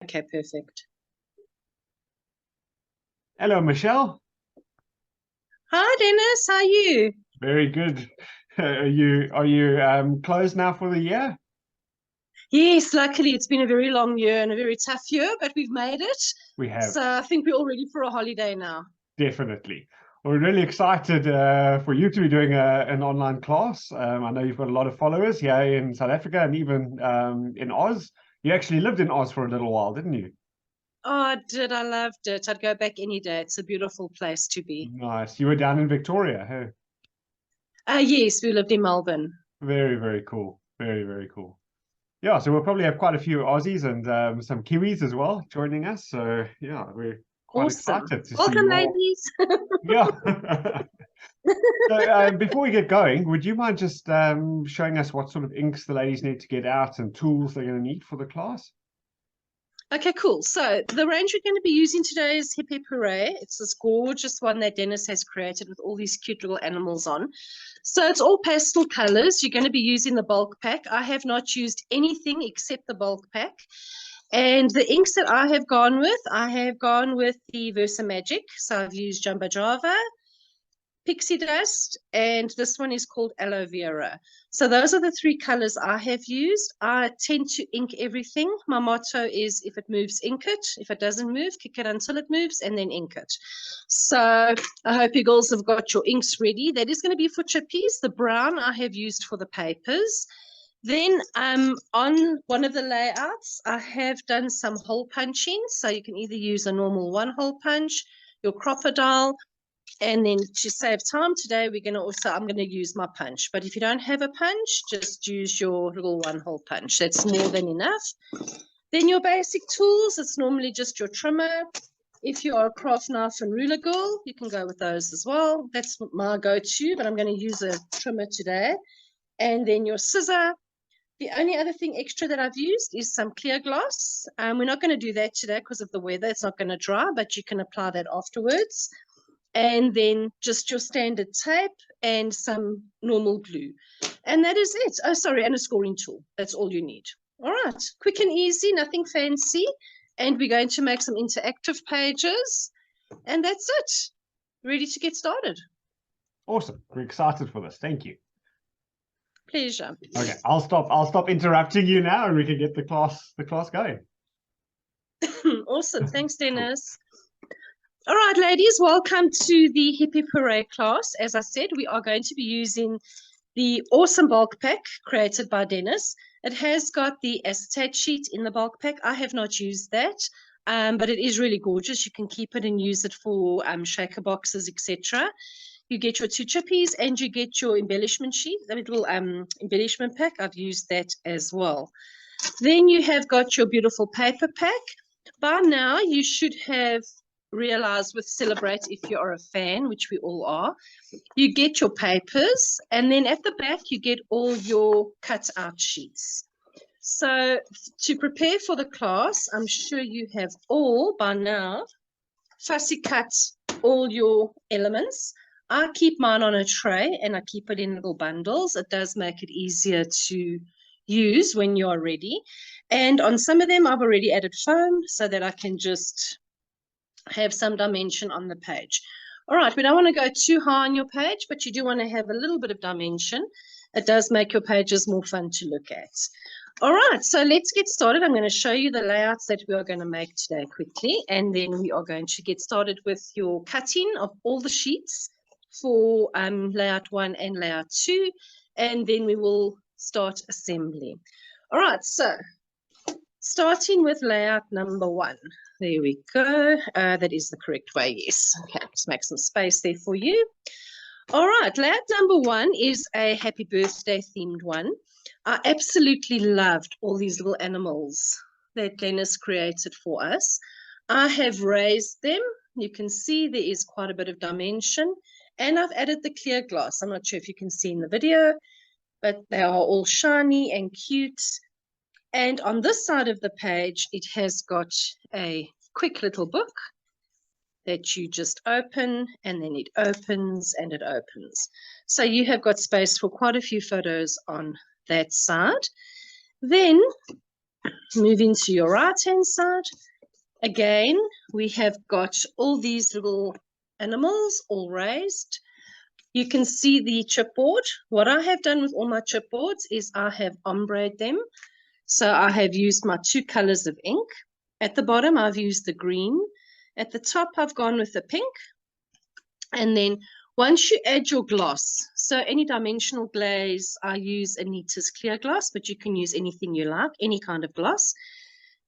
Okay, perfect. Hello, Michelle. Hi, Dennis. How are you? Very good. Are you closed now for the year? Yes, luckily it's been a very long year and a very tough year, but we've made it. We have, So I think we're all ready for a holiday now. definitely. We're really excited for you to be doing an online class. I know you've got a lot of followers here in South Africa and even in Oz. You actually lived in Oz for a little while, didn't you? Oh, I did. I loved it. I'd go back any day. It's a beautiful place to be. Nice. You were down in Victoria, hey? Yes, we lived in Melbourne. Very, very cool. Very, very cool. Yeah, so we'll probably have quite a few Aussies and some Kiwis as well joining us. So yeah, we're quite Awesome. excited to see Welcome, your ladies. yeah. So before we get going, would you mind just showing us what sort of inks the ladies need to get out and tools they're going to need for the class? Okay, cool. So the range we're going to be using today is Hip Hip Hooray. It's this gorgeous one that Dennis has created with all these cute little animals on. So it's all pastel colors. You're going to be using the bulk pack. I have not used anything except the bulk pack. And the inks that I have gone with the Versa Magic. So I've used Jumbo Java, Pixie Dust, and this one is called Aloe Vera. So those are the three colors I have used. I tend to ink everything. My motto is if it moves, ink it. If it doesn't move, kick it until it moves and then ink it. So I hope you girls have got your inks ready. That is going to be for chippies. The brown I have used for the papers. Then on one of the layouts, I have done some hole punching. So you can either use a normal one hole punch, your crocodile, and then to save time today, I'm going to use my punch. But if you don't have a punch, just use your little one hole punch. That's more than enough. Then your basic tools, it's normally just your trimmer. If you are a craft knife and ruler girl, you can go with those as well. That's my go-to, but I'm going to use a trimmer today. And then your scissor. The only other thing extra that I've used is some clear gloss. We're not going to do that today because of the weather. It's not going to dry, but you can apply that afterwards. And then just your standard tape and some normal glue. And that is it. Oh, sorry, and a scoring tool. That's all you need. All right, quick and easy, nothing fancy. And we're going to make some interactive pages. And that's it. Ready to get started. Awesome. We're excited for this. Thank you. Pleasure. Okay, I'll stop interrupting you now and we can get the class going. Awesome. Thanks, Dennis. All right, ladies, welcome to the Hip Hip Hooray class. As I said, we are going to be using the awesome bulk pack created by Dennis. It has got the acetate sheet in the bulk pack. I have not used that, but it is really gorgeous. You can keep it and use it for shaker boxes, etc. You get your two chippies and you get your embellishment sheet, the little embellishment pack. I've used that as well. Then you have got your beautiful paper pack. By now, you should have realize with Celebr8, if you are a fan, which we all are, you get your papers and then at the back you get all your cut out sheets. So to prepare for the class, I'm sure you have all by now fussy cut all your elements. I keep mine on a tray and I keep it in little bundles. It does make it easier to use when you're ready. And on some of them I've already added foam so that I can just have some dimension on the page. All right, we don't want to go too high on your page, but you do want to have a little bit of dimension. It does make your pages more fun to look at. All right, so let's get started. I'm going to show you the layouts that we are going to make today quickly, and then we are going to get started with your cutting of all the sheets for layout 1 and layout 2, and then we will start assembly. All right, so starting with layout number 1. There we go. That is the correct way, yes. Okay, let's make some space there for you. All right, layout number 1 is a happy birthday themed one. I absolutely loved all these little animals that Dennis created for us. I have raised them. You can see there is quite a bit of dimension. And I've added the clear glass. I'm not sure if you can see in the video, but they are all shiny and cute. And on this side of the page, it has got a quick little book that you just open, and then it opens and it opens. So you have got space for quite a few photos on that side. Then Move into your right-hand side. Again, we have got all these little animals all raised. You can see the chipboard. What I have done with all my chipboards is I have ombre'd them. So I have used my 2 colors of ink. At the bottom, I've used the green. At the top, I've gone with the pink. And then once you add your gloss, so any dimensional glaze, I use Anita's clear gloss, but you can use anything you like, any kind of gloss.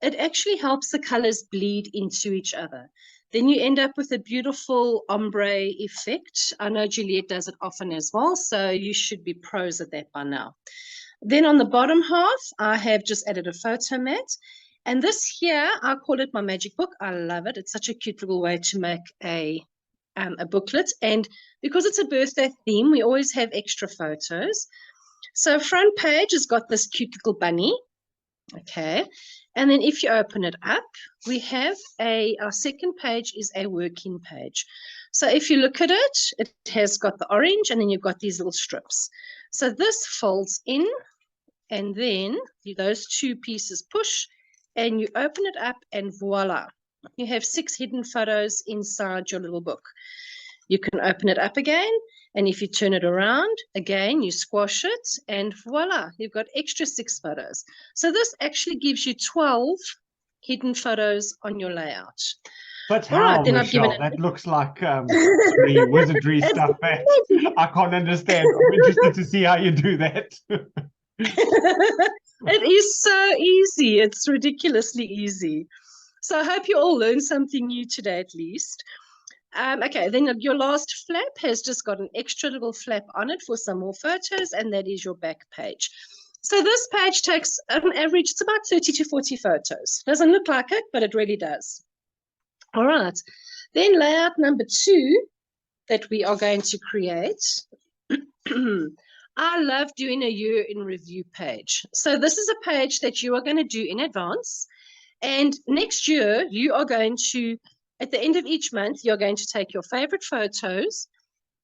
It actually helps the colors bleed into each other. Then you end up with a beautiful ombre effect. I know Juliet does it often as well, so you should be pros at that by now. Then on the bottom half, I have just added a photo mat. And this here, I call it my magic book. I love it. It's such a cute little way to make a booklet. And because it's a birthday theme, we always have extra photos. So front page has got this cute little bunny. Okay. And then if you open it up, we have our second page is a working page. So if you look at it, it has got the orange and then you've got these little strips. So this folds in and then those 2 pieces push and you open it up and voila. You have 6 hidden photos inside your little book. You can open it up again. And if you turn it around, again, you squash it and voila, you've got extra 6 photos. So this actually gives you 12 hidden photos on your layout. But how, then Michelle? That looks like wizardry stuff. I can't understand. I'm interested to see how you do that. It is so easy. It's ridiculously easy. So I hope you all learned something new today at least. Okay, then your last flap has just got an extra little flap on it for some more photos, and that is your back page. So this page takes an average, it's about 30 to 40 photos. Doesn't look like it, but it really does. All right, then layout number 2 that we are going to create. I love doing a year in review page. So this is a page that you are going to do in advance. And next year, you are going to, at the end of each month, you're going to take your favorite photos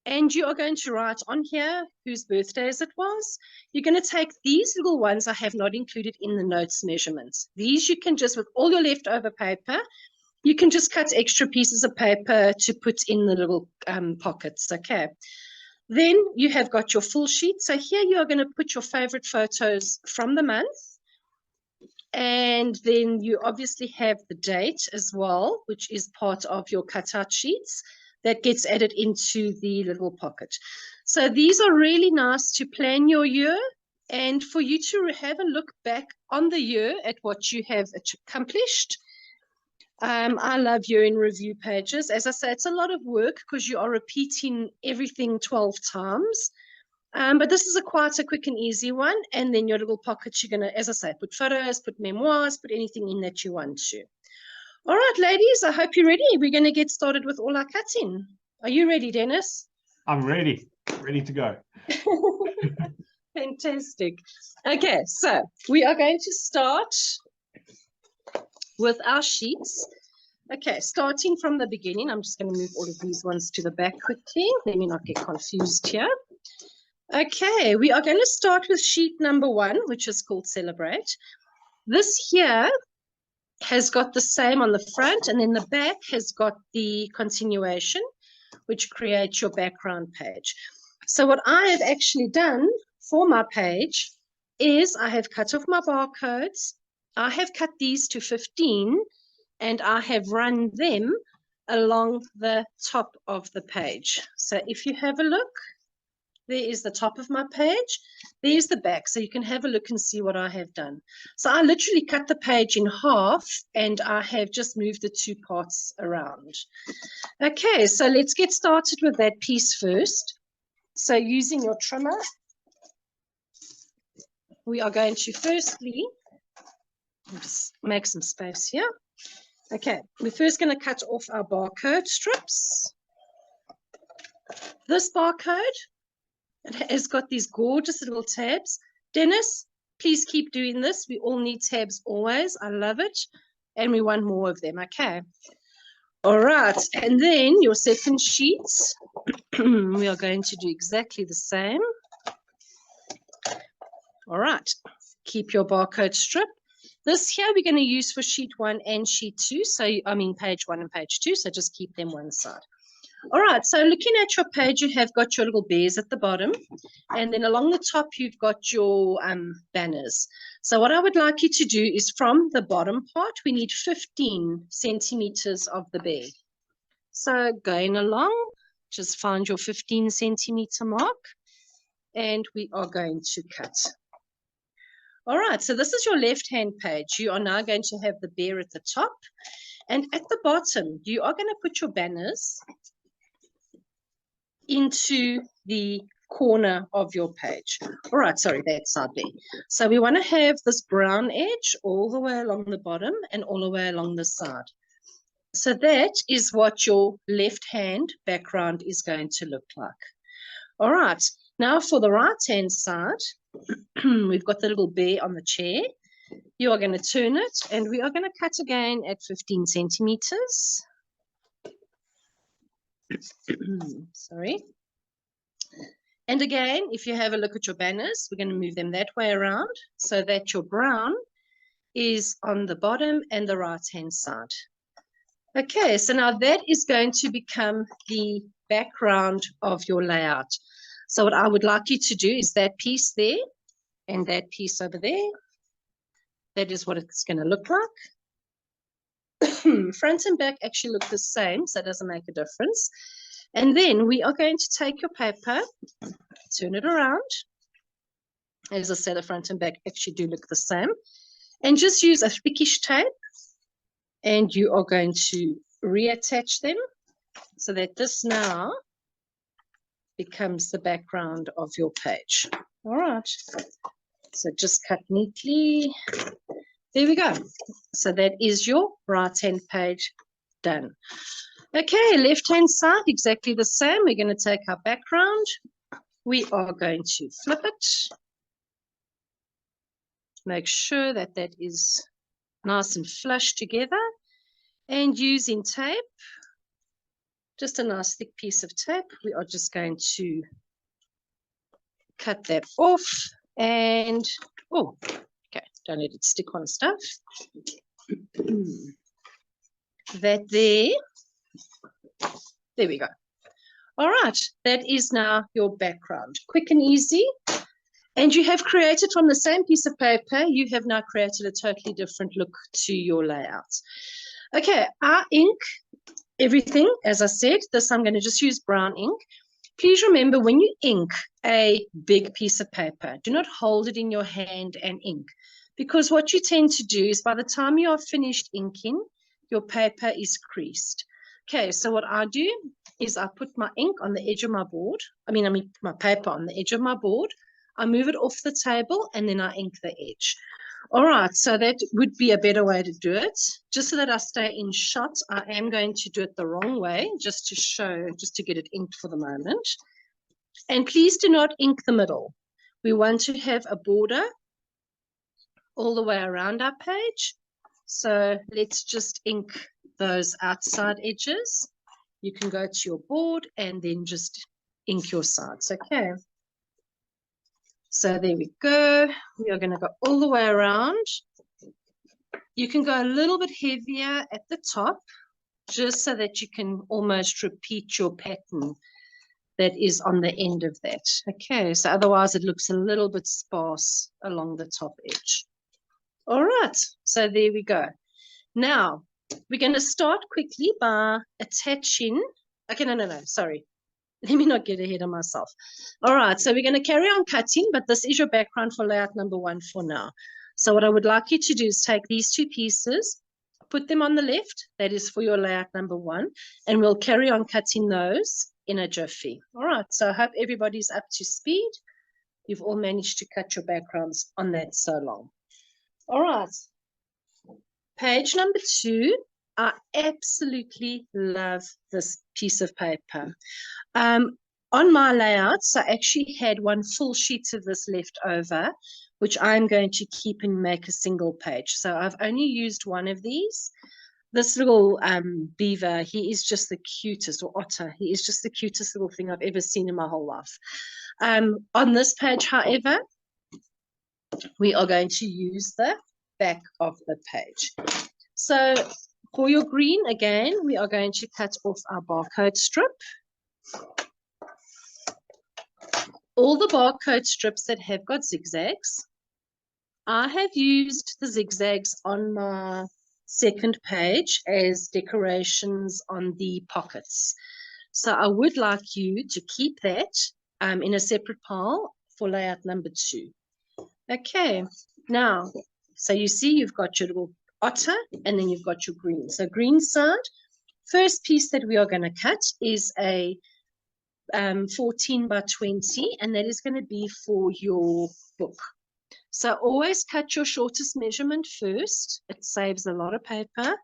and you are going to write on here whose birthdays it was. You're going to take these little ones I have not included in the notes measurements. These you can just, with all your leftover paper, you can just cut extra pieces of paper to put in the little pockets, okay? Then you have got your full sheet. So here you are going to put your favorite photos from the month. And then you obviously have the date as well, which is part of your cutout sheets that gets added into the little pocket. So these are really nice to plan your year and for you to have a look back on the year at what you have accomplished. I love year in review pages. As I say, it's a lot of work because you are repeating everything 12 times. But this is quite a quick and easy one. And then your little pockets, you're going to, as I say, put photos, put memoirs, put anything in that you want to. All right, ladies, I hope you're ready. We're going to get started with all our cutting. Are you ready, Dennis? I'm ready. Ready to go. Fantastic. Okay, so we are going to start with our sheets. Okay, starting from the beginning, I'm just going to move all of these ones to the back quickly. Let me not get confused here. Okay, we are going to start with sheet number 1, which is called Celebrate. This here has got the same on the front, and then the back has got the continuation, which creates your background page. So what I have actually done for my page is I have cut off my barcodes. I have cut these to 15, and I have run them along the top of the page. So if you have a look, there is the top of my page. There's the back, so you can have a look and see what I have done. So I literally cut the page in half, and I have just moved the 2 parts around. Okay, so let's get started with that piece first. So using your trimmer, we are going to firstly, just make some space here. Okay, we're first going to cut off our barcode strips. This barcode, it has got these gorgeous little tabs. Dennis, please keep doing this. We all need tabs always. I love it. And we want more of them, okay? All right, and then your second sheet, we are going to do exactly the same. All right, keep your barcode strip. This here we're going to use for sheet 1 and sheet 2. So, I mean, page 1 and page 2. So just keep them one side. All right, so looking at your page, you have got your little bears at the bottom. And then along the top, you've got your banners. So what I would like you to do is from the bottom part, we need 15 centimeters of the bear. So going along, just find your 15 centimeter mark. And we are going to cut. All right, so this is your left-hand page. You are now going to have the bear at the top. And at the bottom, you are going to put your banners into the corner of your page. All right, sorry, that side there. So we want to have this brown edge all the way along the bottom and all the way along the side. So that is what your left-hand background is going to look like. All right, now for the right-hand side, we've got the little bear on the chair. You are going to turn it, and we are going to cut again at 15 centimeters. Sorry. And again, if you have a look at your banners, we're going to move them that way around so that your brown is on the bottom and the right-hand side. Okay, so now that is going to become the background of your layout. So what I would like you to do is that piece there and that piece over there. That is what it's going to look like. Front and back actually look the same, so it doesn't make a difference. And then we are going to take your paper, turn it around. As I said, the front and back actually do look the same. And just use a thickish tape. And you are going to reattach them so that this now becomes the background of your page. All right. So just cut neatly. There we go. So that is your right-hand page done. Okay, left-hand side, exactly the same. We're going to take our background. We are going to flip it. Make sure that that is nice and flush together. And using tape, just a nice thick piece of tape, we are just going to cut that off. And, oh, okay, don't let it stick on stuff. That there we go. All right, that is now your background. Quick and easy. And you have created from the same piece of paper, you have now created a totally different look to your layout. Okay, our ink, everything, as I said, this I'm going to just use brown ink. Please remember when you ink a big piece of paper, do not hold it in your hand and ink. Because what you tend to do is by the time you are finished inking, your paper is creased. Okay, so what I do is I put my ink on the edge of my board. I mean my paper on the edge of my board. I move it off the table and then I ink the edge. All right, so that would be a better way to do it. Just so that I stay in shot, I am going to do it the wrong way, just to show, just to get it inked for the moment. And please do not ink the middle. We want to have a border all the way around our page. So let's just ink those outside edges. You can go to your board and then just ink your sides, okay? So there we go. We are going to go all the way around. You can go a little bit heavier at the top, just so that you can almost repeat your pattern that is on the end of that. Okay, so otherwise it looks a little bit sparse along the top edge. All right, so there we go. Now, we're going to start quickly by attaching. Okay, no, sorry. Let me not get ahead of myself. All right, so we're going to carry on cutting, but this is your background for layout number 1 for now. So what I would like you to do is take these 2 pieces, put them on the left. That is for your layout number 1, and we'll carry on cutting those in a jiffy. All right, so I hope everybody's up to speed. You've all managed to cut your backgrounds on that so long. All right, page number 2. I absolutely love this piece of paper. On my layouts, I actually had 1 full sheet of this left over, which I'm going to keep and make a single page. So I've only used 1 of these. This little beaver, he is just the cutest, or otter. He is just the cutest little thing I've ever seen in my whole life. On this page, however, we are going to use the back of the page. So for your green, again, we are going to cut off our barcode strip. All the barcode strips that have got zigzags, I have used the zigzags on my second page as decorations on the pockets. So I would like you to keep that in a separate pile for layout number 2. Okay, now, so you see you've got your little otter and then you've got your green. So green side, first piece that we are going to cut is a 14 by 20, and that is going to be for your book. So always cut your shortest measurement first. It saves a lot of paper.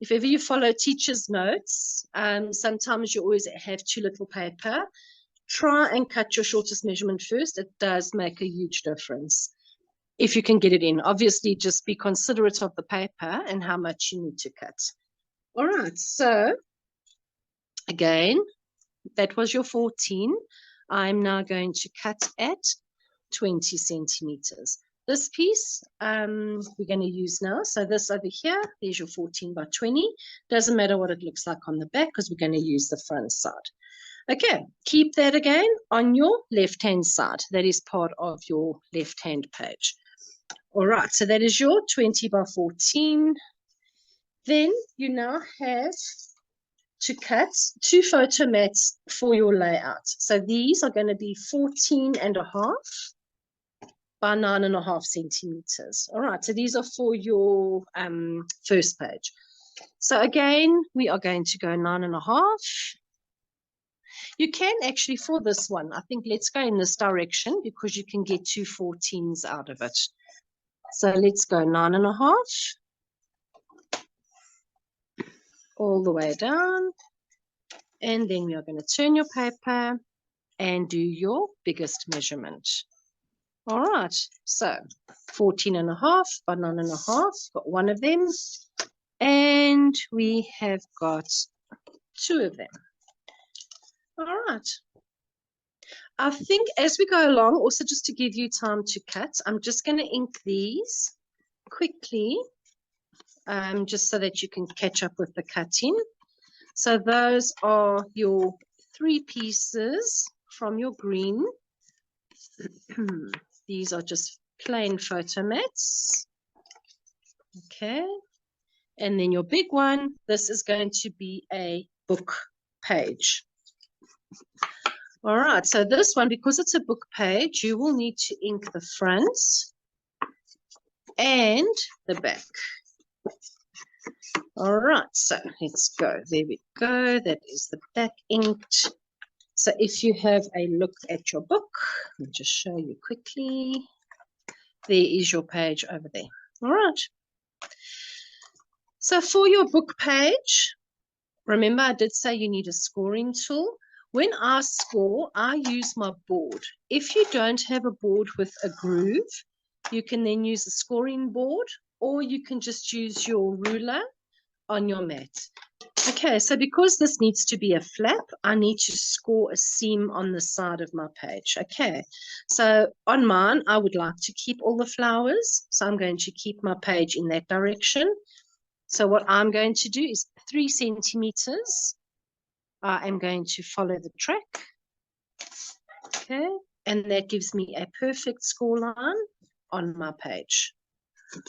If ever you follow teacher's notes, sometimes you always have too little paper. Try and cut your shortest measurement first. It does make a huge difference if you can get it in. Obviously, just be considerate of the paper and how much you need to cut. All right, so again, that was your 14. I'm now going to cut at 20 centimeters. This piece we're going to use now. So this over here, there's your 14 by 20. Doesn't matter what it looks like on the back because we're going to use the front side. Okay, keep that again on your left-hand side. That is part of your left-hand page. All right, so that is your 20 by 14. Then you now have to cut 2 photo mats for your layout. So these are going to be 14.5 by 9.5 centimeters. All right, so these are for your first page. So again, we are going to go 9.5. You can actually, for this one, I think let's go in this direction because you can get 2 14s out of it. So let's go 9.5 all the way down. And then we are going to turn your paper and do your biggest measurement. All right, so 14.5 by 9.5, got one of them. And we have got 2 of them. All right. I think as we go along, also just to give you time to cut, I'm just going to ink these quickly, just so that you can catch up with the cutting. So those are your 3 pieces from your green. These are just plain photo mats. Okay. And then your big one, this is going to be a book page. All right, so this one, because it's a book page, you will need to ink the front and the back. All right, so let's go. There we go. That is the back inked. So if you have a look at your book, let me just show you quickly. There is your page over there. All right. So for your book page, remember I did say you need a scoring tool. When I score, I use my board. If you don't have a board with a groove, you can then use a scoring board, or you can just use your ruler on your mat. Okay, so because this needs to be a flap, I need to score a seam on the side of my page. Okay, so on mine, I would like to keep all the flowers. So I'm going to keep my page in that direction. So what I'm going to do is 3 centimeters. I am going to follow the track. Okay, and that gives me a perfect score line on my page.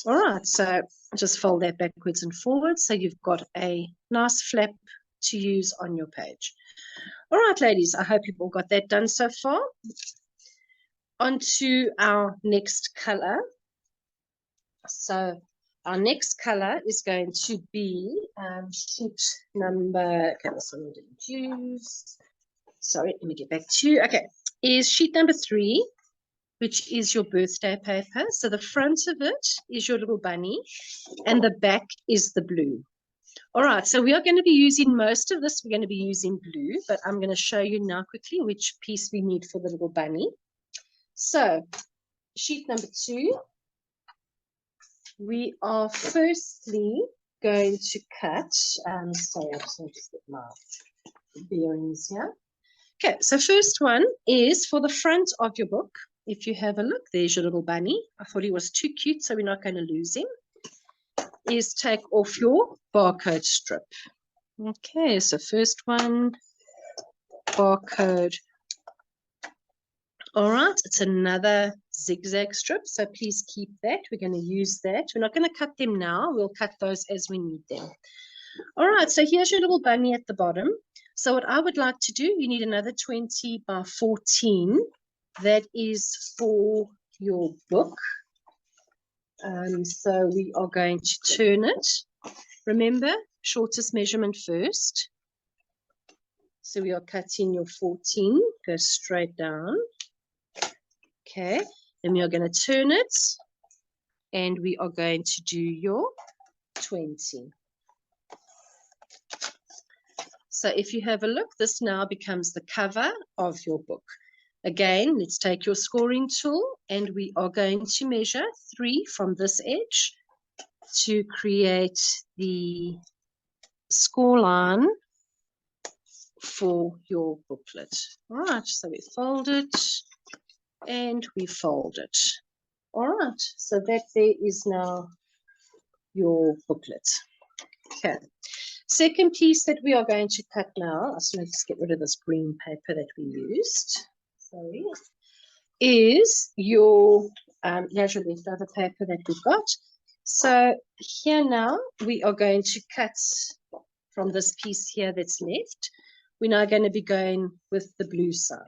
All right, so just fold that backwards and forwards so you've got a nice flap to use on your page. All right, ladies, I hope you've all got that done so far. On to our next color. So our next color is going to be sheet number, okay, this one I didn't use. Sorry, let me get back to you. Okay, is sheet number 3, which is your birthday paper. So the front of it is your little bunny and the back is the blue. All right, so we are going to be using most of this. We're going to be using blue, but I'm going to show you now quickly which piece we need for the little bunny. So sheet number 2, we are firstly going to cut, sorry, I just want to get my bearings here. Okay, so first one is for the front of your book. if you have a look, there's your little bunny. I thought he was too cute, so we're not going to lose him. Is take off your barcode strip. Okay, so first one, barcode. All right, it's another zigzag strip, so please keep that. We're going to use that. We're not going to cut them now. We'll cut those as we need them. All right, so here's your little bunny at the bottom. So what I would like to do, you need another 20 by 14. That is for your book. So we are going to turn it. Remember, shortest measurement first. So we are cutting your 14, go straight down. Okay, then we are going to turn it, and we are going to do your 20. So if you have a look, this now becomes the cover of your book. Again, let's take your scoring tool, and we are going to measure 3 from this edge to create the score line for your booklet. All right, so we fold it and we fold it. All right, so that there is now your booklet. Okay, second piece that we are going to cut now, so let's get rid of this green paper that we used. Sorry, is your here's your leftover paper that we've got. So here now we are going to cut from this piece here that's left. We're now going to be going with the blue side.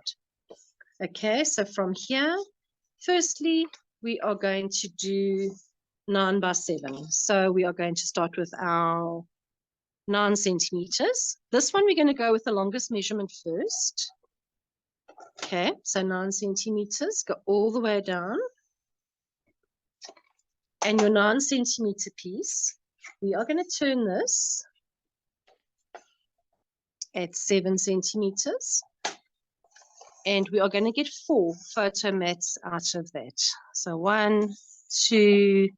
Okay, so from here, firstly, we are going to do 9 by 7. So we are going to start with our 9 centimeters. This one, we're going to go with the longest measurement first. Okay, so 9 centimeters, go all the way down. And your 9 centimeter piece, we are going to turn this at 7 centimeters. And we are going to get 4 photo mats out of that. So 1, 2,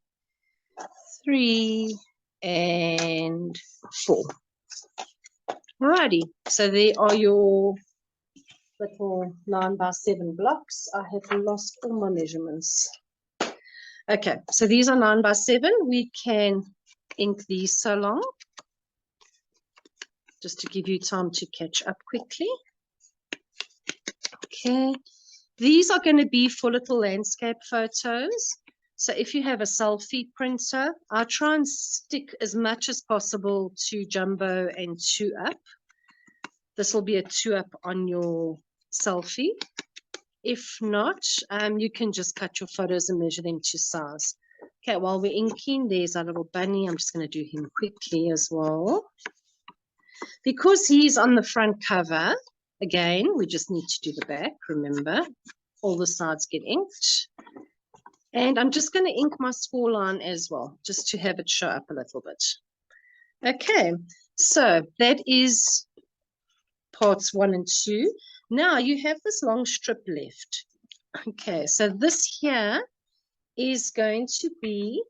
3, and 4. Alrighty, so there are your little 9 by 7 blocks. I have lost all my measurements. Okay, so these are 9 by 7. We can ink these so long, just to give you time to catch up quickly. Okay, these are going to be for little landscape photos. So if you have a selfie printer, I'll try and stick as much as possible to jumbo and 2-up. This will be a 2-up on your selfie. If not, you can just cut your photos and measure them to size. Okay, while we're inking, there's our little bunny. I'm just going to do him quickly as well. Because he's on the front cover, again, we just need to do the back, remember. All the sides get inked. And I'm just going to ink my score line as well, just to have it show up a little bit. Okay, so that is parts 1 and 2. Now you have this long strip left. Okay, so this here is going to be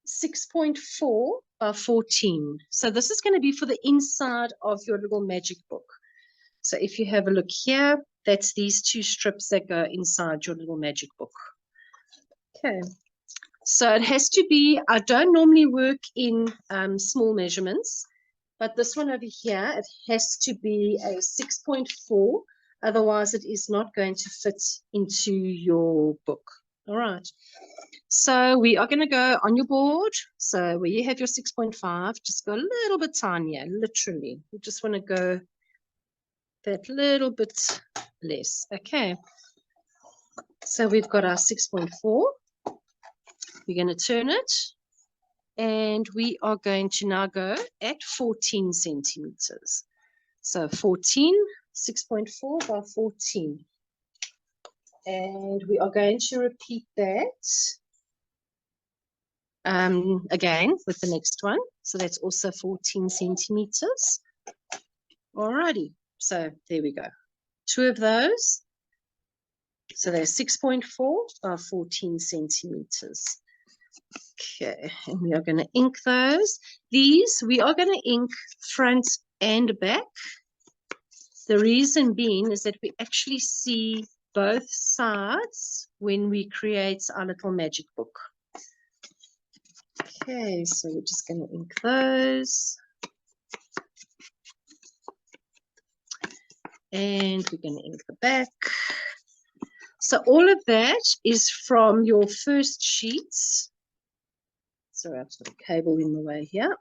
6.4 by 14. So this is going to be for the inside of your little magic book. So if you have a look here, that's these 2 strips that go inside your little magic book. Okay, so it has to be, I don't normally work in small measurements, but this one over here, it has to be a 6.4, otherwise it is not going to fit into your book. All right, so we are going to go on your board. So where you have your 6.5, just go a little bit tinier, literally. You just want to go that little bit less. Okay, so we've got our 6.4. We're going to turn it, and we are going to now go at 14 centimeters. So 14, 6.4 by 14. And we are going to repeat that again with the next one. So that's also 14 centimeters. Alrighty, so there we go. 2 of those. So they're 6.4 by 14 centimeters. Okay, and we are going to ink those. These, we are going to ink front and back. The reason being is that we actually see both sides when we create our little magic book. Okay, so we're just going to ink those. And we're going to ink the back. So all of that is from your first sheets. Sorry, I've got a cable in the way here.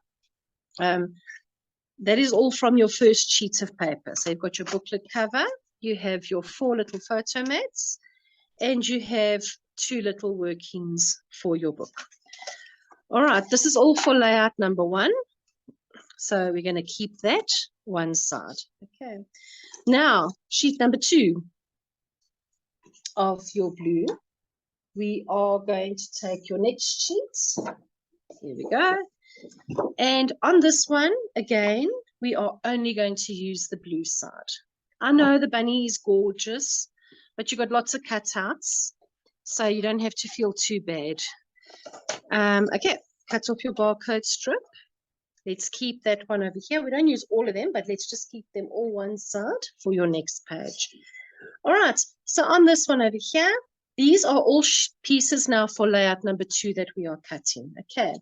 That is all from your first sheets of paper. So you've got your booklet cover, you have your 4 little photo mats, and you have 2 little workings for your book. All right, this is all for layout number 1. So we're going to keep that one side. Okay. Now, sheet number 2 of your blue. We are going to take your next sheet. Here we go. And on this one, again, we are only going to use the blue side. I know the bunny is gorgeous, but you've got lots of cutouts, so you don't have to feel too bad. Okay, cut off your barcode strip. Let's keep that one over here. We don't use all of them, but let's just keep them all one side for your next page. All right, so on this one over here, these are all pieces now for layout number 2 that we are cutting. Okay,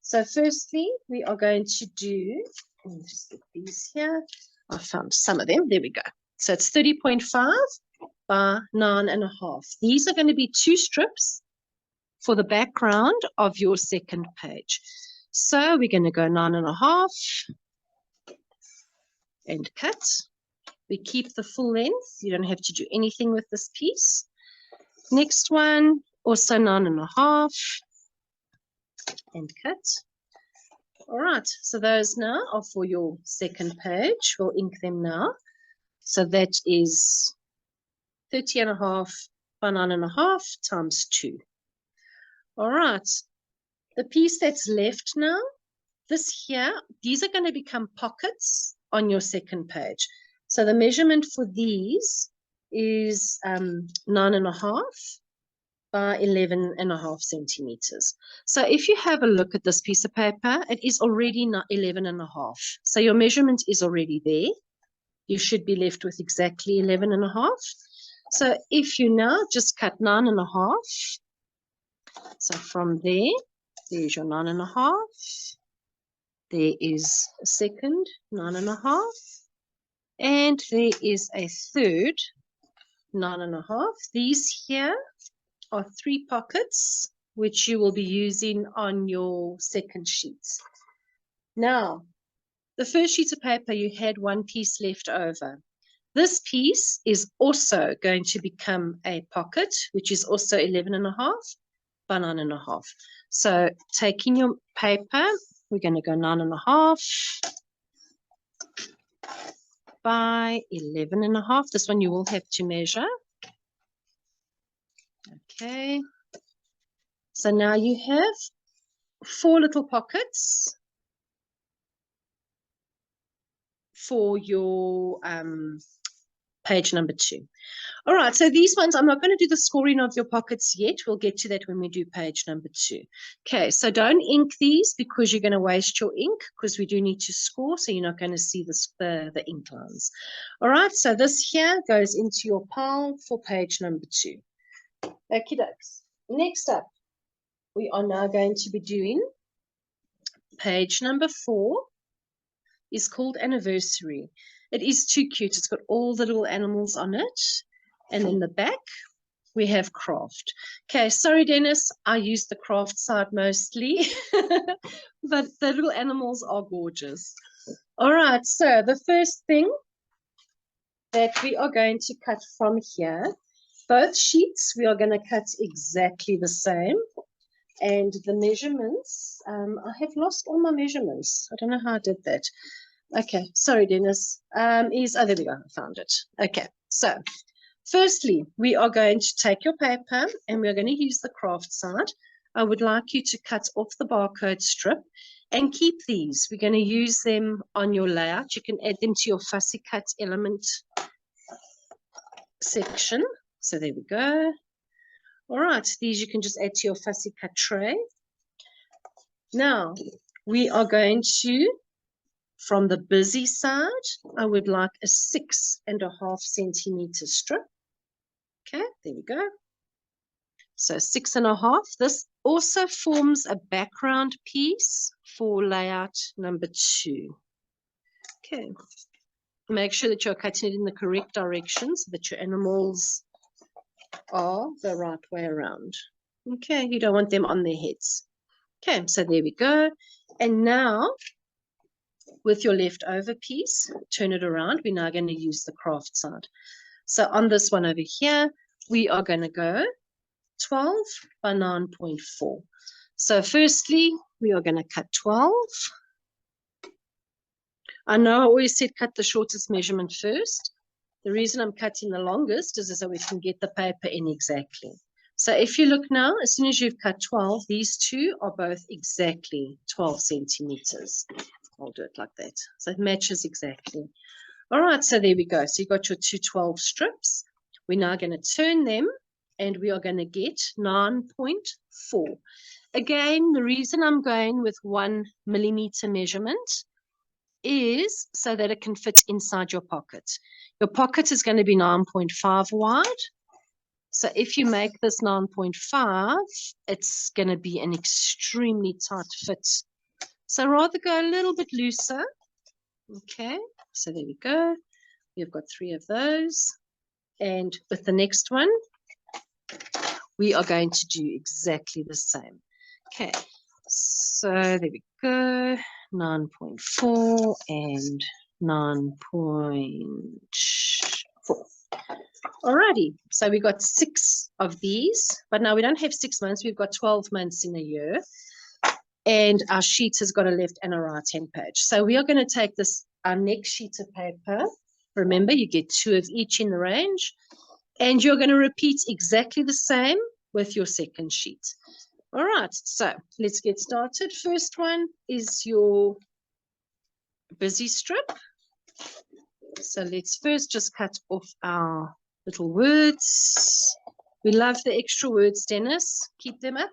so firstly, we are going to do, let me just get these here. I found some of them. There we go. So it's 30.5 by 9.5. These are going to be 2 strips for the background of your second page. So we're going to go 9.5 and cut. We keep the full length. You don't have to do anything with this piece. Next one, also 9.5 and cut. All right, so those now are for your second page. We'll ink them now. So that is 30.5 by 9.5 times 2. All right, the piece that's left now, this here, these are going to become pockets on your second page. So the measurement for these is 9.5 by 11.5 centimeters. So if you have a look at this piece of paper, it is already 11.5. So your measurement is already there. You should be left with exactly 11.5. So if you now just cut 9.5, so from there, there's your 9.5. There is a second 9.5. And there is a third 9.5. These here are 3 pockets, which you will be using on your second sheets. Now, the first sheet of paper, you had 1 piece left over. This piece is also going to become a pocket, which is also 11.5 by 9.5. So taking your paper, we're going to go 9.5 by 11.5. This one you will have to measure. Okay. So now you have 4 little pockets for your page number 2. All right, so these ones, I'm not going to do the scoring of your pockets yet. We'll get to that when we do page number 2. Okay, so don't ink these because you're going to waste your ink, because we do need to score, so you're not going to see the ink lines. All right, so this here goes into your pile for page number 2. Okie dokes. Next up, we are now going to be doing page number 4. Is called Anniversary. It is too cute. It's got all the little animals on it. And in the back, we have craft. Okay, sorry, Dennis, I use the craft side mostly, but the little animals are gorgeous. All right, so the first thing that we are going to cut from here, both sheets, we are going to cut exactly the same. And the measurements, I have lost all my measurements. I don't know how I did that. Okay, sorry, Dennis. Oh, there we go, I found it. Okay, so firstly, we are going to take your paper and we're going to use the craft side. I would like you to cut off the barcode strip and keep these. We're going to use them on your layout. You can add them to your fussy cut element section. So there we go. All right, these you can just add to your fussy cut tray. Now, we are going to, from the busy side, I would like a 6.5 centimeter strip. Okay, there we go. So 6.5. This also forms a background piece for layout number 2. Okay. Make sure that you're cutting it in the correct direction so that your animals are the right way around. Okay, you don't want them on their heads. Okay, so there we go. And now, with your leftover piece, turn it around. We're now going to use the craft side. So on this one over here, we are going to go 12 by 9.4. So firstly, we are going to cut 12. I know I always said cut the shortest measurement first. The reason I'm cutting the longest is so we can get the paper in exactly. So if you look now, as soon as you've cut 12, these two are both exactly 12 centimeters. I'll do it like that. So it matches exactly. All right, so there we go. So you got your 212 strips. We're now going to turn them and we are going to get 9.4. Again, the reason I'm going with 1 millimeter measurement is so that it can fit inside your pocket. Your pocket is going to be 9.5 wide. So if you make this 9.5, it's going to be an extremely tight fit. So rather go a little bit looser. Okay, so there we go. We've got 3 of those. And with the next one, we are going to do exactly the same. Okay, so there we go. 9.4 and 9.4. Alrighty, so we got 6 of these, but now we don't have 6 months, we've got 12 months in a year. And our sheet has got a left and a right-hand page. So we are going to take this, our next sheet of paper. Remember, you get 2 of each in the range. And you're going to repeat exactly the same with your second sheet. All right, so let's get started. First one is your busy strip. So let's first just cut off our little words. We love the extra words, Dennis. Keep them up.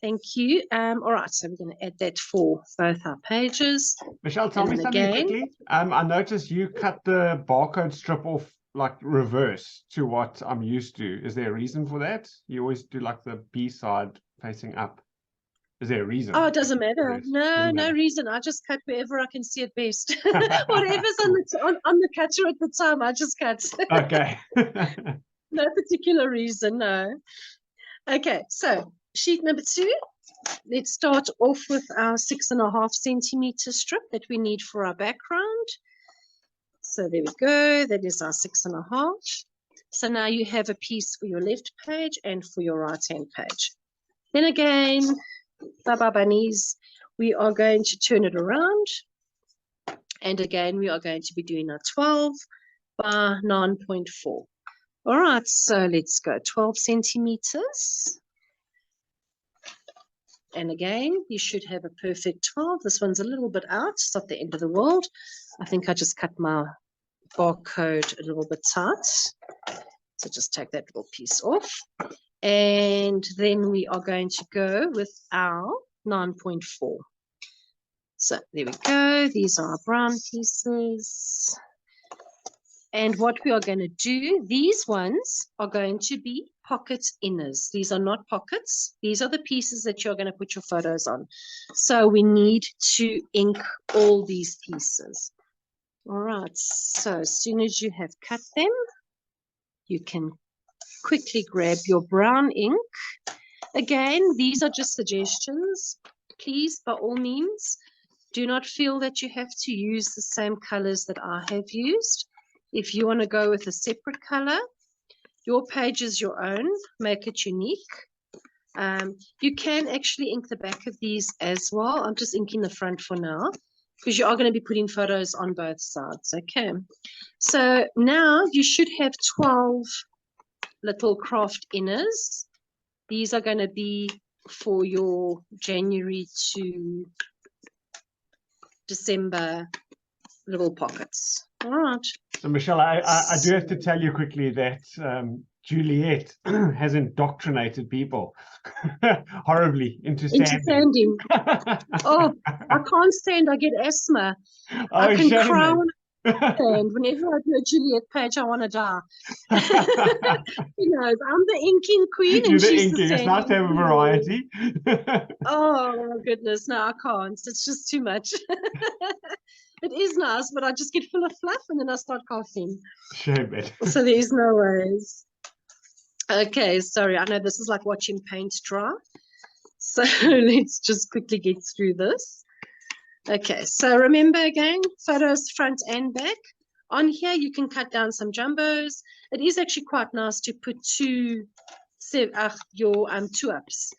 Thank you. All right, so we're going to add that for both our pages. Michelle, tell me something quickly. I noticed you cut the barcode strip off like reverse to what I'm used to. Is there a reason for that? You always do like the B side facing up. Is there a reason? Oh, it doesn't matter. No, no reason. I just cut wherever I can see it best. Whatever's on the cutter at the time, I just cut. Okay. No particular reason, no. Okay, so sheet number 2. Let's start off with our 6.5 centimeter strip that we need for our background. So there we go. That is our 6.5. So now you have a piece for your left page and for your right-hand page. Then again, Baba Bunnies, we are going to turn it around. And again, we are going to be doing our 12 by 9.4. All right, so let's go 12 centimeters. And again, you should have a perfect 12. This one's a little bit out. It's not the end of the world. I think I just cut my barcode a little bit tight. So just take that little piece off. And then we are going to go with our 9.4. So there we go. These are our brown pieces. And what we are going to do, these ones are going to be pocket inners. These are not pockets. These are the pieces that you're going to put your photos on. So we need to ink all these pieces. All right. So as soon as you have cut them, you can quickly grab your brown ink. Again, these are just suggestions. Please, by all means, do not feel that you have to use the same colors that I have used. If you want to go with a separate color, your page is your own. Make it unique. You can actually ink the back of these as well. I'm just inking the front for now because you are going to be putting photos on both sides. Okay. So now you should have 12 little craft inners. These are going to be for your January to December little pockets. All right. So Michelle, I do have to tell you quickly that Juliet has indoctrinated people horribly into sanding. Oh, I can't stand. I get asthma. Oh, I can cry. And whenever I do a Juliet page, I want to die. You know, I'm the inking queen You're and the she's the inking. It's nice to standing have a queen. variety. Oh my goodness, no, I can't. It's just too much. It is nice, but I just get full of fluff and then I start coughing. Shame it. So there is no ways. Okay, sorry. I know this is like watching paint dry. So let's just quickly get through this. Okay, so remember again, photos front and back. On here, you can cut down some jumbos. It is actually quite nice to put your 2-ups.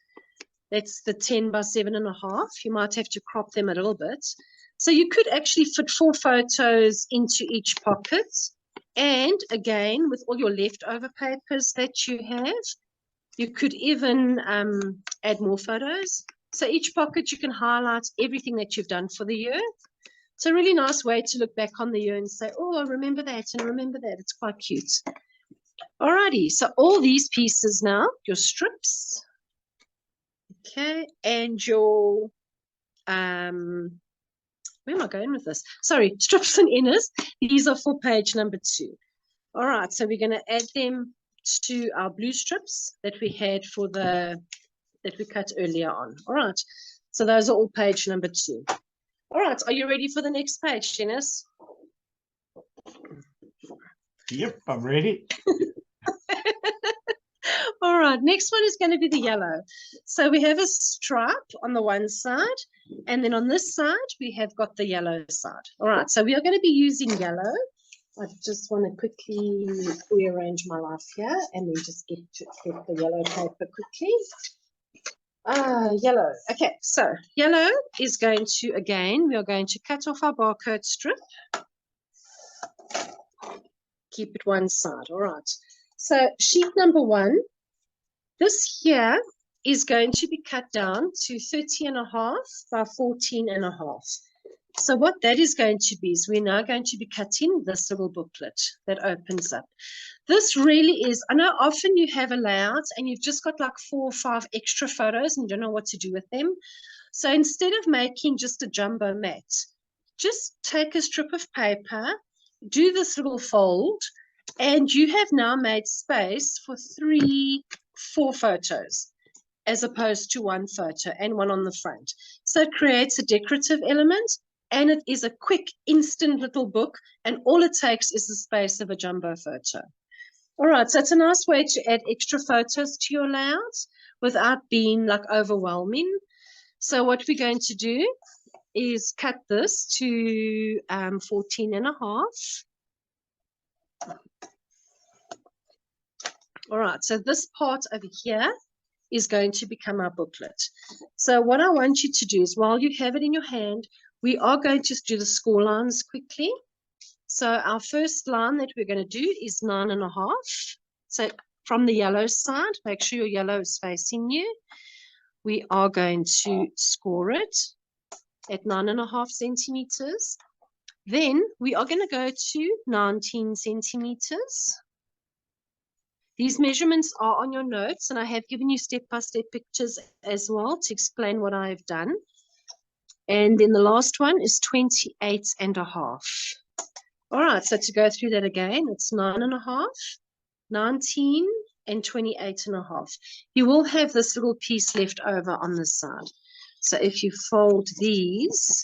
That's the 10 by 7.5. You might have to crop them a little bit. So you could actually fit 4 photos into each pocket. And again, with all your leftover papers that you have, you could even add more photos. So each pocket you can highlight everything that you've done for the year. It's a really nice way to look back on the year and say, oh, I remember that and remember that. It's quite cute. Alrighty, so all these pieces now, your strips, okay, and your, where am I going with this? Sorry, strips and inners. These are for page number 2. All right, so we're going to add them to our blue strips that we had for that we cut earlier on. All right, so those are all page number 2. All right, are you ready for the next page, Dennis? Yep, I'm ready. All right, next one is going to be the yellow. So we have a stripe on the one side, and then on this side, we have got the yellow side. All right, so we are going to be using yellow. I just want to quickly rearrange my life here and then just get the yellow paper quickly. Yellow. Okay, so yellow is going to, again, we are going to cut off our barcode strip. Keep it one side. All right. So sheet number 1, this here is going to be cut down to 30.5 by 14.5. So what that is going to be is we're now going to be cutting this little booklet that opens up. This really is, I know often you have a layout and you've just got like 4 or 5 extra photos and you don't know what to do with them. So instead of making just a jumbo mat, just take a strip of paper, do this little fold, and you have now made space for 3, 4 photos as opposed to 1 photo and 1 on the front. So it creates a decorative element. And it is a quick, instant little book, and all it takes is the space of a jumbo photo. All right, so it's a nice way to add extra photos to your layout without being like overwhelming. So what we're going to do is cut this to 14.5. All right, so this part over here is going to become our booklet. So what I want you to do is while you have it in your hand, we are going to do the score lines quickly. So our first line that we're going to do is 9.5. So from the yellow side, make sure your yellow is facing you. We are going to score it at 9.5 centimeters. Then we are going to go to 19 centimeters. These measurements are on your notes, and I have given you step-by-step pictures as well to explain what I've done. And then the last one is 28.5. All right, so to go through that again, it's 9.5, 19, and 28.5. You will have this little piece left over on this side. So if you fold these,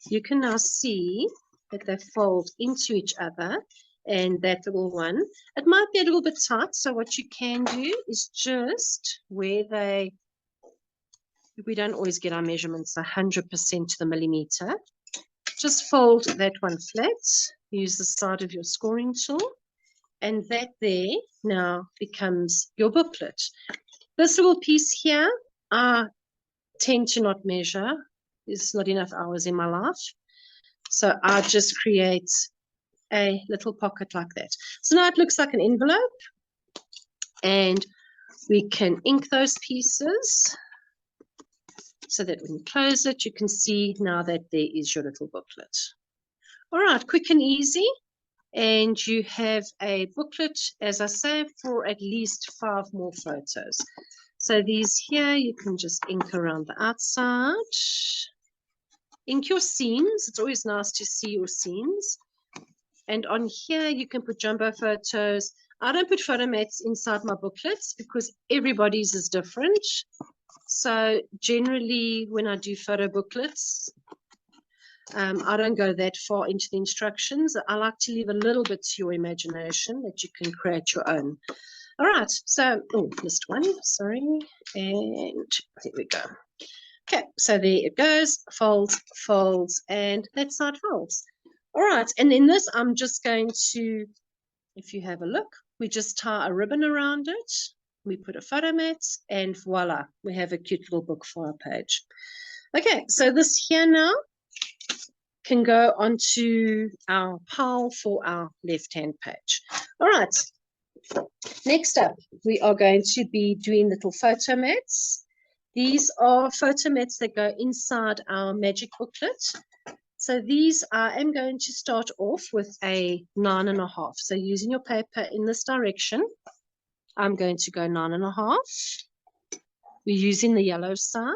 you can now see that they fold into each other. And that little one, it might be a little bit tight. So what you can do is just where they, we don't always get our measurements 100% to the millimeter. Just fold that one flat, use the side of your scoring tool, and that there now becomes your booklet. This little piece here, I tend to not measure. There's not enough hours in my life. So I just create a little pocket like that. So now it looks like an envelope, and we can ink those pieces so that when you close it, you can see now that there is your little booklet. All right, quick and easy. And you have a booklet, as I say, for at least 5 more photos. So these here, you can just ink around the outside. Ink your seams. It's always nice to see your seams. And on here, you can put jumbo photos. I don't put photo mats inside my booklets because everybody's is different. So generally, when I do photo booklets, I don't go that far into the instructions. I like to leave a little bit to your imagination that you can create your own. All right, so, oh, missed one, sorry. And there we go. Okay, so there it goes, folds, folds, and that side folds. All right, and in this, I'm just going to, if you have a look, we just tie a ribbon around it. We put a photo mat, and voila, we have a cute little book for our page. Okay, so this here now can go onto our pile for our left-hand page. All right, next up, we are going to be doing little photo mats. These are photo mats that go inside our magic booklet. So these, I am going to start off with a 9.5. So using your paper in this direction, I'm going to go 9.5. We're using the yellow side.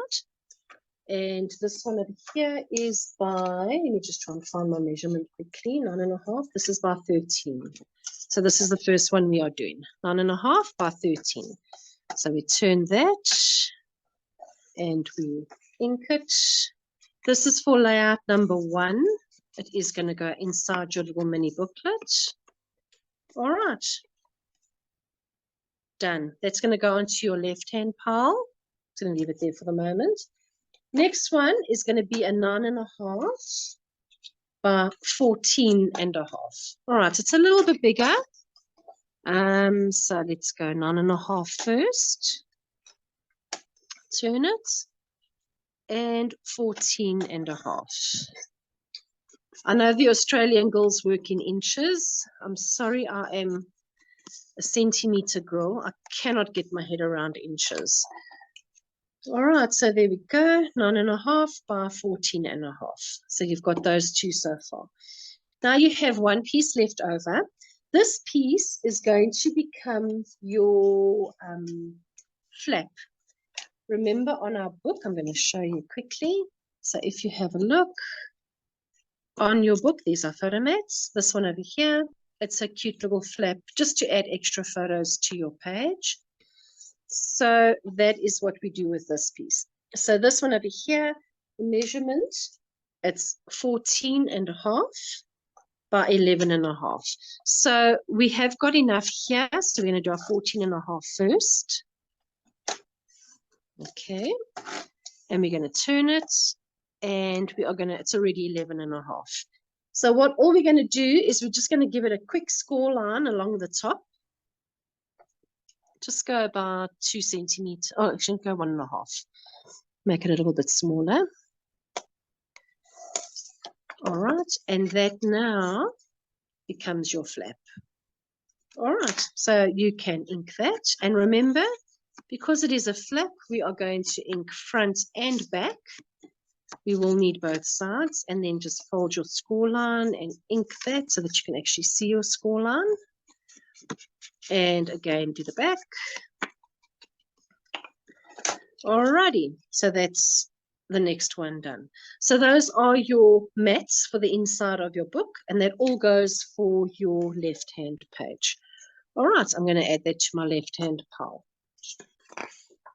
And this one over here is by, let me just try and find my measurement quickly, 9.5. This is by 13. So this is the first one we are doing, 9.5 by 13. So we turn that and we ink it. This is for layout number 1. It is going to go inside your little mini booklet. All right. Done. That's going to go onto your left-hand pile. I'm going to leave it there for the moment. Next one is going to be a 9.5 by 14.5. All right, it's a little bit bigger. So let's go 9.5 first. Turn it. And 14.5. I know the Australian girls work in inches. I'm sorry, I am a centimeter girl. I cannot get my head around inches. All right, so there we go, 9.5 by 14.5. So you've got those two so far. Now you have one piece left over. This piece is going to become your flap. Remember on our book, I'm going to show you quickly. So if you have a look on your book, these are photo mats. This one over here, it's a cute little flap just to add extra photos to your page. So that is what we do with this piece. So this one over here, the measurement, it's 14.5 by 11.5. So we have got enough here. So we're going to do our 14.5 first. Okay. And we're going to turn it. And we are going to, it's already 11.5. So what all we're going to do is we're just going to give it a quick score line along the top. Just go about 2 centimeters. Oh, actually go 1.5. Make it a little bit smaller. All right, and that now becomes your flap. All right, so you can ink that. And remember, because it is a flap, we are going to ink front and back. We will need both sides, and then just fold your score line and ink that so that you can actually see your score line. And again, do the back. Alrighty, so that's the next one done. So those are your mats for the inside of your book, and that all goes for your left-hand page. All right, I'm going to add that to my left-hand pile.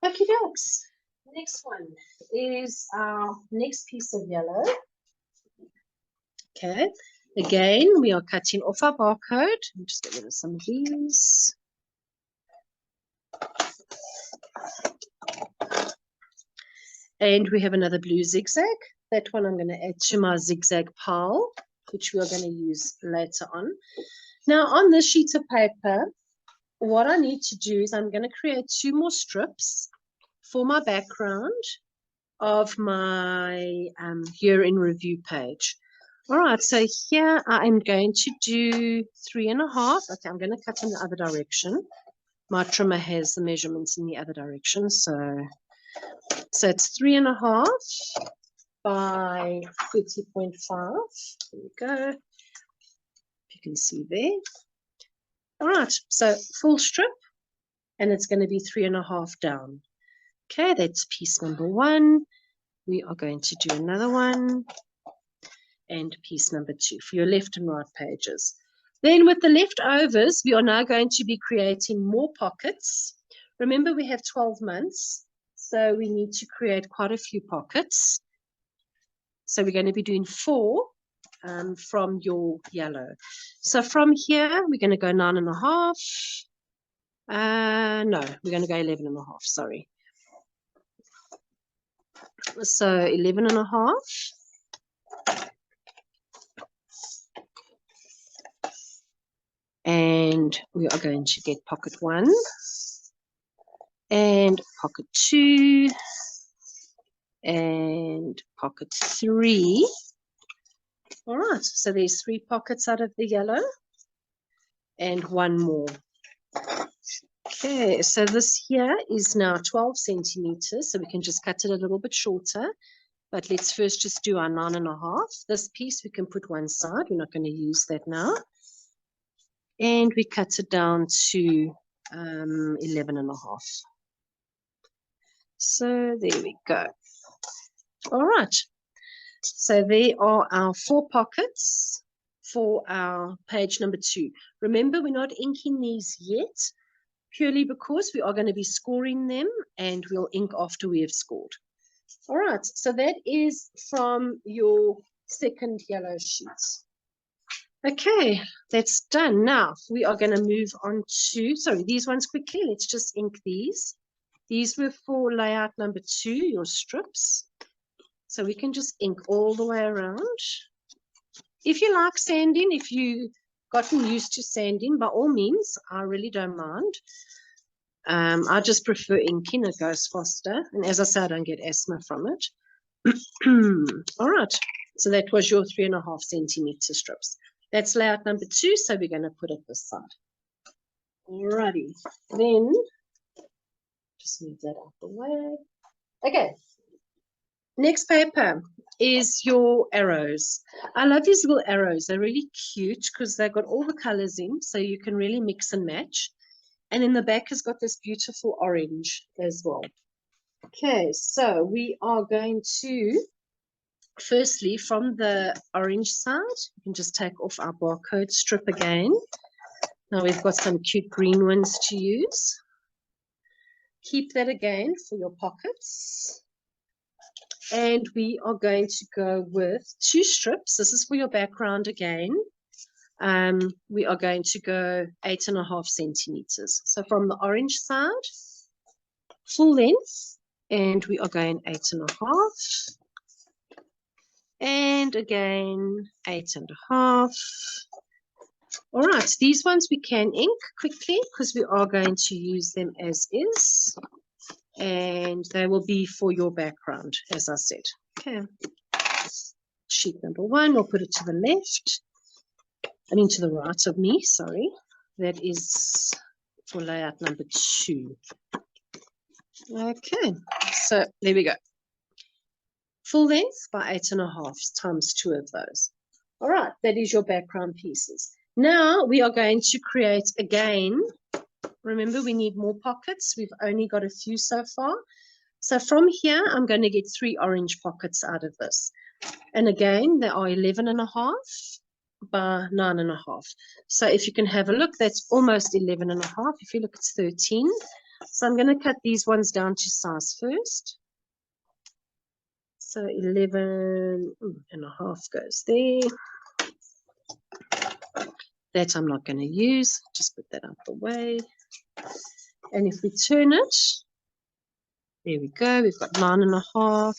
Okay, dokes. Next one is our next piece of yellow. Okay, again, we are cutting off our barcode. I'll just get rid of some of these. And we have another blue zigzag. That one I'm going to add to my zigzag pile, which we are going to use later on. Now, on this sheet of paper, what I need to do is I'm going to create 2 more strips for my background of my year in review page. All right, so here I am going to do 3.5. Okay, I'm going to cut in the other direction. My trimmer has the measurements in the other direction, so it's 3.5 by 30.5. There we go. You can see there. All right, so full strip, and it's going to be 3.5 down. Okay, that's piece number 1. We are going to do another one, and piece number 2 for your left and right pages. Then with the leftovers, we are now going to be creating more pockets. Remember, we have 12 months, so we need to create quite a few pockets. So we're going to be doing 4 from your yellow. So from here, we're going to go 9.5. No, we're going to go 11.5, sorry. So 11.5. And we are going to get pocket 1 and pocket 2 and pocket 3. All right, so there's 3 pockets out of the yellow and 1 more. Okay, so this here is now 12 centimeters, so we can just cut it a little bit shorter. But let's first just do our 9.5. This piece we can put one side. We're not going to use that now. And we cut it down to 11.5. So there we go. All right. So there are our 4 pockets for our page number 2. Remember, we're not inking these yet, purely because we are going to be scoring them, and we'll ink after we have scored. All right. So that is from your second yellow sheet. Okay, that's done. Now we are going to move on to, sorry, these ones quickly. Let's just ink these. These were for layout number 2, your strips. So we can just ink all the way around. If you like sanding, if you've gotten used to sanding, by all means, I really don't mind. I just prefer inking, it goes faster. And as I said, I don't get asthma from it. All right, so that was your 3.5 centimeter strips. That's layout number 2, so we're going to put it this side. Alrighty, then just move that out the way. Okay, next paper is your arrows. I love these little arrows. They're really cute because they've got all the colors in, so you can really mix and match. And in the back has got this beautiful orange as well. Okay, so we are going to, firstly, from the orange side, you can just take off our barcode strip again. Now we've got some cute green ones to use. Keep that again for your pockets. And we are going to go with 2 strips. This is for your background again. We are going to go 8.5 centimeters. So from the orange side, full length, and we are going 8.5. And again, 8.5. All right, these ones we can ink quickly because we are going to use them as is. And they will be for your background, as I said. Okay. Sheet number 1, we'll put it to the left. I mean to the right of me, sorry. That is for layout number 2. Okay, so there we go. Full length by 8.5 times 2 of those. All right, that is your background pieces. Now we are going to create again. Remember, we need more pockets. We've only got a few so far. So from here, I'm going to get 3 orange pockets out of this. And again, they are 11.5 by 9.5. So if you can have a look, that's almost 11.5. If you look, it's 13. So I'm going to cut these ones down to size first. So 11.5 goes there. That I'm not going to use. Just put that out the way. And if we turn it, there we go. We've got 9.5,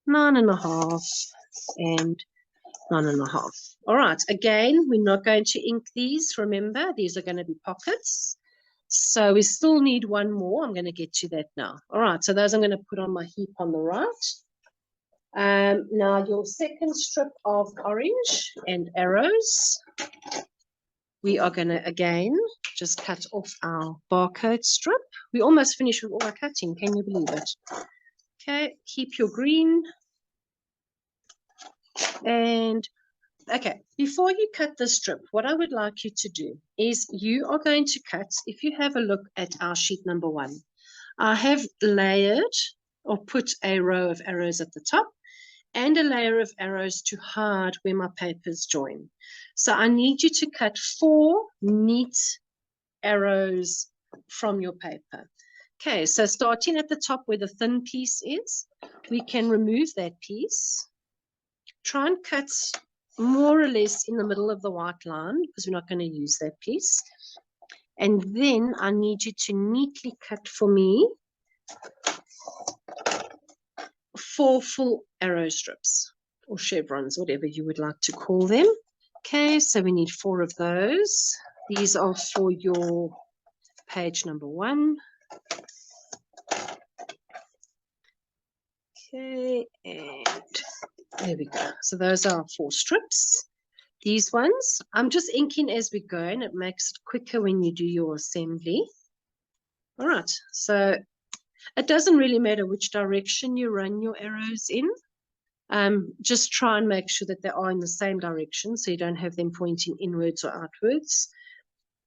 9.5, and 9.5. All right. Again, we're not going to ink these. Remember, these are going to be pockets. So we still need 1 more. I'm going to get to that now. All right. So those I'm going to put on my heap on the right. Now your second strip of orange and arrows. We are going to, again, just cut off our barcode strip. We almost finished with all our cutting. Can you believe it? Okay, keep your green. And, okay, before you cut the strip, what I would like you to do is you are going to cut, if you have a look at our sheet number 1, I have layered or put a row of arrows at the top. and a layer of arrows to hide where my papers join. So I need you to cut 4 neat arrows from your paper. Okay, so starting at the top where the thin piece is, we can remove that piece. Try and cut more or less in the middle of the white line because we're not going to use that piece. And then I need you to neatly cut for me 4 full arrow strips or chevrons, whatever you would like to call them. Okay, so we need 4 of those. These are for your page number 1. Okay, and there we go. So those are 4 strips. These ones, I'm just inking as we go, and it makes it quicker when you do your assembly. All right, so it doesn't really matter which direction you run your arrows in. Just try and make sure that they are in the same direction so you don't have them pointing inwards or outwards.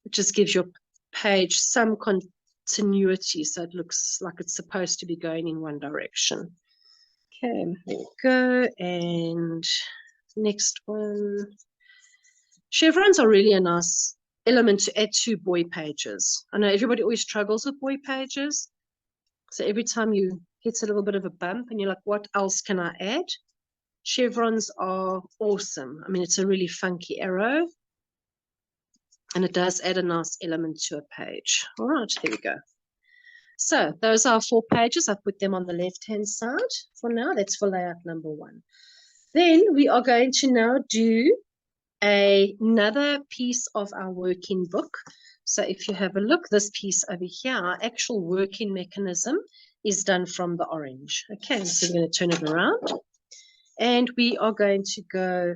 It just gives your page some continuity so it looks like it's supposed to be going in one direction. Okay, there we go. And next one. Chevrons are really a nice element to add to boy pages. I know everybody always struggles with boy pages. So every time you hit a little bit of a bump and you're like, what else can I add? Chevrons are awesome. I mean, it's a really funky arrow. And it does add a nice element to a page. All right, there we go. So those are 4 pages. I've put them on the left-hand side for now. That's for layout number 1. Then we are going to now do another piece of our working book. So if you have a look, this piece over here, our actual working mechanism is done from the orange. Okay, so we're going to turn it around. And we are going to go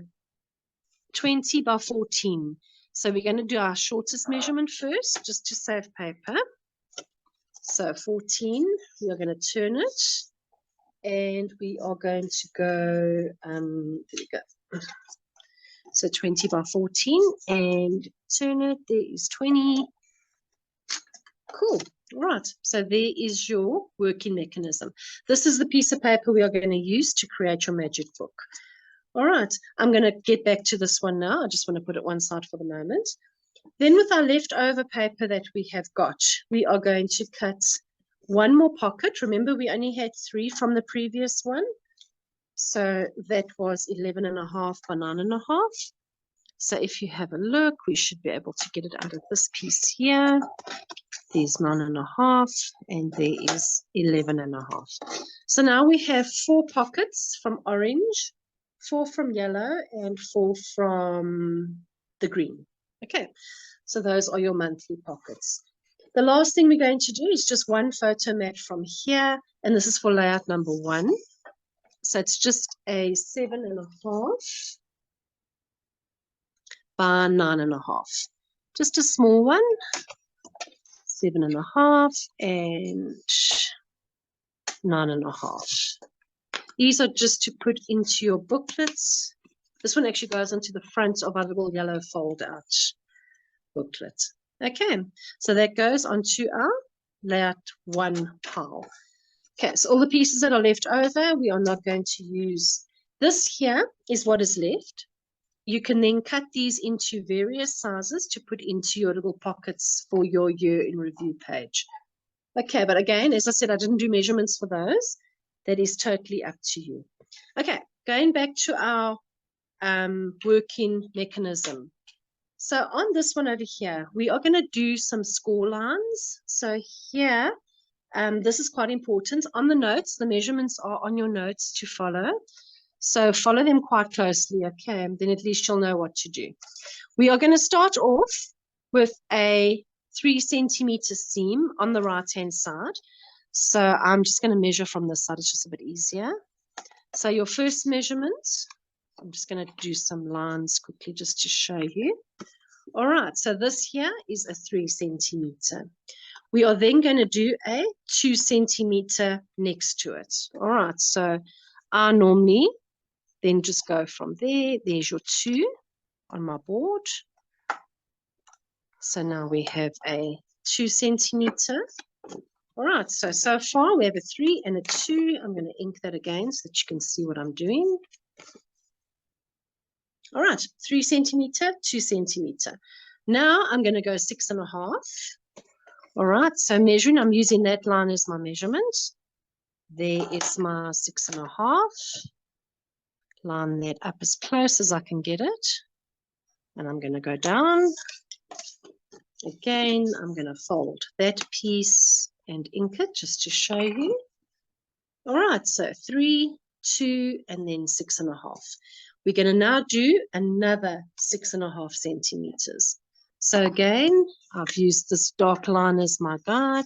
20 by 14. So we're going to do our shortest measurement first, just to save paper. So 14, we are going to turn it. And we are going to go, there we go. So 20 by 14 and turn it. There is 20. Cool. All right. So there is your working mechanism. This is the piece of paper we are going to use to create your magic book. All right. I'm going to get back to this one now. I just want to put it one side for the moment. Then with our leftover paper that we have got, we are going to cut 1 more pocket. Remember, we only had 3 from the previous one. So that was 11.5 by 9.5. So if you have a look, we should be able to get it out of this piece here. There's 9.5 and there is 11.5. So now we have 4 pockets from orange, 4 from yellow, and 4 from the green. Okay, so those are your monthly pockets. The last thing we're going to do is just 1 photo mat from here, and this is for layout number 1. So it's just a 7.5 by 9.5. Just a small one. 7.5 and 9.5. These are just to put into your booklets. This one actually goes onto the front of our little yellow fold out booklet. Okay, so that goes onto our layout 1 pile. Okay, so all the pieces that are left over, we are not going to use. This here is what is left. You can then cut these into various sizes to put into your little pockets for your year in review page. Okay, but again, as I said, I didn't do measurements for those. That is totally up to you. Okay, going back to our working mechanism. So on this one over here, we are going to do some score lines. So here, this is quite important. On the notes, the measurements are on your notes to follow. So follow them quite closely, okay? And then at least you'll know what to do. We are going to start off with a 3 centimeter seam on the right-hand side. So I'm just going to measure from this side. It's just a bit easier. So your first measurement, I'm just going to do some lines quickly just to show you. All right, so this here is a 3 centimeter. We are then going to do a 2 centimeter next to it. All right, so I normally then just go from there. There's your 2 on my board. So now we have a 2 centimeter. All right, so far we have a 3 and a 2. I'm going to ink that again so that you can see what I'm doing. All right, 3 centimeter, 2 centimeter. Now I'm going to go 6.5. All right, so measuring, I'm using that line as my measurement. There is my 6.5. Line that up as close as I can get it. And I'm going to go down. Again, I'm going to fold that piece and ink it just to show you. All right, so 3, 2, and then 6.5. We're going to now do another 6.5 centimeters. So again, I've used this dark line as my guide.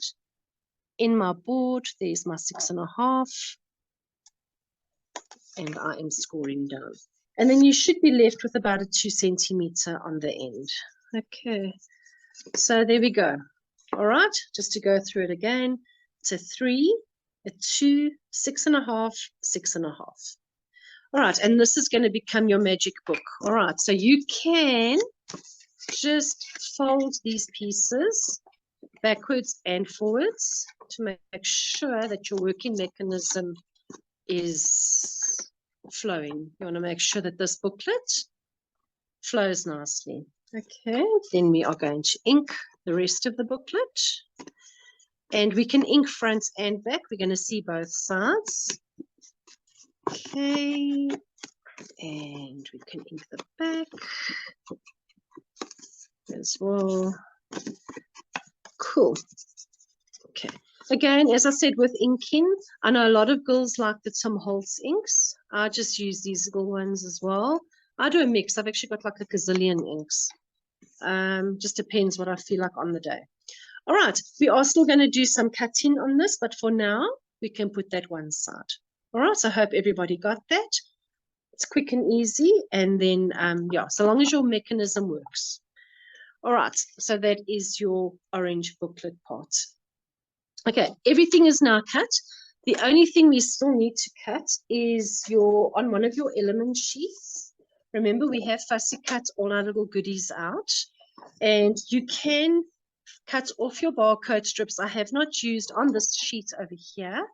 In my board, there's my 6.5. And I am scoring down. And then you should be left with about a 2 centimeter on the end. Okay, so there we go. All right, just to go through it again. It's a 3, a 2, 6.5, 6.5. All right, and this is going to become your magic book. All right, so you can just fold these pieces backwards and forwards to make sure that your working mechanism is flowing. You want to make sure that this booklet flows nicely. Okay, then we are going to ink the rest of the booklet. And we can ink front and back. We're going to see both sides. Okay, and we can ink the back as well. Cool. Okay. Again, as I said, with inking, I know a lot of girls like the Tim Holtz inks. I just use these little ones as well. I do a mix. I've actually got like a gazillion inks. Just depends what I feel like on the day. All right, we are still going to do some cutting on this, but for now, we can put that one side. All right, so I hope everybody got that. It's quick and easy, and then, yeah, so long as your mechanism works. All right, so that is your orange booklet part. Okay, everything is now cut. The only thing we still need to cut is on one of your element sheets. Remember, we have fussy cut all our little goodies out. And you can cut off your barcode strips. I have not used on this sheet over here.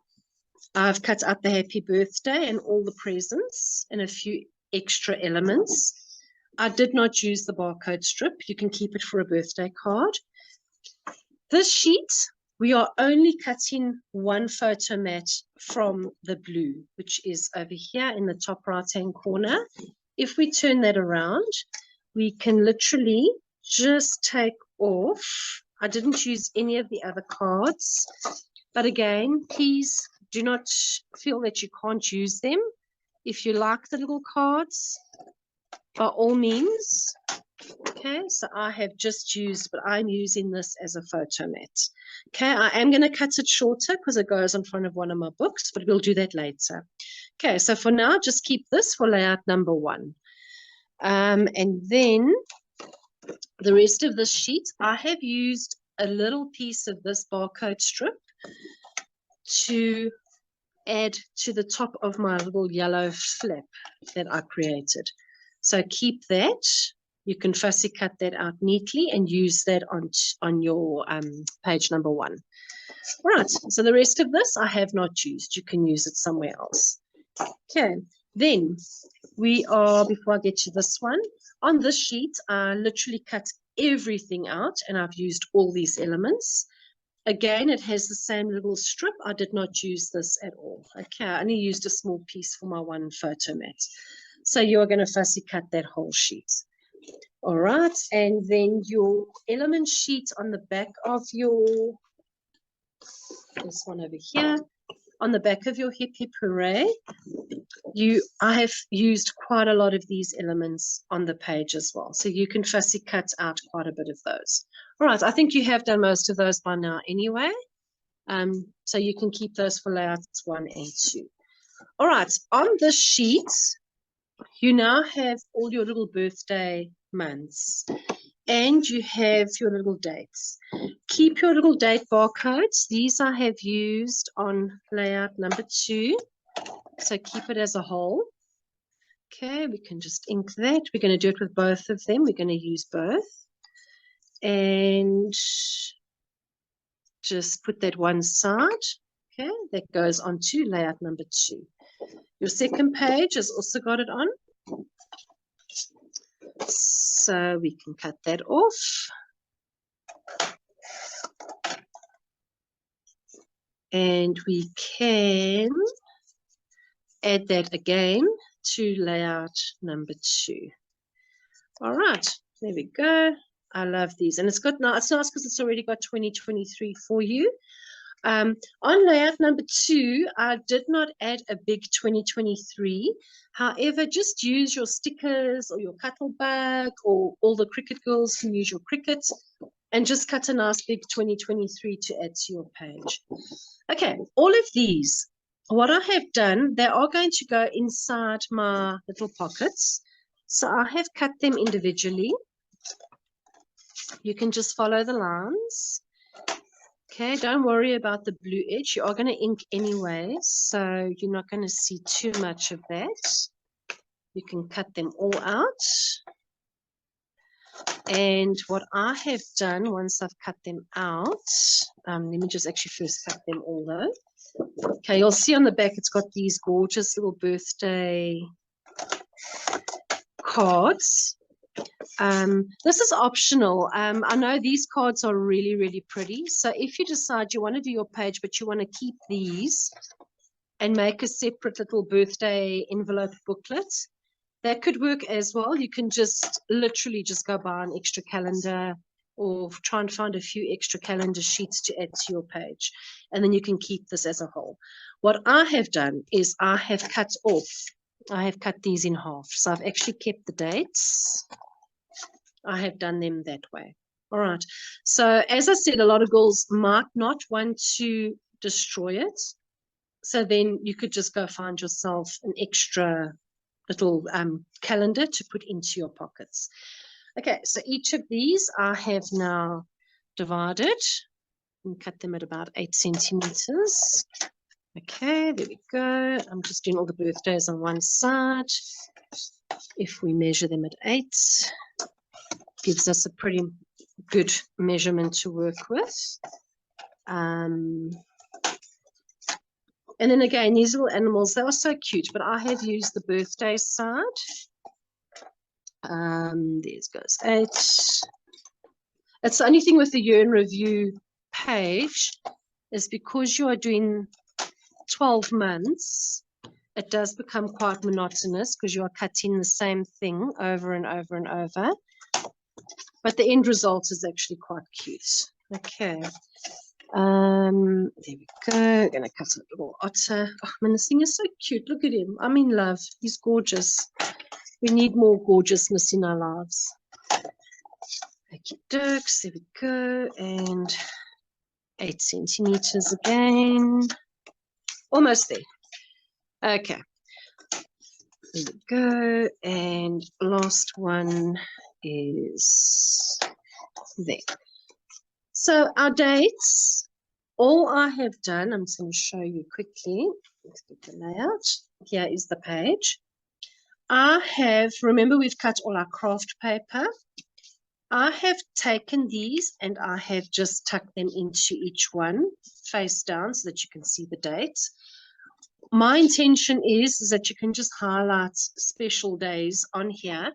I've cut out the happy birthday and all the presents and a few extra elements. I did not use the barcode strip. You can keep it for a birthday card. This sheet, we are only cutting one photo mat from the blue, which is over here in the top right-hand corner. If we turn that around, we can literally just take off. I didn't use any of the other cards, but again, please do not feel that you can't use them. If you like the little cards, by all means. Okay, so I have just used, but I'm using this as a photo mat. Okay, I am going to cut it shorter because it goes in front of one of my books, but we'll do that later. Okay, so for now, just keep this for layout number 1. And then the rest of this sheet, I have used a little piece of this barcode strip to add to the top of my little yellow flap that I created. So keep that. You can fussy cut that out neatly and use that on your page number 1. All right, so the rest of this I have not used. You can use it somewhere else. Okay, then we are, before I get to this one, on this sheet, I literally cut everything out and I've used all these elements. Again, it has the same little strip. I did not use this at all. Okay, I only used a small piece for my one photo mat. So you're going to fussy cut that whole sheet. All right, and then your element sheet on the back of your, this one over here, on the back of your Hip Hip Hooray, I have used quite a lot of these elements on the page as well. So you can fussy cut out quite a bit of those. All right, I think you have done most of those by now anyway. So you can keep those for layouts 1 and 2. All right, on this sheet, you now have all your little birthday months and you have your little dates. Keep your little date barcodes. These I have used on layout number 2. So keep it as a whole. Okay, we can just ink that. We're going to do it with both of them. We're going to use both. And just put that one side. Okay, that goes on to layout number 2. Your second page has also got it on. So we can cut that off. And we can add that again to layout number 2. All right, there we go. I love these. And it's got now, it's nice because it's already got 2023 for you. On layout number 2, I did not add a big 2023. However, just use your stickers or your Cuttlebug, or all the cricket girls can use your cricket, and just cut a nice big 2023 to add to your page. Okay, all of these, what I have done, they are going to go inside my little pockets. So I have cut them individually. You can just follow the lines. Okay, don't worry about the blue edge. You are going to ink anyway, so you're not going to see too much of that. You can cut them all out. And what I have done, once I've cut them out, let me just actually first cut them all though. Okay, you'll see on the back it's got these gorgeous little birthday cards. This is optional. I know these cards are really, really pretty. So if you decide you want to do your page, but you want to keep these and make a separate little birthday envelope booklet, that could work as well. You can just literally just go buy an extra calendar or try and find a few extra calendar sheets to add to your page. And then you can keep this as a whole. What I have done is I have cut these in half. So I've actually kept the dates. I have done them that way. All right. So as I said, a lot of girls might not want to destroy it. So then you could just go find yourself an extra little calendar to put into your pockets. Okay, so each of these I have now divided and cut them at about 8 centimeters. Okay, there we go. I'm just doing all the birthdays on one side. If we measure them at 8, gives us a pretty good measurement to work with. And then again, these little animals, they are so cute, but I have used the birthday side. There goes 8. It's the only thing with the year in review page is because you are doing 12 months, it does become quite monotonous because you are cutting the same thing over and over and over. But the end result is actually quite cute. Okay. There we go. I'm going to cut a little otter. Oh, man, this thing is so cute. Look at him. I'm in love. He's gorgeous. We need more gorgeousness in our lives. Okay, dokes. There we go. And 8 centimeters again. Almost there. Okay. There we go. And last one is there. So our dates, all I have done, I'm just going to show you quickly. Let's get the layout. Here is the page. I have, remember we've cut all our craft paper. I have taken these and I have just tucked them into each one face down so that you can see the date. My intention is that you can just highlight special days on here.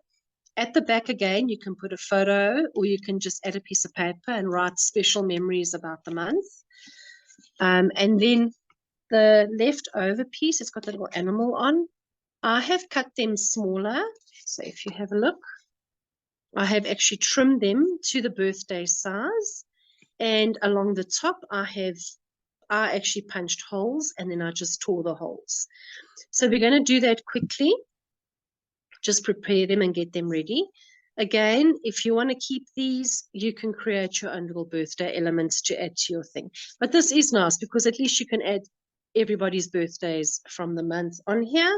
At the back again, you can put a photo or you can just add a piece of paper and write special memories about the month. And then the leftover piece, it's got the little animal on. I have cut them smaller. So if you have a look, I have actually trimmed them to the birthday size. And along the top, I actually punched holes and then I just tore the holes. So we're going to do that quickly. Just prepare them and get them ready. Again, if you want to keep these, you can create your own little birthday elements to add to your thing. But this is nice because at least you can add everybody's birthdays from the month on here.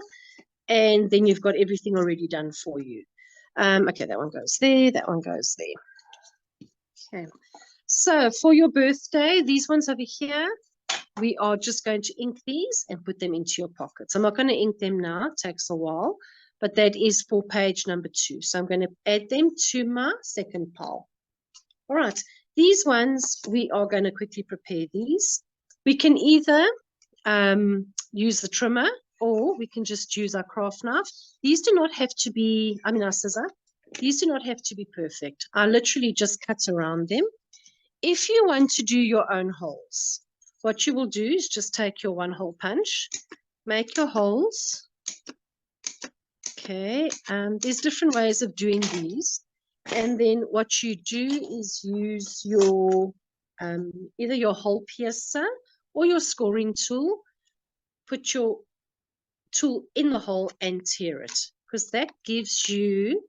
And then you've got everything already done for you. Okay, that one goes there. That one goes there. Okay. So for your birthday, these ones over here, we are just going to ink these and put them into your pockets. I'm not going to ink them now. It takes a while. But that is for page number 2. So I'm going to add them to my second pile. All right. These ones, we are going to quickly prepare these. We can either use the trimmer, or we can just use our craft knife. These do not have to be, I mean our scissor, these do not have to be perfect. I literally just cut around them. If you want to do your own holes, what you will do is just take your 1-hole punch, make your holes. Okay, there's different ways of doing these. And then what you do is use your either your hole piercer or your scoring tool. Put your tool in the hole and tear it, because that gives you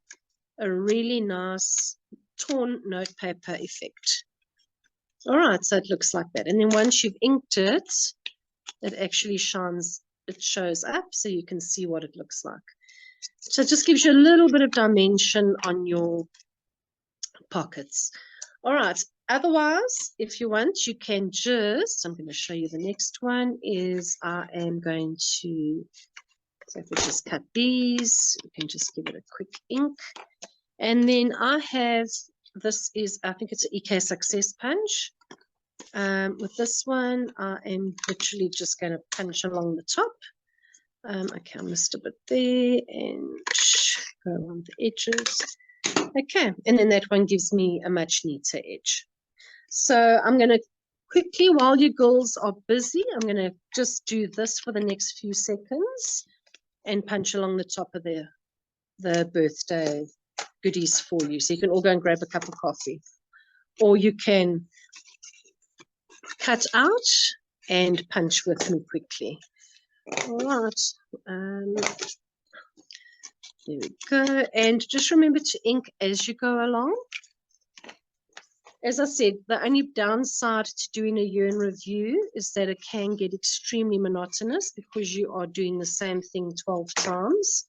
a really nice torn notepaper effect. All right, so it looks like that. And then once you've inked it, it actually shines, it shows up so you can see what it looks like. So it just gives you a little bit of dimension on your pockets. All right, otherwise, if you want, you can just, I'm going to show you the next one, is I am going to, so if we just cut these, you can just give it a quick ink. And then I have, this is, I think it's an EK Success punch. With this one, I am literally just going to punch along the top. Okay, I missed a bit there and go around the edges. Okay, and then that one gives me a much neater edge. So I'm going to quickly, while you girls are busy, I'm going to just do this for the next few seconds and punch along the top of the birthday goodies for you. So you can all go and grab a cup of coffee, or you can cut out and punch with me quickly. All right, there we go. And just remember to ink as you go along. As I said, the only downside to doing a year in review is that it can get extremely monotonous because you are doing the same thing 12 times.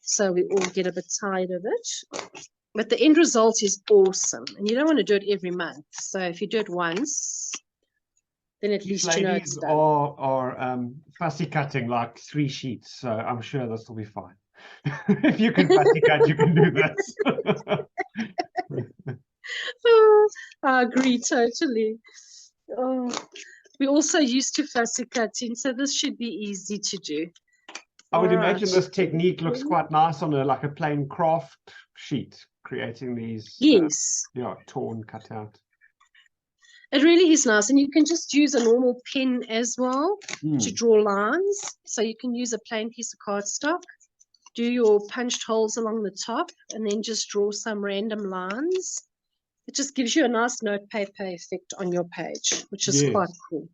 So we all get a bit tired of it. But the end result is awesome. And you don't want to do it every month. So if you do it once, then at least you know it's done. Are fussy cutting like 3 sheets. So I'm sure this will be fine. If you can fussy cut, you can do this. Oh, I agree totally. Oh, we also used to fussy cutting, so this should be easy to do. I would imagine this technique looks quite nice on like a plain craft sheet, creating these torn cutout. It really is nice, and you can just use a normal pen as well to draw lines. So you can use a plain piece of cardstock, do your punched holes along the top, and then just draw some random lines. It just gives you a nice notepaper effect on your page, which is quite cool.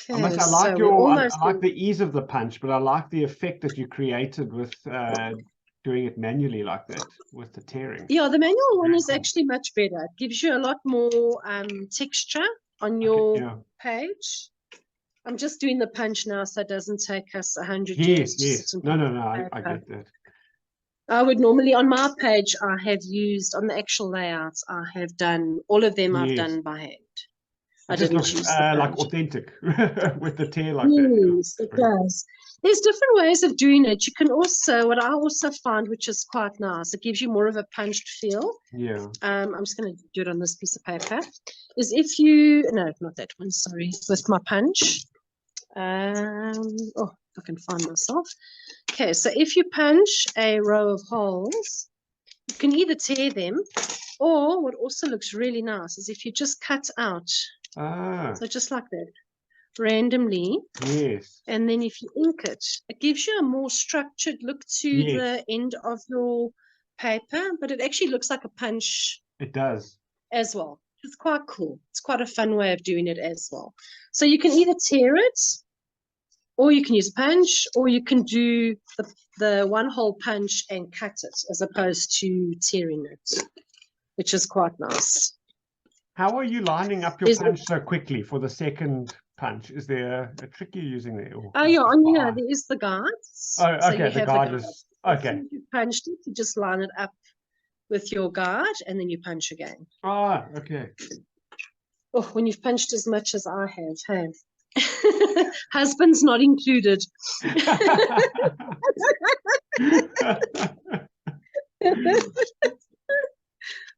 Okay, I like the ease of the punch, but I like the effect that you created with doing it manually like that with the tearing. Yeah, the manual one is actually much better. It gives you a lot more texture on your page. I'm just doing the punch now, so it doesn't take us 100 years. Yes. No, I get that. I would normally, on my page, I have used, on the actual layouts, I have done, all of them I've done by hand. It just looks like authentic with the tear like that. Yes, it does. There's different ways of doing it. You can also, what I also find, which is quite nice, it gives you more of a punched feel. Yeah. I'm just going to do it on this piece of paper. Is if you, no, not that one, sorry, with my punch. Oh, if I can find myself. Okay, so if you punch a row of holes, you can either tear them, or what also looks really nice is if you just cut out. So just like that, randomly. Yes. And then if you ink it, it gives you a more structured look to the end of your paper, but it actually looks like a punch. It does. As well. It's quite cool. It's quite a fun way of doing it as well. So you can either tear it, or you can use a punch, or you can do the 1-hole punch and cut it as opposed to tearing it, which is quite nice. How are you lining up your punch so quickly for the second punch? Is there a trick you're using there? Oh, yeah, on here, there is the guides. Oh, okay, so the guide is, okay. If you punched it, you just line it up with your guide, and then you punch again. Ah, okay. Oh, when you've punched as much as I have, hey. Husband's not included.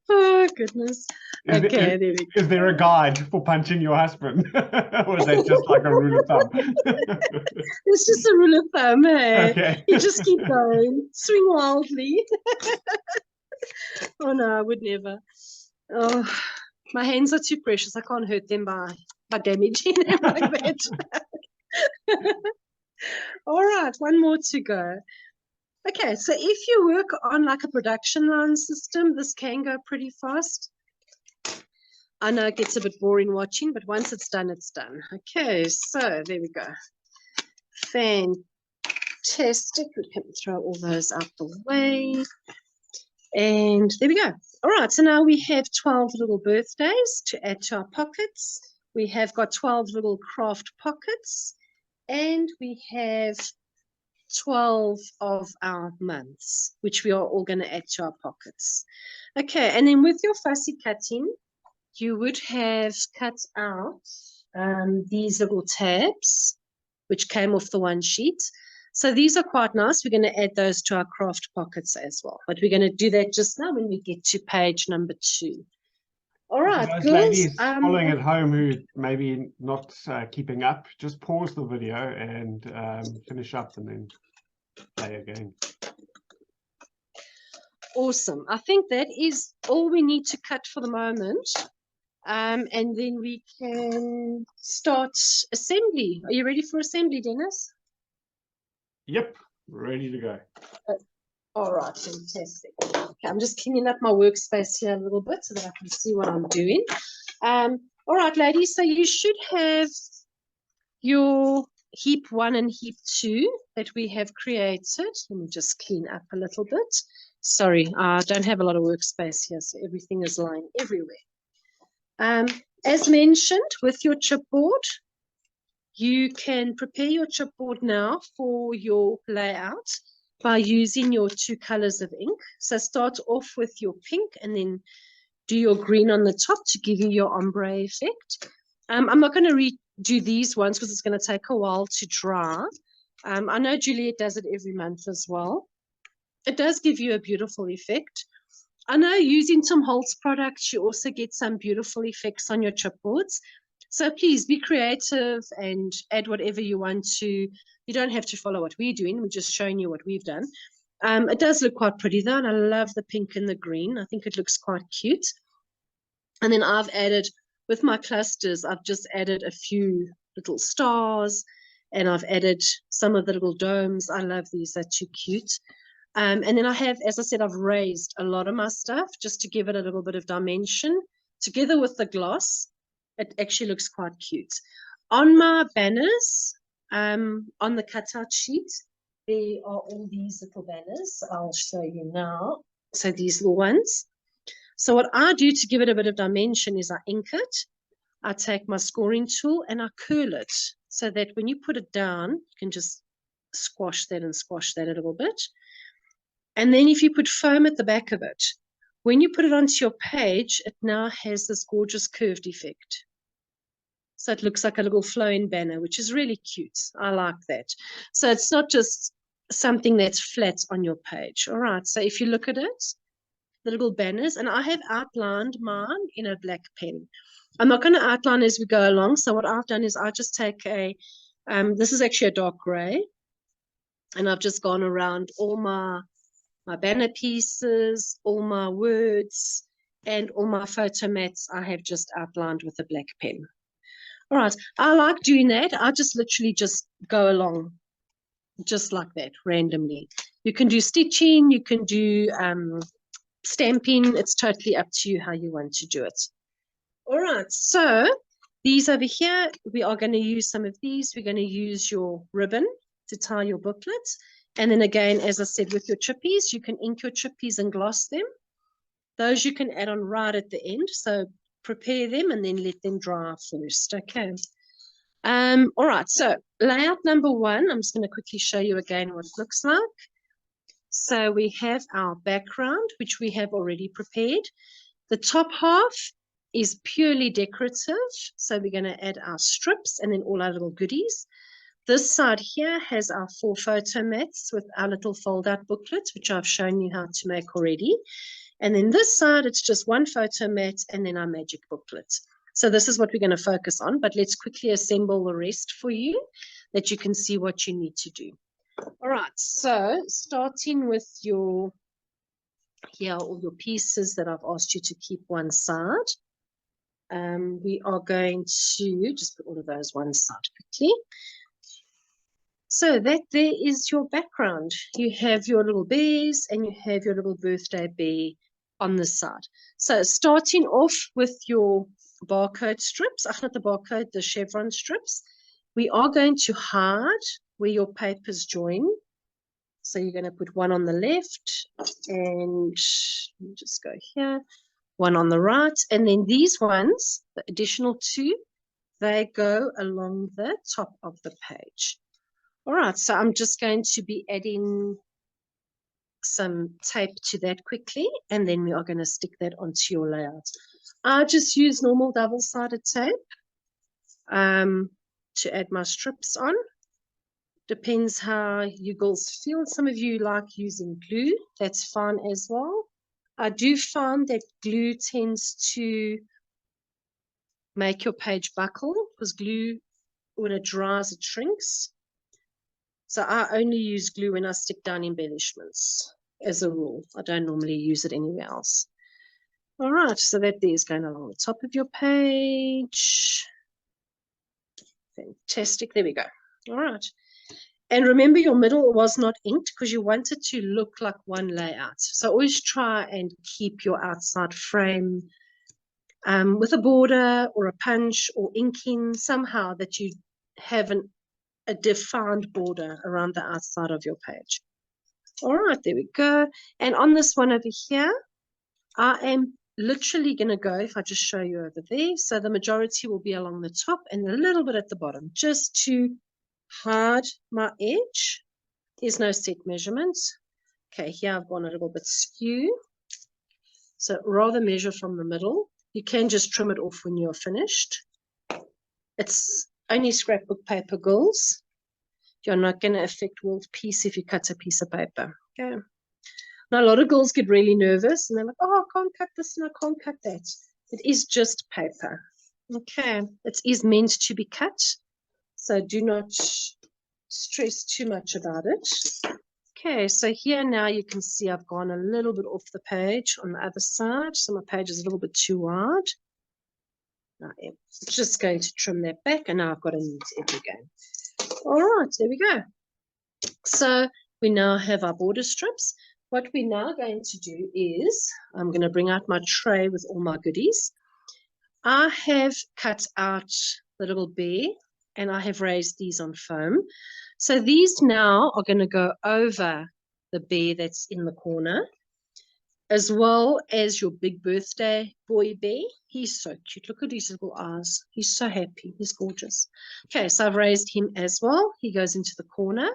Oh goodness. Okay, there we go. Is there a guide for punching your husband? Or is that just like a rule of thumb? It's just a rule of thumb, hey? Okay. You just keep going, swing wildly. Oh no, I would never. Oh, my hands are too precious. I can't hurt them by damaging them like that. All right, one more to go. Okay, so if you work on like a production line system, this can go pretty fast. I know it gets a bit boring watching, but once it's done, it's done. Okay, so there we go. Fantastic. We can throw all those out the way. And there we go. All right, so now we have 12 little birthdays to add to our pockets. We have got 12 little craft pockets. And we have 12 of our months, which we are all going to add to our pockets. Okay, and then with your fussy cutting, you would have cut out these little tabs, which came off the one sheet. So these are quite nice. We're going to add those to our craft pockets as well. But we're going to do that just now when we get to page number 2. All right, those girls. ladies following at home who maybe not keeping up, just pause the video and finish up and then play again. Awesome. I think that is all we need to cut for the moment. And then we can start assembly. Are you ready for assembly, Dennis? Yep, ready to go. All right, fantastic. Okay, I'm just cleaning up my workspace here a little bit so that I can see what I'm doing. All right, ladies, so you should have your heap 1 and heap 2 that we have created. Let me just clean up a little bit. Sorry, I don't have a lot of workspace here, so everything is lying everywhere. As mentioned, with your chipboard, you can prepare your chipboard now for your layout by using your 2 colors of ink. So start off with your pink and then do your green on the top to give you your ombre effect. I'm not going to redo these ones because it's going to take a while to dry. I know Juliet does it every month as well. It does give you a beautiful effect. I know using Tom Holtz products, you also get some beautiful effects on your chipboards. So please be creative and add whatever you want to. You don't have to follow what we're doing. We're just showing you what we've done. It does look quite pretty though, and I love the pink and the green. I think it looks quite cute. And then I've added, with my clusters, I've just added a few little stars, and I've added some of the little domes. I love these, they're too cute. And then I have, as I said, I've raised a lot of my stuff just to give it a little bit of dimension. Together with the gloss, it actually looks quite cute. On my banners, on the cutout sheet, there are all these little banners. I'll show you now. So these little ones. So what I do to give it a bit of dimension is I ink it. I take my scoring tool and I curl it so that when you put it down, you can just squash that and squash that a little bit. And then if you put foam at the back of it, when you put it onto your page, it now has this gorgeous curved effect. So it looks like a little flowing banner, which is really cute. I like that. So it's not just something that's flat on your page. All right. So if you look at it, the little banners, and I have outlined mine in a black pen. I'm not going to outline as we go along. So what I've done is I just take this is actually a dark gray, and I've just gone around all my banner pieces, all my words, and all my photo mats I have just outlined with a black pen. All right, I like doing that. I just literally just go along just like that, randomly. You can do stitching, you can do stamping. It's totally up to you how you want to do it. All right, so these over here, we are going to use some of these. We're going to use your ribbon to tie your booklet. And then again, as I said, with your chippies, you can ink your chippies and gloss them. Those you can add on right at the end. So prepare them and then let them dry first. Okay. All right. So layout number 1, I'm just going to quickly show you again what it looks like. So we have our background, which we have already prepared. The top half is purely decorative. So we're going to add our strips and then all our little goodies. This side here has our 4 photo mats with our little fold-out booklets, which I've shown you how to make already. And then this side, it's just one photo mat and then our magic booklet. So this is what we're going to focus on, but let's quickly assemble the rest for you that you can see what you need to do. All right, so starting with your, here are all your pieces that I've asked you to keep one side. We are going to just put all of those one side quickly. So that there is your background. You have your little bears and you have your little birthday bear on the side. So starting off with your barcode strips, not the barcode, the chevron strips, we are going to hide where your papers join. So you're going to put one on the left and let me just go here, one on the right. And then these ones, the additional two, they go along the top of the page. All right, so I'm just going to be adding some tape to that quickly, and then we are going to stick that onto your layout. I just use normal double-sided tape to add my strips on. Depends how you girls feel. Some of you like using glue. That's fine as well. I do find that glue tends to make your page buckle because glue, when it dries, it shrinks. So I only use glue when I stick down embellishments as a rule. I don't normally use it anywhere else. All right, so that there is going along the top of your page. Fantastic, there we go. All right. And remember your middle was not inked because you want it to look like one layout. So always try and keep your outside frame with a border or a punch or inking somehow that you have a defined border around the outside of your page. All right, there we go. And on this one over here, I am literally going to go, if I just show you over there, so the majority will be along the top and a little bit at the bottom, just to hide my edge. There's no set measurements. Okay, here I've gone a little bit skew. So rather measure from the middle. You can just trim it off when you're finished. It's only scrapbook paper, girls. You're not going to affect world peace if you cut a piece of paper. Okay. Now, a lot of girls get really nervous and they're like, oh, I can't cut this and I can't cut that. It is just paper. Okay. It is meant to be cut. So do not stress too much about it. Okay. So here now you can see I've gone a little bit off the page on the other side. So my page is a little bit too wide. Now I'm just going to trim that back and now I've got a neat edge again. All right, there we go. So we now have our border strips. What we're now going to do is, I'm going to bring out my tray with all my goodies. I have cut out the little bear and I have raised these on foam. So these now are going to go over the bear that's in the corner, as well as your big birthday boy bear. He's so cute. Look at his little eyes. He's so happy. He's gorgeous. Okay, so I've raised him as well. He goes into the corner.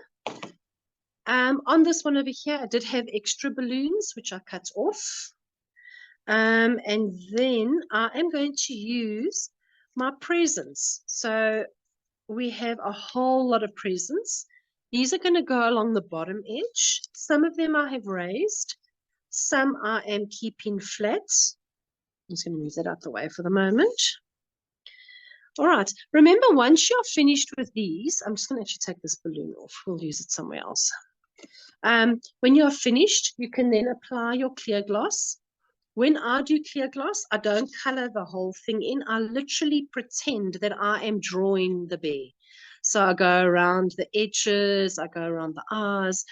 On this one over here, I did have extra balloons, which I cut off. And then I am going to use my presents. So we have a whole lot of presents. These are going to go along the bottom edge. Some of them I have raised. Some I am keeping flat. I'm just going to move that out the way for the moment. All right. Remember, once you're finished with these, I'm just going to actually take this balloon off. We'll use it somewhere else. When you're finished, you can then apply your clear gloss. When I do clear gloss, I don't color the whole thing in. I literally pretend that I am drawing the bear. So I go around the edges, I go around the eyes.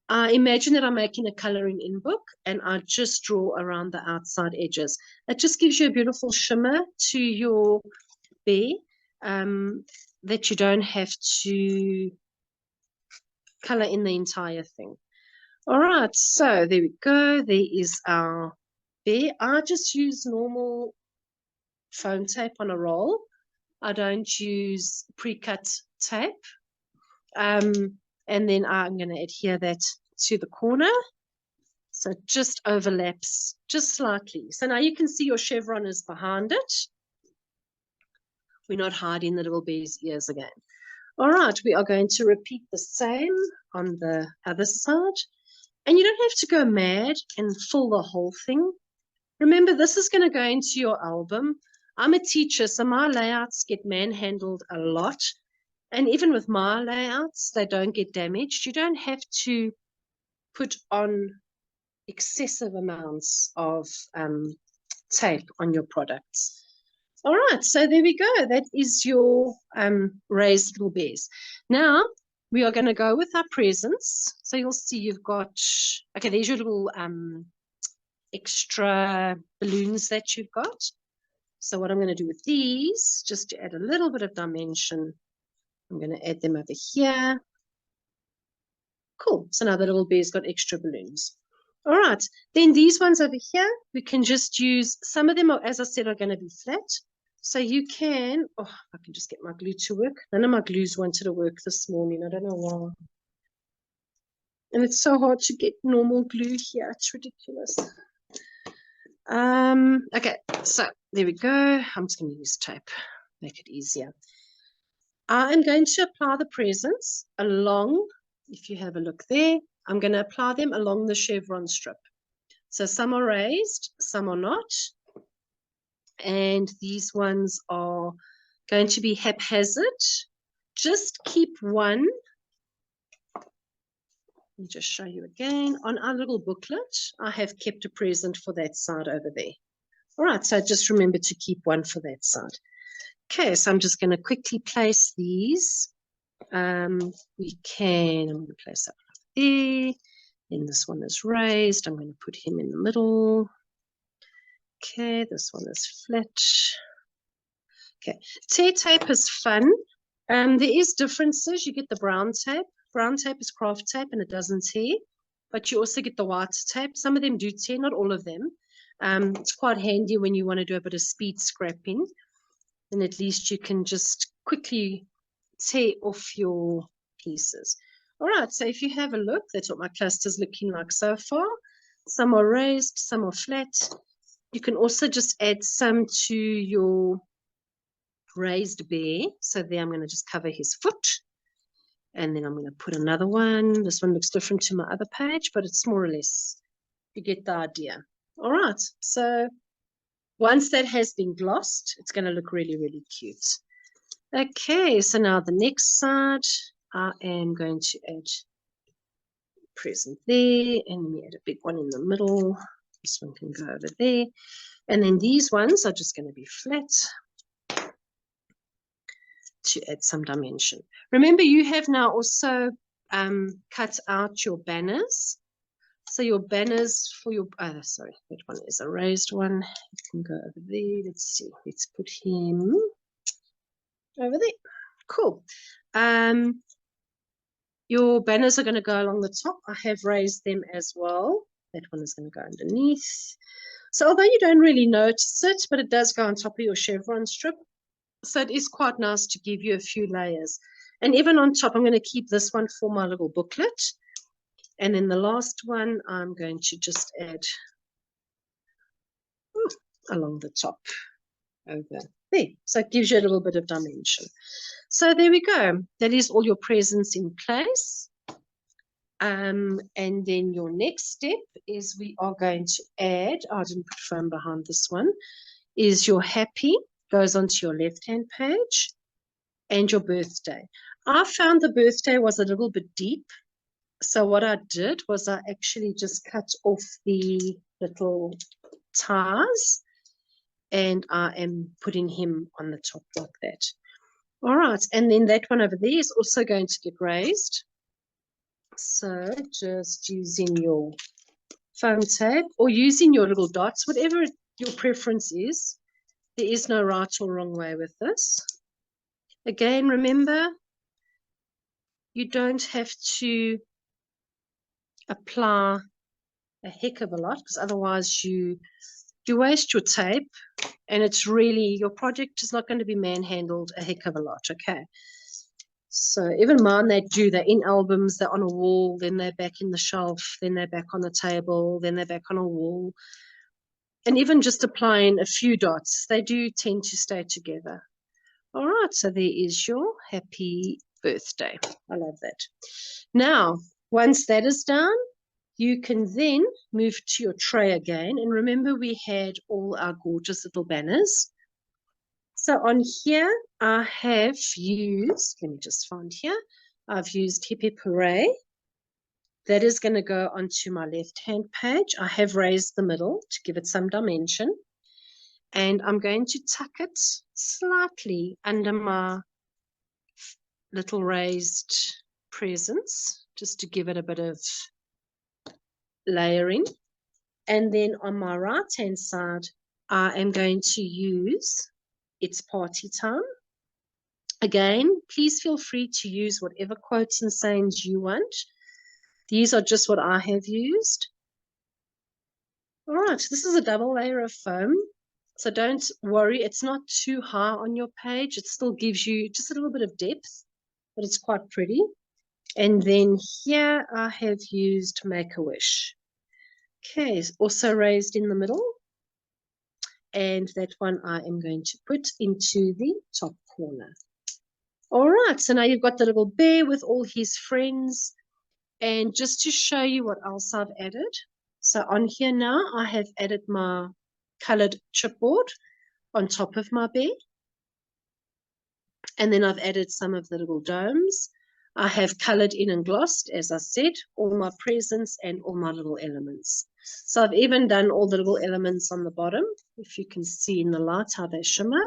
I imagine that I'm making a coloring in book and I just draw around the outside edges. It just gives you a beautiful shimmer to your bear that you don't have to color in the entire thing. All right, so there we go. There is our bear. I just use normal foam tape on a roll. I don't use pre-cut tape. And then I'm going to adhere that to the corner. So it just overlaps just slightly. So now you can see your chevron is behind it. We're not hiding the little bear's ears again. All right, we are going to repeat the same on the other side. And you don't have to go mad and fill the whole thing. Remember, this is going to go into your album. I'm a teacher, so my layouts get manhandled a lot. And even with my layouts, they don't get damaged. You don't have to put on excessive amounts of tape on your products. All right, so there we go. That is your raised little bears. Now, we are going to go with our presents. So you'll see you've got, okay, there's your little extra balloons that you've got. So what I'm going to do with these, just to add a little bit of dimension, I'm going to add them over here. Cool. So now the little bear's got extra balloons. All right. Then these ones over here, we can just use, some of them, are, as I said, are going to be flat. So you can, oh, I can just get my glue to work. None of my glues wanted to work this morning. I don't know why. And it's so hard to get normal glue here. It's ridiculous. Okay, so there we go. I'm just going to use tape, make it easier. I'm going to apply the presents along, if you have a look there, I'm going to apply them along the chevron strip. So some are raised, some are not. And these ones are going to be haphazard. Just keep one. Let me just show you again. On our little booklet, I have kept a present for that side over there. All right, so just remember to keep one for that side. Okay, so I'm just going to quickly place these. I'm going to place that there. Then this one is raised. I'm going to put him in the middle. Okay, this one is flat. Okay, tear tape is fun. There is differences. You get the brown tape. Brown tape is craft tape and it doesn't tear. But you also get the white tape. Some of them do tear, not all of them. It's quite handy when you want to do a bit of speed scrapping. And at least you can just quickly tear off your pieces. All right, so if you have a look, that's what my cluster's looking like so far. Some are raised, some are flat. You can also just add some to your raised bear. So there I'm going to just cover his foot. And then I'm going to put another one. This one looks different to my other page, but it's more or less, you get the idea. All right, so once that has been glossed, it's going to look really, really cute. Okay, so now the next side, I am going to add a present there, and let me add a big one in the middle. This one can go over there. And then these ones are just going to be flat to add some dimension. Remember, you have now also cut out your banners. So your banners for your, sorry, that one is a raised one. You can go over there. Let's see. Let's put him over there. Cool. Your banners are going to go along the top. I have raised them as well. That one is going to go underneath. So although you don't really notice it, but it does go on top of your chevron strip. So it is quite nice to give you a few layers. And even on top, I'm going to keep this one for my little booklet. And then the last one, I'm going to just add along the top over there. So it gives you a little bit of dimension. So there we go. That is all your presents in place. And then your next step is we are going to add, I didn't put foam behind this one, is your happy, goes onto your left-hand page, and your birthday. I found the birthday was a little bit deep. So what I did was I actually just cut off the little ties and I am putting him on the top like that. All right, and then that one over there is also going to get raised. So just using your foam tape or using your little dots, whatever your preference is. There is no right or wrong way with this. Again, remember, you don't have to apply a heck of a lot because otherwise you waste your tape and it's really, your project is not going to be manhandled a heck of a lot, okay? So even mine, they're in albums, they're on a wall, then they're back in the shelf, then they're back on the table, then they're back on a wall. And even just applying a few dots, they do tend to stay together. All right, so there is your happy birthday. I love that. Now, once that is done, you can then move to your tray again. And remember, we had all our gorgeous little banners. So on here, I have used, let me just find here, I've used Hip Hip Hooray. That is going to go onto my left-hand page. I have raised the middle to give it some dimension. And I'm going to tuck it slightly under my little raised presents, just to give it a bit of layering. And then on my right-hand side, I am going to use It's Party Time. Again, please feel free to use whatever quotes and sayings you want. These are just what I have used. All right, this is a double layer of foam. So don't worry, it's not too high on your page. It still gives you just a little bit of depth, but it's quite pretty. And then here I have used Make-A-Wish. Okay, also raised in the middle. And that one I am going to put into the top corner. All right, so now you've got the little bear with all his friends. And just to show you what else I've added. So on here now, I have added my colored chipboard on top of my bear. And then I've added some of the little domes. I have colored in and glossed, as I said, all my presents and all my little elements. So I've even done all the little elements on the bottom, if you can see in the light how they shimmer.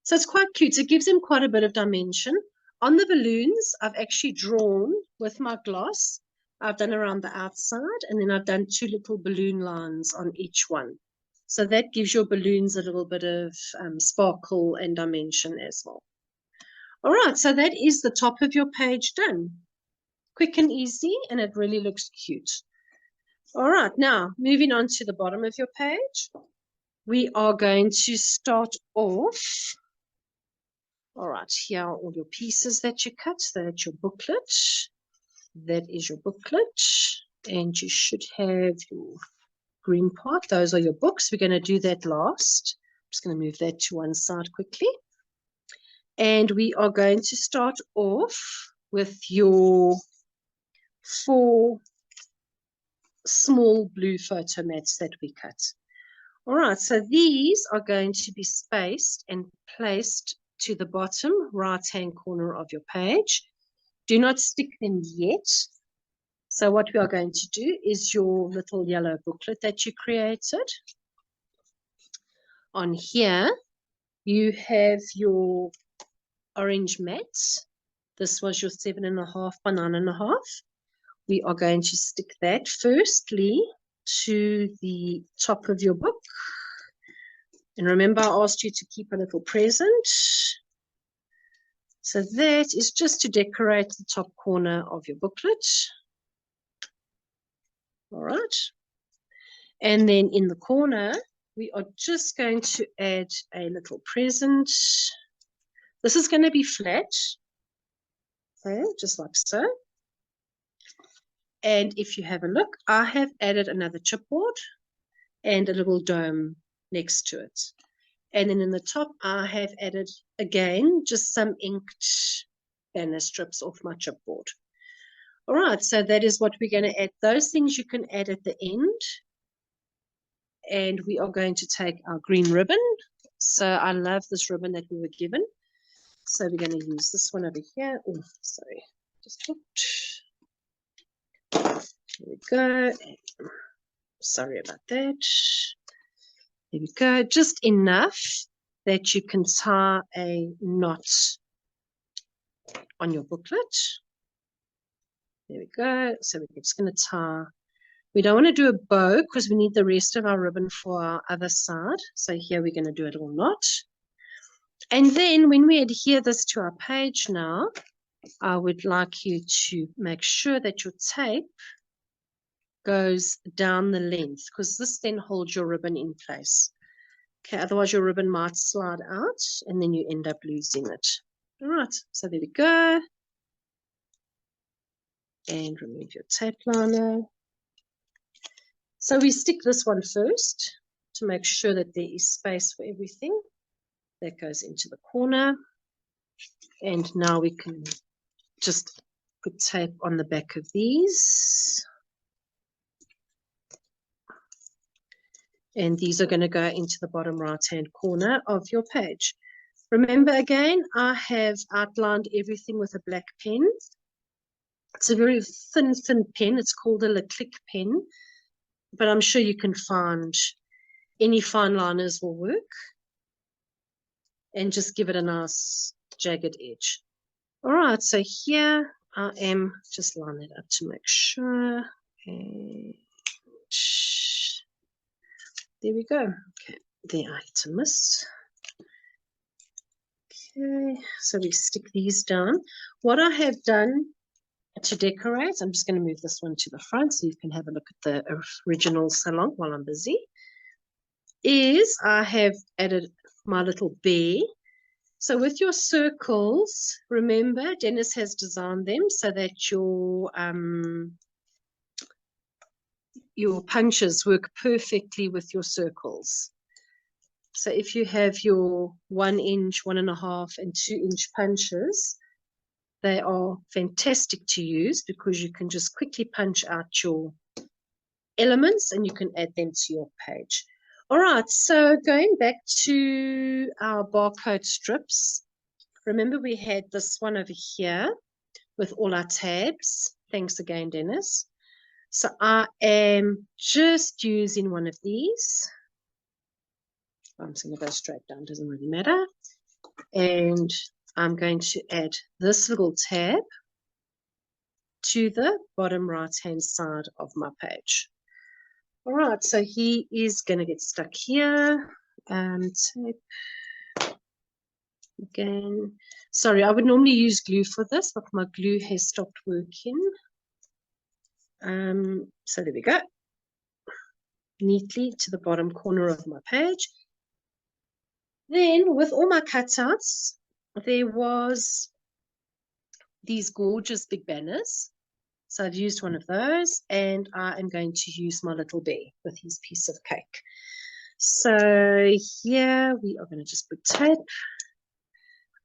So it's quite cute. It gives them quite a bit of dimension. On the balloons, I've actually drawn with my gloss. I've done around the outside, and then I've done 2 little balloon lines on each one. So that gives your balloons a little bit of sparkle and dimension as well. All right, so that is the top of your page done. Quick and easy, and it really looks cute. All right, now moving on to the bottom of your page, we are going to start off. All right, here are all your pieces that you cut. That's your booklet. That is your booklet, and you should have your green part. Those are your books. We're going to do that last. I'm just going to move that to one side quickly. And we are going to start off with your 4 small blue photo mats that we cut. All right, so these are going to be spaced and placed to the bottom right-hand corner of your page. Do not stick them yet. So what we are going to do is your little yellow booklet that you created. On here, you have your orange mats. This was your 7.5 by 9.5. We are going to stick that firstly to the top of your book. And remember, I asked you to keep a little present. So that is just to decorate the top corner of your booklet. All right. And then in the corner, we are just going to add a little present. This is going to be flat. Okay, just like so. And if you have a look, I have added another chipboard and a little dome next to it. And then in the top, I have added, again, just some inked banner strips off my chipboard. All right, so that is what we're going to add. Those things you can add at the end. And we are going to take our green ribbon. So I love this ribbon that we were given. So we're going to use this one over here. Oh, sorry, just hooked. There we go. Sorry about that. There we go. Just enough that you can tie a knot on your booklet. There we go. So we're just going to tie. We don't want to do a bow because we need the rest of our ribbon for our other side. So here we're going to do a little knot. And then when we adhere this to our page now, I would like you to make sure that your tape goes down the length, because this then holds your ribbon in place. Okay, otherwise your ribbon might slide out and then you end up losing it. All right, so there we go. And remove your tape liner. So we stick this one first to make sure that there is space for everything. That goes into the corner. And now we can just put tape on the back of these. And these are going to go into the bottom right-hand corner of your page. Remember again, I have outlined everything with a black pen. It's a very thin pen. It's called a Click pen, but I'm sure you can find any fine liners will work. And just give it a nice jagged edge. All right, so here I am just line it up to make sure. And there we go. Okay, the items. Okay, so we stick these down. What I have done to decorate, I'm just going to move this one to the front so you can have a look at the original salon while I'm busy, is I have added my little bear. So with your circles, remember Dennis has designed them so that your punches work perfectly with your circles. So if you have your 1 inch, 1.5 and 2 inch punches, they are fantastic to use because you can just quickly punch out your elements and you can add them to your page. All right, so going back to our barcode strips, remember we had this one over here with all our tabs. Thanks again, Dennis. So I am just using one of these. I'm just going to go straight down, doesn't really matter. And I'm going to add this little tab to the bottom right-hand side of my page. All right, so he is going to get stuck here. Tape again. Sorry, I would normally use glue for this, but my glue has stopped working. So there we go. Neatly to the bottom corner of my page. Then with all my cutouts, there was these gorgeous big banners. So I've used one of those and I am going to use my little bear with his piece of cake. So here we are going to just put tape.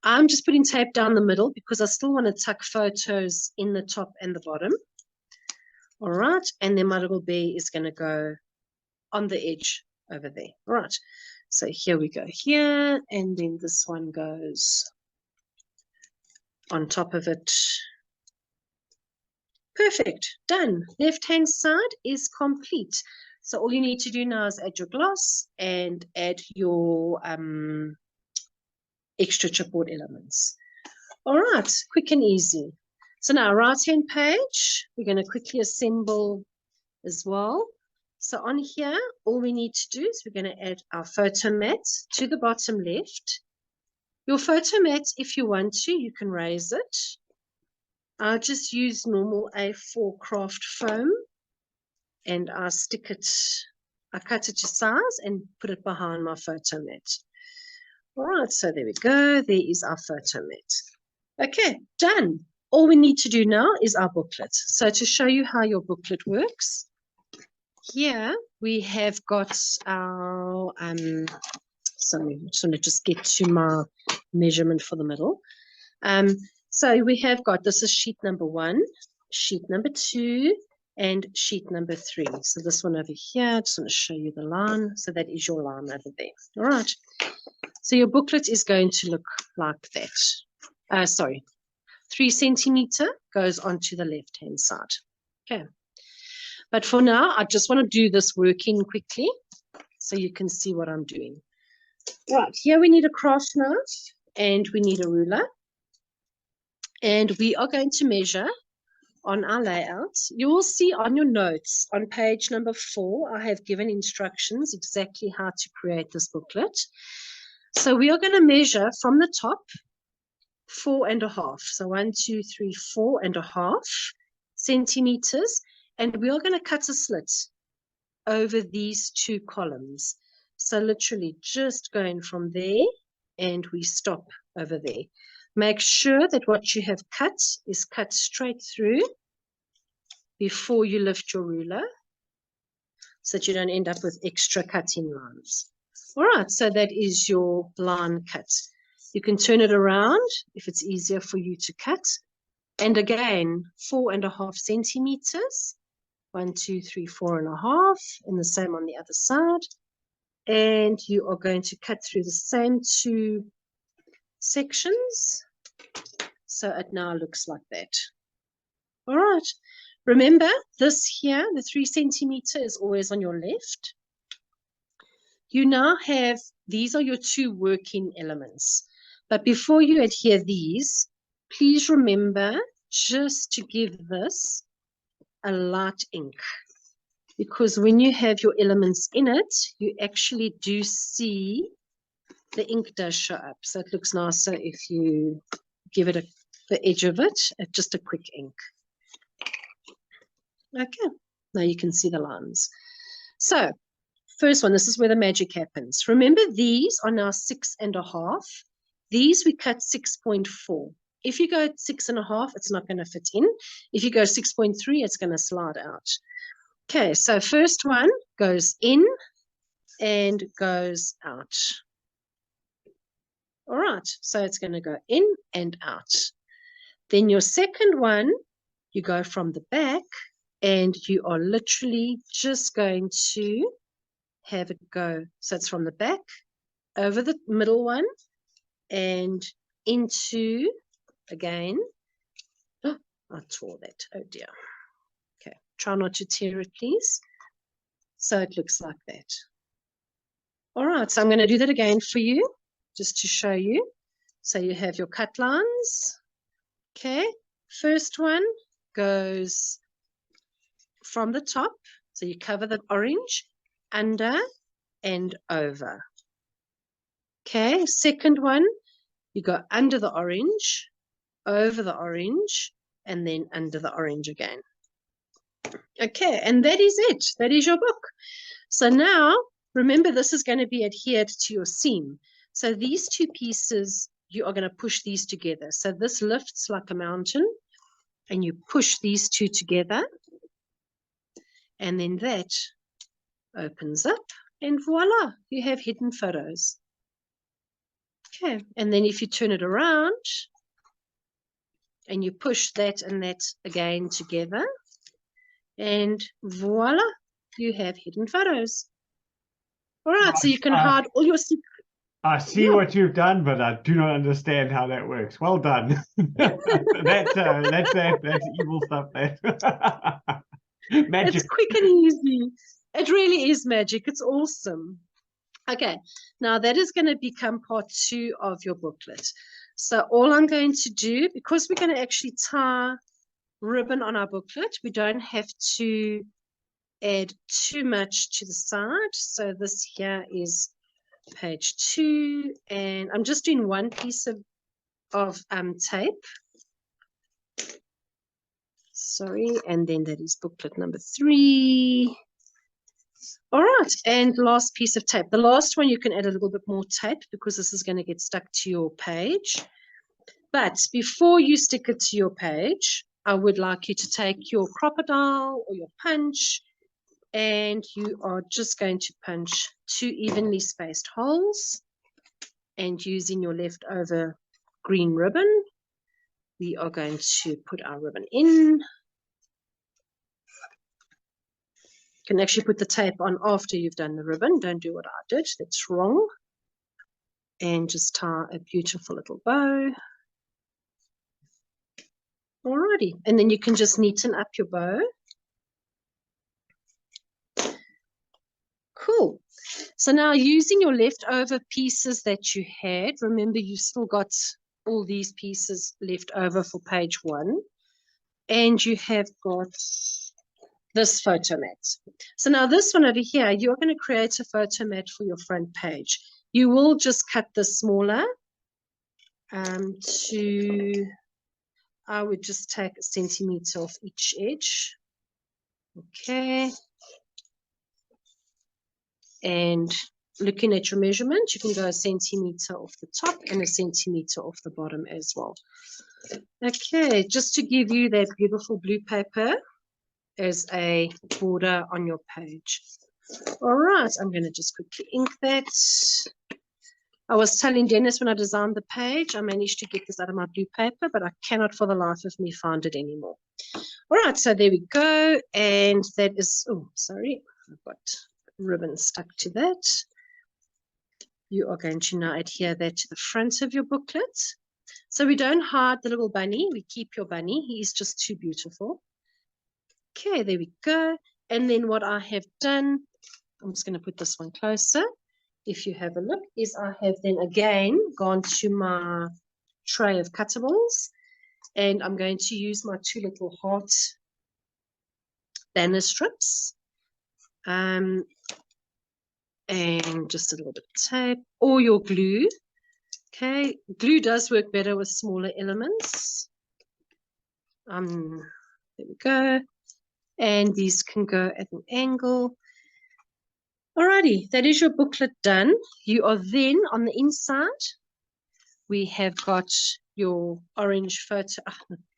I'm just putting tape down the middle because I still want to tuck photos in the top and the bottom. All right, and then my little bear is going to go on the edge over there. All right, so here we go here, and then this one goes on top of it. Perfect, done. Left-hand side is complete. So all you need to do now is add your gloss and add your extra chipboard elements. All right, quick and easy. So now right-hand page, we're going to quickly assemble as well. So on here, all we need to do is we're going to add our photo mat to the bottom left. Your photo mat, if you want to, you can raise it. I just use normal A4 craft foam and I cut it to size and put it behind my photo mat. All right, so there we go. There is our photo mat. Okay, done. All we need to do now is our booklet. So to show you how your booklet works, here we have got our, sorry, I just want to just get to my measurement for the middle. So we have got, this is sheet number 1, sheet number 2, and sheet number 3. So this one over here, I just want to show you the line. So that is your line over there. All right. So your booklet is going to look like that. Sorry, 3 centimeter goes onto the left-hand side. Okay. But for now, I just want to do this working quickly so you can see what I'm doing. Right, here we need a craft knife and we need a ruler. And we are going to measure on our layout. You will see on your notes on page number 4, I have given instructions exactly how to create this booklet. So we are going to measure from the top 4.5. So 1, 2, 3, 4.5 centimeters. And we are going to cut a slit over these 2 columns. So literally just going from there and we stop over there. Make sure that what you have cut is cut straight through before you lift your ruler so that you don't end up with extra cutting lines. All right, so that is your line cut. You can turn it around if it's easier for you to cut. And again, 4.5 centimeters. 1, 2, 3, 4.5, and the same on the other side. and you are going to cut through the same two sections. So it now looks like that. All right. Remember, this here, the 3 centimeter is always on your left. You now have, these are your 2 working elements. But before you adhere these, please remember just to give this a light ink. Because when you have your elements in it, you actually do see the ink does show up. So it looks nicer if you give it the edge of it, just a quick ink. Okay, now you can see the lines. So first one, this is where the magic happens. Remember, these are now 6.5. These we cut 6.4. If you go 6.5, it's not going to fit in. If you go 6.3, it's going to slide out. Okay, so first one goes in and goes out. All right, so it's going to go in and out. Then your second one, you go from the back and you are literally just going to have it go. So it's from the back over the middle one and into, again, oh, I tore that, oh dear. Okay, try not to tear it, please. So it looks like that. All right, so I'm going to do that again for you, just to show you. So you have your cut lines. Okay, first one goes from the top. So you cover the orange, under and over. Okay, second one, you go under the orange, over the orange, and then under the orange again. Okay, and that is it. That is your book. So now, remember, this is going to be adhered to your seam. So these 2 pieces, you are going to push these together. So this lifts like a mountain, and you push these 2 together. And then that opens up, and voila, you have hidden photos. Okay, and then if you turn it around, and you push that and that again together, and voila, you have hidden photos. All right, so you can hide all your secrets. I see what you've done, but I do not understand how that works. Well done. That's evil stuff. Magic. It's quick and easy. It really is magic. It's awesome. Okay, now that is going to become part 2 of your booklet. So all I'm going to do, because we're going to actually tie ribbon on our booklet, we don't have to add too much to the side. So this here is page 2, and I'm just doing 1 piece of tape. Sorry, and then that is booklet number 3. All right, and last piece of tape. The last one, you can add a little bit more tape because this is going to get stuck to your page. But before you stick it to your page, I would like you to take your crocodile or your punch, and you are just going to punch 2 evenly spaced holes. And using your leftover green ribbon, we are going to put our ribbon in. You can actually put the tape on after you've done the ribbon. Don't do what I did. That's wrong. And just tie a beautiful little bow. Alrighty. And then you can just neaten up your bow. Cool. So now using your leftover pieces that you had, remember you still got all these pieces left over for page 1. And you have got this photo mat. So now this one over here, you're going to create a photo mat for your front page. You will just cut this smaller to, I would just take 1 centimeter off each edge. Okay. And looking at your measurement, you can go 1 centimeter off the top and 1 centimeter off the bottom as well. Okay, just to give you that beautiful blue paper as a border on your page. All right, I'm going to just quickly ink that. I was telling Dennis when I designed the page, I managed to get this out of my blue paper, but I cannot for the life of me find it anymore. All right, so there we go. And that is, oh, sorry, I've got ribbon stuck to that. you are going to now adhere that to the front of your booklet. So we don't hide the little bunny. We keep your bunny. He is just too beautiful. Okay, there we go. And then what I have done, I'm just going to put this one closer. If you have a look, is I have then again gone to my tray of cuttables, and I'm going to use my 2 little heart banner strips. And just a little bit of tape or your glue. Okay, glue does work better with smaller elements. There we go. And these can go at an angle. Alrighty, that is your booklet done. You are then on the inside. We have got your orange photo,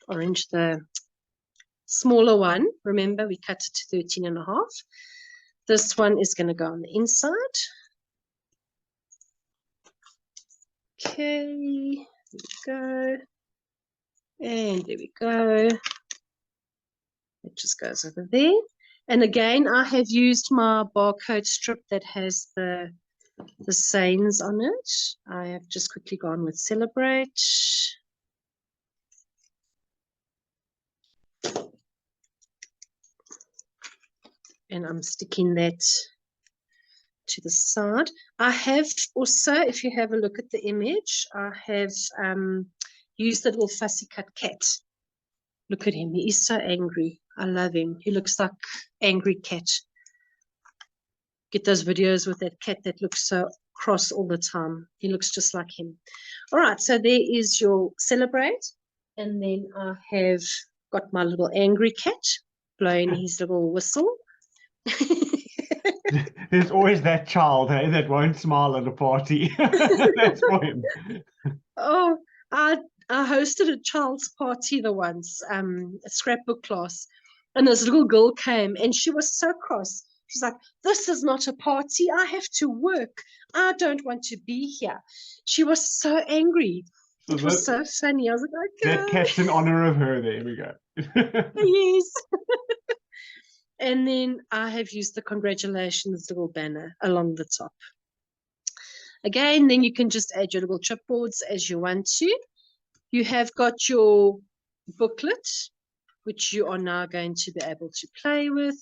orange, the smaller one. Remember, we cut it to 13.5. This one is going to go on the inside. Okay, there we go. And there we go. It just goes over there. And again, I have used my barcode strip that has the sayings on it. I have just quickly gone with Celebr8. And I'm sticking that to the side. I have also, if you have a look at the image, I have used the little fussy cut cat. Look at him. He is so angry. I love him. He looks like angry cat. Get those videos with that cat that looks so cross all the time. He looks just like him. All right, so there is your Celebr8. And then I have got my little angry cat blowing his little whistle. There's always that child, hey, that won't smile at a party. That's for him. Oh, I hosted a child's party the once, a scrapbook class, and this little girl came and she was so cross. She's like, "This is not a party. I have to work. I don't want to be here." She was so angry. So it was so funny. I was like, "Okay." That cat's in honor of her. There we go. Yes. And then I have used the congratulations little banner along the top. Again, then you can just add your little chipboards as you want to. You have got your booklet, which you are now going to be able to play with.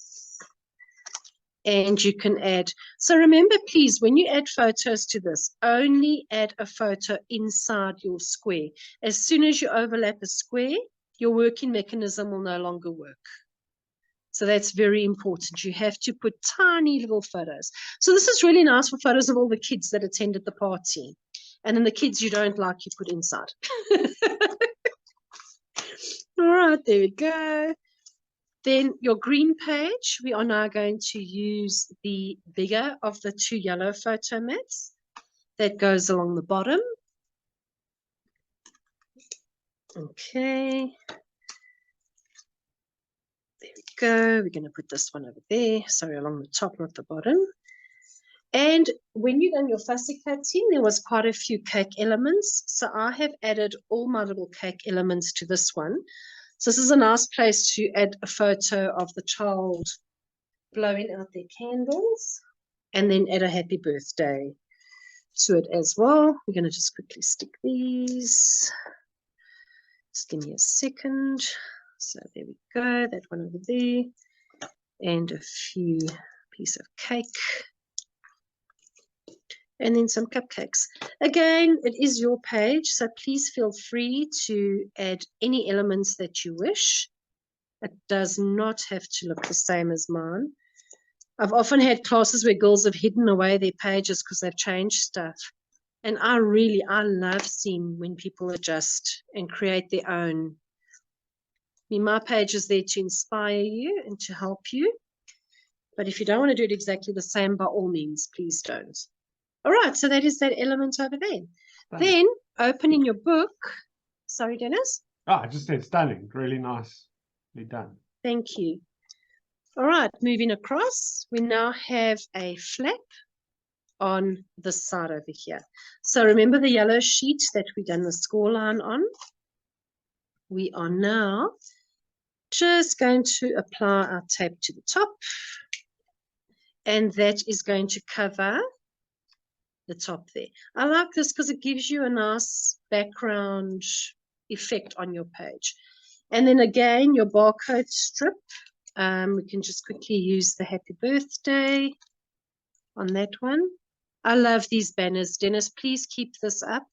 And you can add, so remember, please, when you add photos to this, only add a photo inside your square. As soon as you overlap a square, your working mechanism will no longer work. So that's very important. You have to put tiny little photos. So this is really nice for photos of all the kids that attended the party. And then the kids you don't like, you put inside. All right, there we go. Then your green page, we are now going to use the bigger of the 2 yellow photo mats that goes along the bottom. Okay. There we go. We're going to put this one over there. Sorry, along the top, not the bottom. And when you done your fussy cutting, there was quite a few cake elements. So I have added all my little cake elements to this one. So this is a nice place to add a photo of the child blowing out their candles and then add a happy birthday to it as well. We're going to just quickly stick these. Just give me a second. So there we go, that one over there. And a few piece of cake. And then some cupcakes. Again, it is your page, so please feel free to add any elements that you wish. It does not have to look the same as mine. I've often had classes where girls have hidden away their pages because they've changed stuff. And I love seeing when people adjust and create their own. I mean, my page is there to inspire you and to help you. But if you don't want to do it exactly the same, by all means, please don't. All right, so that is that element over there. Then open in your book. Sorry, Dennis? Oh, I just said stunning. Really nicely done. Thank you. All right, moving across. We now have a flap on this side over here. So remember the yellow sheet that we done the score line on? We are now just going to apply our tape to the top. And that is going to cover the top there. I like this because it gives you a nice background effect on your page. And then again, your barcode strip. We can just quickly use the happy birthday on that one. I love these banners. Dennis, please keep this up.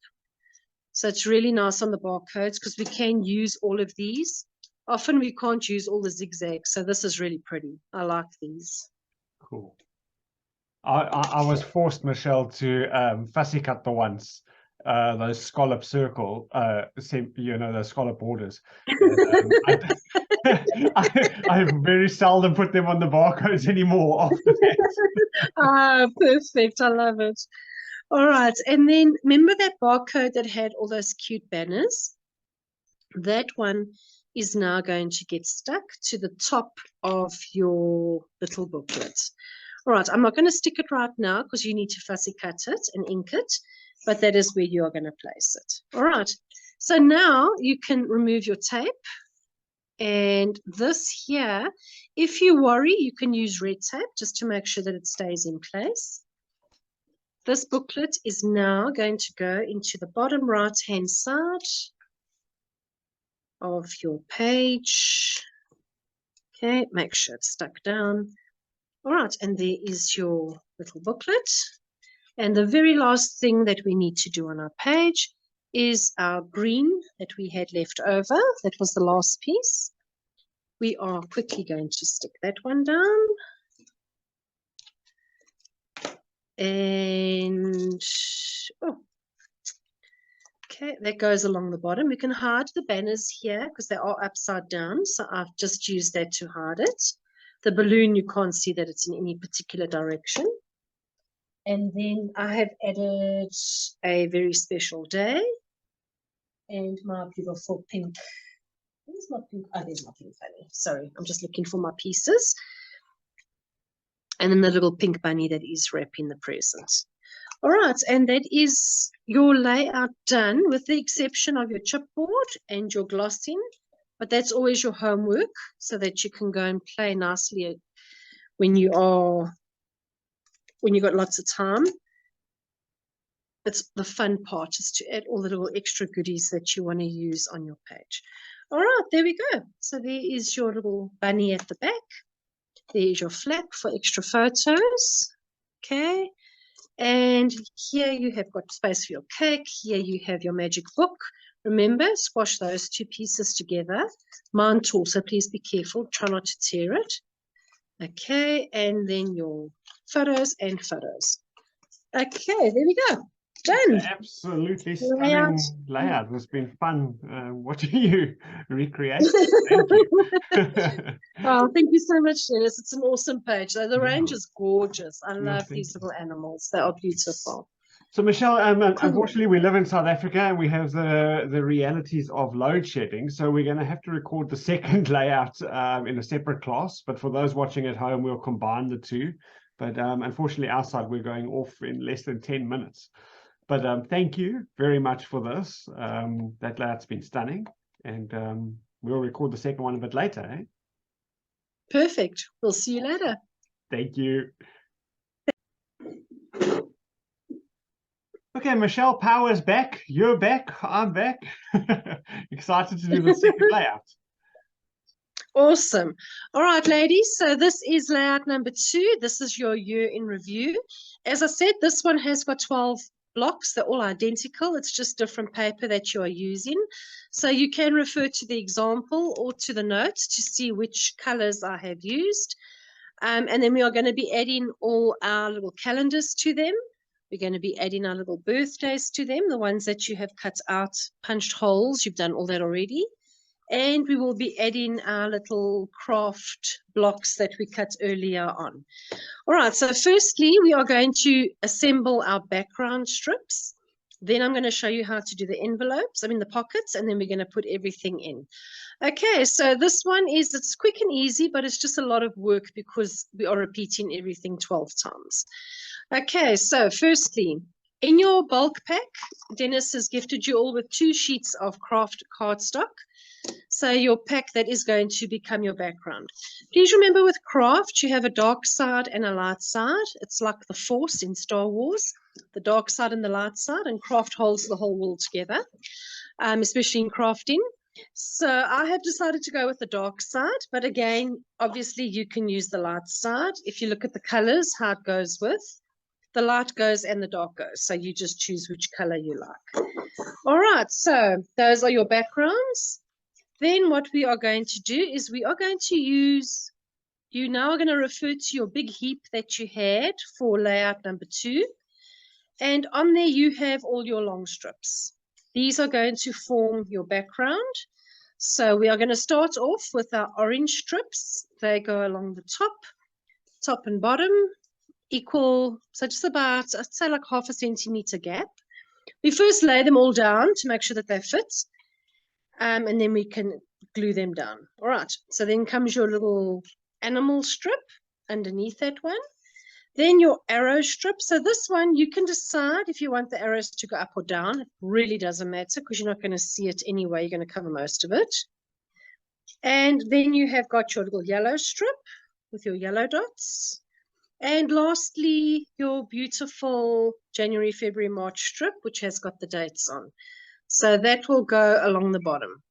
So it's really nice on the barcodes because we can use all of these. Often we can't use all the zigzags. So this is really pretty. I like these. Cool. I was forced, Michelle, to fussy cut the ones, those scallop circle, those scallop borders. And, I very seldom put them on the barcodes anymore after that. Ah, perfect. I love it. All right. And then remember that barcode that had all those cute banners? That one is now going to get stuck to the top of your little booklet. All right, I'm not going to stick it right now because you need to fussy cut it and ink it, but that is where you are going to place it. All right, so now you can remove your tape. And this here, if you worry, you can use red tape just to make sure that it stays in place. This booklet is now going to go into the bottom right-hand side of your page. Okay, make sure it's stuck down. All right, and there is your little booklet. And the very last thing that we need to do on our page is our green that we had left over. That was the last piece. We are quickly going to stick that one down. And, oh, okay, that goes along the bottom. We can hide the banners here because they are upside down. So I've just used that to hide it. The balloon, you can't see that it's in any particular direction. And then I have added a very special day and my beautiful pink. Where's my pink? Oh, there's my pink bunny. Sorry, I'm just looking for my pieces. And then the little pink bunny that is wrapping the present. All right, and that is your layout done with the exception of your chipboard and your glossing. But that's always your homework so that you can go and play nicely when you've got lots of time. It's the fun part is to add all the little extra goodies that you want to use on your page. All right, there we go. So there is your little bunny at the back. There's your flap for extra photos. Okay. And here you have got space for your cake. Here you have your magic book. Remember, squash those two pieces together. Mine too, so please be careful. Try not to tear it. Okay, and then your photos and photos. Okay, there we go. Done. Absolutely stunning layout. It's been fun watching you recreate. Thank you. Oh, thank you so much, Dennis. It's an awesome page. So the range is gorgeous. I love these little animals. They are beautiful. So Michelle, unfortunately we live in South Africa and we have the realities of load shedding. So we're going to have to record the second layout in a separate class. But for those watching at home, we'll combine the two. But unfortunately outside we're going off in less than 10 minutes. But thank you very much for this. That layout's been stunning. And we'll record the second one a bit later. Eh? Perfect. We'll see you later. Thank you. Okay, Michelle, power's back. You're back. I'm back. Excited to do the second layout. Awesome. All right, ladies. So this is layout number 2. This is your year in review. As I said, this one has got 12 blocks. They're all identical. It's just different paper that you are using. So you can refer to the example or to the notes to see which colors I have used. And then we are going to be adding all our little calendars to them. We're going to be adding our little birthdays to them, the ones that you have cut out, punched holes. You've done all that already. And we will be adding our little craft blocks that we cut earlier on. All right, so firstly, we are going to assemble our background strips. Then I'm going to show you how to do the envelopes, the pockets, and then we're going to put everything in. Okay, so this one it's quick and easy, but it's just a lot of work because we are repeating everything 12 times. Okay, so firstly, in your bulk pack, Dennis has gifted you all with 2 sheets of craft cardstock. So your pack that is going to become your background. Please remember with craft, you have a dark side and a light side. It's like the Force in Star Wars, the dark side and the light side, and craft holds the whole world together, especially in crafting. So I have decided to go with the dark side, but again, obviously you can use the light side. If you look at the colors, how it goes with, the light goes and the dark goes. So you just choose which color you like. All right, so those are your backgrounds. Then what we are going to do is we are going to use, you now are going to refer to your big heap that you had for layout number 2. And on there you have all your long strips. These are going to form your background. So we are going to start off with our orange strips. They go along the top and bottom, equal, so just about, I'd say like 1/2 centimeter gap. We first lay them all down to make sure that they fit. And then we can glue them down. All right, so then comes your little animal strip underneath that one. Then your arrow strip. So this one, you can decide if you want the arrows to go up or down. It really doesn't matter because you're not going to see it anyway. You're going to cover most of it. And then you have got your little yellow strip with your yellow dots. And lastly, your beautiful January, February, March strip, which has got the dates on. So that will go along the bottom.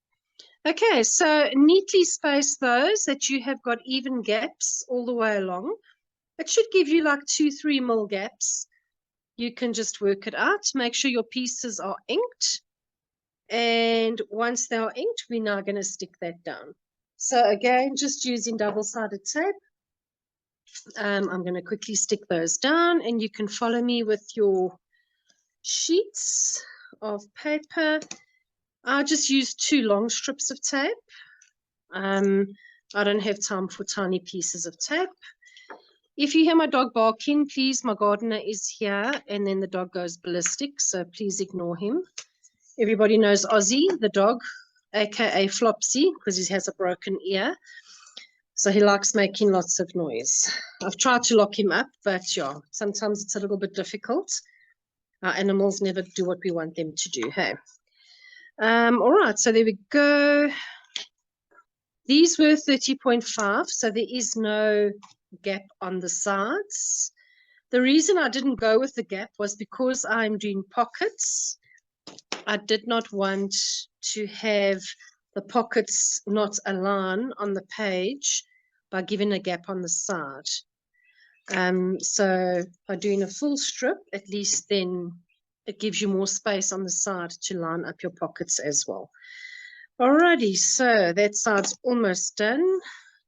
Okay, so neatly space those that you have got even gaps all the way along. It should give you like 2-3 mil gaps. You can just work it out. Make sure your pieces are inked. And once they are inked, we're now going to stick that down. So again, just using double-sided tape. I'm going to quickly stick those down, and you can follow me with your sheets of paper. I just use 2 long strips of tape. I don't have time for tiny pieces of tape. If you hear my dog barking, please, my gardener is here, and then the dog goes ballistic, so please ignore him. Everybody knows Ozzy, the dog, aka Flopsy, because he has a broken ear. So he likes making lots of noise. I've tried to lock him up, but yeah, sometimes it's a little bit difficult. Our animals never do what we want them to do, hey? All right, so there we go. These were 30.5, so there is no gap on the sides. The reason I didn't go with the gap was because I'm doing pockets. I did not want to have the pockets not align on the page by giving a gap on the side. So by doing a full strip, at least then it gives you more space on the side to line up your pockets as well. Alrighty, so that side's almost done.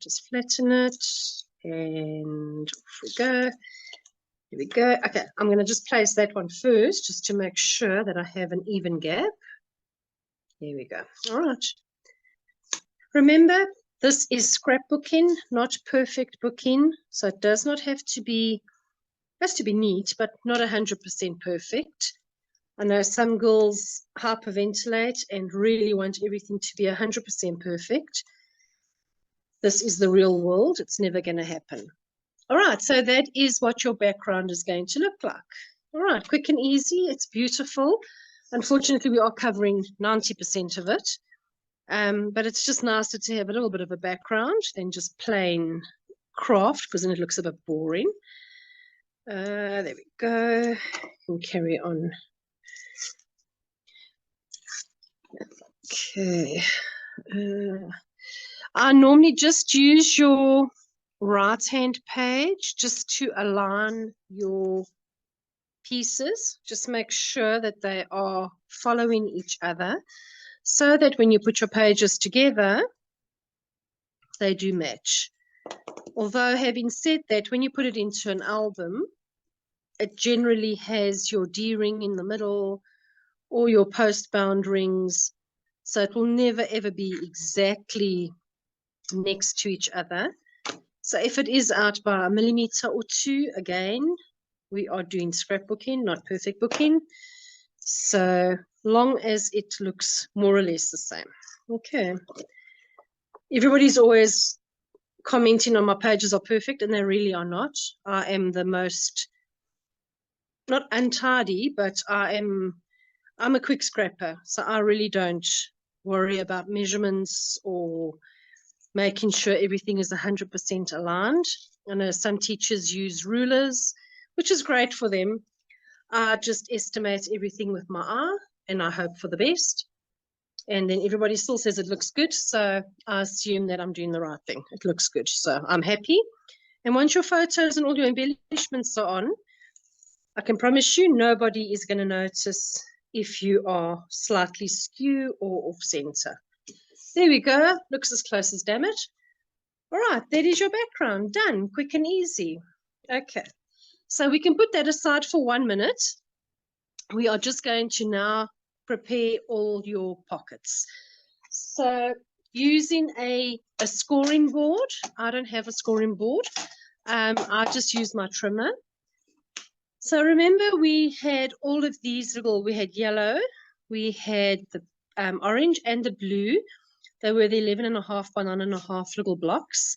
Just flatten it, and off we go. Here we go. Okay, I'm going to just place that one first, just to make sure that I have an even gap. Here we go. All right. Remember, this is scrapbooking, not perfect booking, so it does not have to be, has to be neat, but not 100% perfect. I know some girls hyperventilate and really want everything to be 100% perfect. This is the real world. It's never going to happen. All right, so that is what your background is going to look like. All right, quick and easy. It's beautiful. Unfortunately, we are covering 90% of it. But it's just nicer to have a little bit of a background than just plain craft, because then it looks a bit boring. There we go. And carry on. Okay. I normally just use your right-hand page just to align your pieces. Just make sure that they are following each other, so that when you put your pages together, they do match. Although, having said that, when you put it into an album, it generally has your D-ring in the middle or your post-bound rings, so it will never ever be exactly next to each other. So if it is out by a millimeter or 2, again, we are doing scrapbooking, not perfect booking. So long as it looks more or less the same. Okay. Everybody's always commenting on my pages are perfect, and they really are not. I am the most, not untidy, but I'm a quick scrapper. So I really don't worry about measurements or making sure everything is 100% aligned. I know some teachers use rulers, which is great for them. I just estimate everything with my eye and I hope for the best. And then everybody still says it looks good. So I assume that I'm doing the right thing. It looks good. So I'm happy. And once your photos and all your embellishments are on, I can promise you nobody is going to notice if you are slightly skew or off center. There we go. Looks as close as damn it. All right, that is your background. Done. Quick and easy. Okay. So we can put that aside for 1 minute. We are just going to now prepare all your pockets. So using a scoring board. I don't have a scoring board. I just use my trimmer. So remember we had all of these little, we had yellow, we had the orange and the blue. They were the 11.5 by 9.5 little blocks.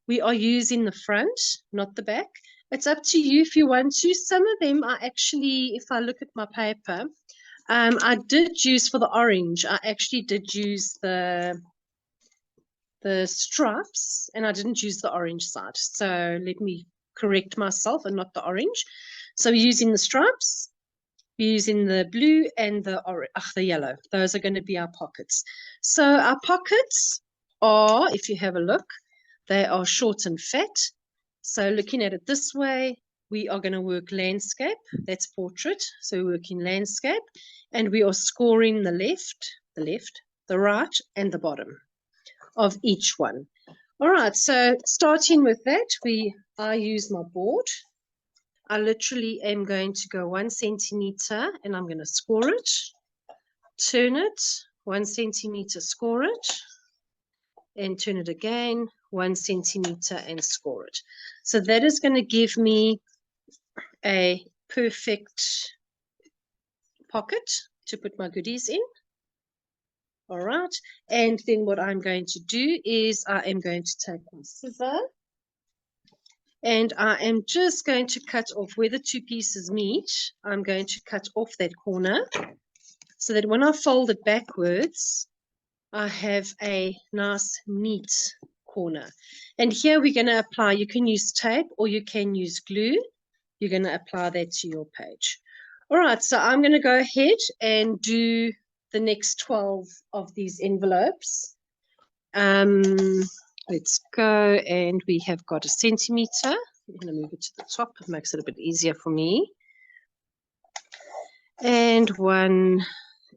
We are using the front, not the back. It's up to you if you want to. Some of them are actually, if I look at my paper, I did use for the orange. I actually did use the stripes and I didn't use the orange side. So let me correct myself and not the orange. So we're using the stripes, we're using the blue and the orange, the yellow. Those are going to be our pockets. So our pockets are, if you have a look, they are short and fat. So looking at it this way, we are going to work landscape. That's portrait. So we're working landscape. And we are scoring the left, the right, and the bottom of each one. All right, so starting with that, I use my board. I literally am going to go 1 centimeter and I'm going to score it, turn it, 1 centimeter, score it, and turn it again, 1 centimeter and score it. So that is going to give me a perfect pocket to put my goodies in. All right, and then what I'm going to do is I am going to take my scissor and I am just going to cut off where the 2 pieces meet. I'm going to cut off that corner so that when I fold it backwards, I have a nice neat corner. And here we're going to apply, you can use tape or you can use glue. You're going to apply that to your page. All right, so I'm going to go ahead and do the next 12 of these envelopes. Let's go, and we have got 1 centimeter. I'm going to move it to the top. It makes it a bit easier for me. And 1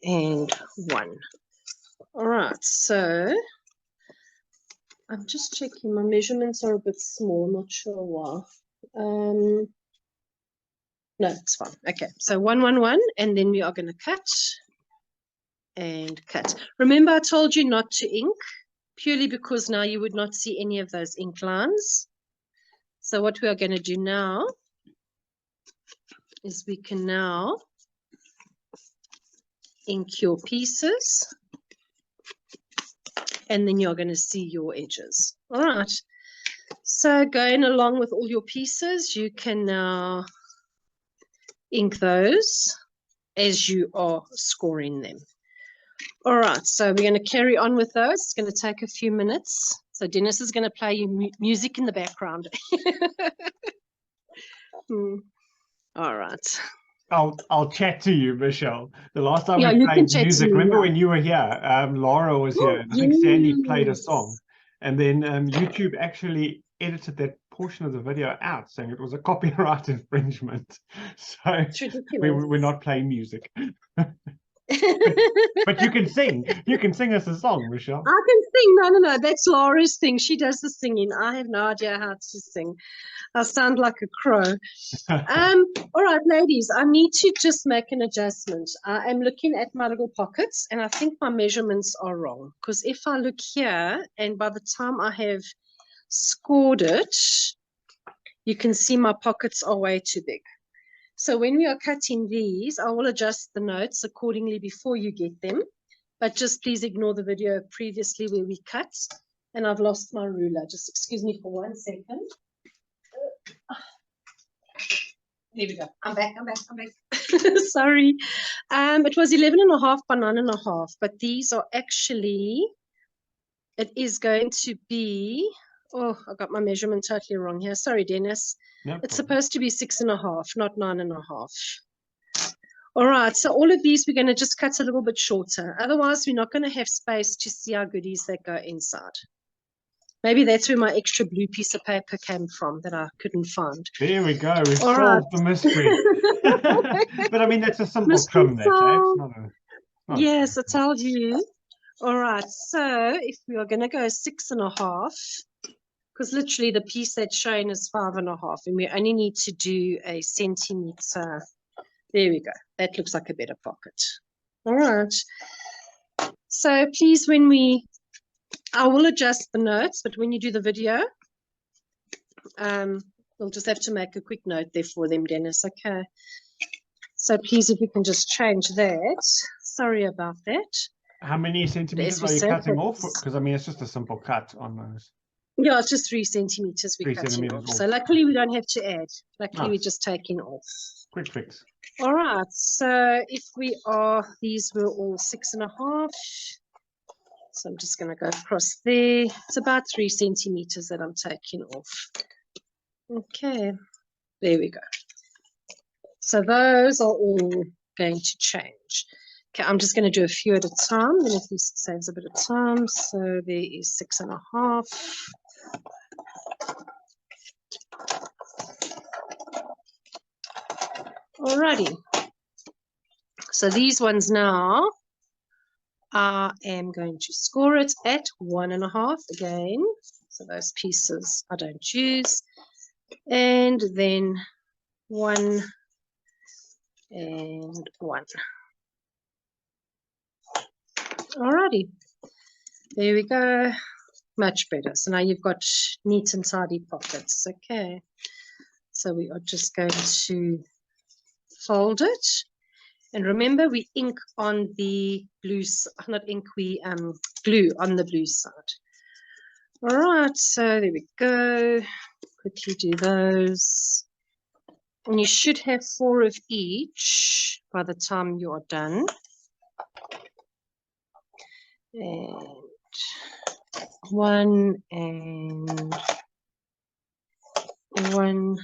and 1. All right, so I'm just checking. My measurements are a bit small. I'm not sure why. No, it's fine. Okay, so 1, 1, 1, and then we are going to cut and cut. Remember, I told you not to ink, purely because now you would not see any of those ink lines. So what we are going to do now is we can now ink your pieces, and then you're going to see your edges. All right. So going along with all your pieces, you can now ink those as you are scoring them. All right, so we're going to carry on with those. It's going to take a few minutes. So Dennis is going to play you music in the background. All right. I'll chat to you, Michelle. The last time Yeah, we you played can chat music, to me, remember yeah. when you were here? Laura was here, and I think Sandy played a song. And then YouTube actually edited that portion of the video out, saying it was a copyright infringement. So we're not playing music. But you can sing. You can sing us a song, Michelle. I can sing. No. That's Laura's thing. She does the singing. I have no idea how to sing. I sound like a crow. All right, ladies, I need to just make an adjustment. I am looking at my little pockets, and I think my measurements are wrong. Because if I look here, and by the time I have scored it, you can see my pockets are way too big. So when we are cutting these, I will adjust the notes accordingly before you get them. But just please ignore the video previously where we cut. And I've lost my ruler. Just excuse me for 1 second. There we go. I'm back. Sorry. It was 11.5 by 9.5, but these are actually, it is going to be, oh, I got my measurement totally wrong here. Sorry, Dennis. No It's problem. supposed to be 6.5, not 9.5. All right, so all of these we're going to just cut a little bit shorter. Otherwise, we're not going to have space to see our goodies that go inside. Maybe that's where my extra blue piece of paper came from that I couldn't find. There we go. We've All solved right. the mystery. But I mean, that's a simple Mystery trim, that, eh? It's not a, not a Yes, I trim. told you. All right, so if we are going to go 6.5, because literally the piece that's shown is 5.5, and we only need to do a centimeter. There we go. That looks like a better pocket. All right. So please, I will adjust the notes, but when you do the video, we'll just have to make a quick note there for them, Dennis. Okay. So please, if you can just change that. Sorry about that. How many centimeters are you cutting off? Because I mean, it's just a simple cut on those. Yeah, it's just 3 centimeters we're 3 cutting centimeters off. off. So luckily we don't have to add. Luckily we're Nice. just taking off. Quick fix. All right. So if these were all 6.5. So I'm just going to go across there. It's about 3 centimeters that I'm taking off. Okay. There we go. So those are all going to change. Okay, I'm just going to do a few at a time, then at least it saves a bit of time. So there is 6.5. Alrighty. So these ones now, I am going to score it at 1.5 again. So those pieces I don't use. And then 1 and 1. Alrighty. There we go. Much better. So now you've got neat and tidy pockets. Okay. So we are just going to fold it. And remember, we ink on the blue, not ink, we glue on the blue side. All right, so there we go. Quickly do those. And you should have 4 of each by the time you are done. And 1 and 1.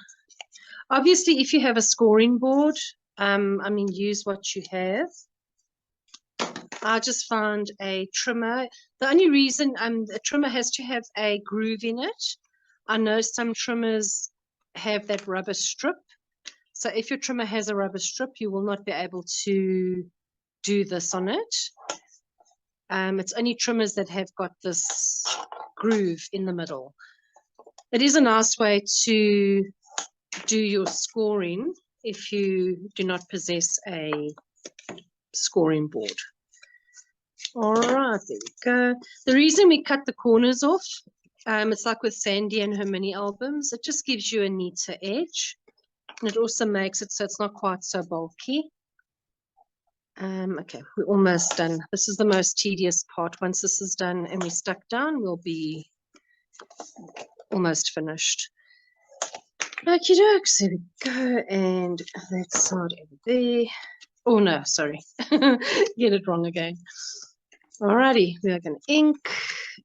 Obviously, if you have a scoring board, I mean, use what you have. I just found a trimmer. The only reason a trimmer has to have a groove in it. I know some trimmers have that rubber strip. So if your trimmer has a rubber strip, you will not be able to do this on it. It's only trimmers that have got this groove in the middle. It is a nice way to do your scoring if you do not possess a scoring board. All right, there we go. The reason we cut the corners off, it's like with Sandy and her mini albums, it just gives you a neater edge. And it also makes it so it's not quite so bulky. Okay, we're almost done. This is the most tedious part. Once this is done and we're stuck down, we'll be almost finished. Okie dokes, there we go. And that side over there. Oh no, sorry. Get it wrong again. Alrighty, we are going to ink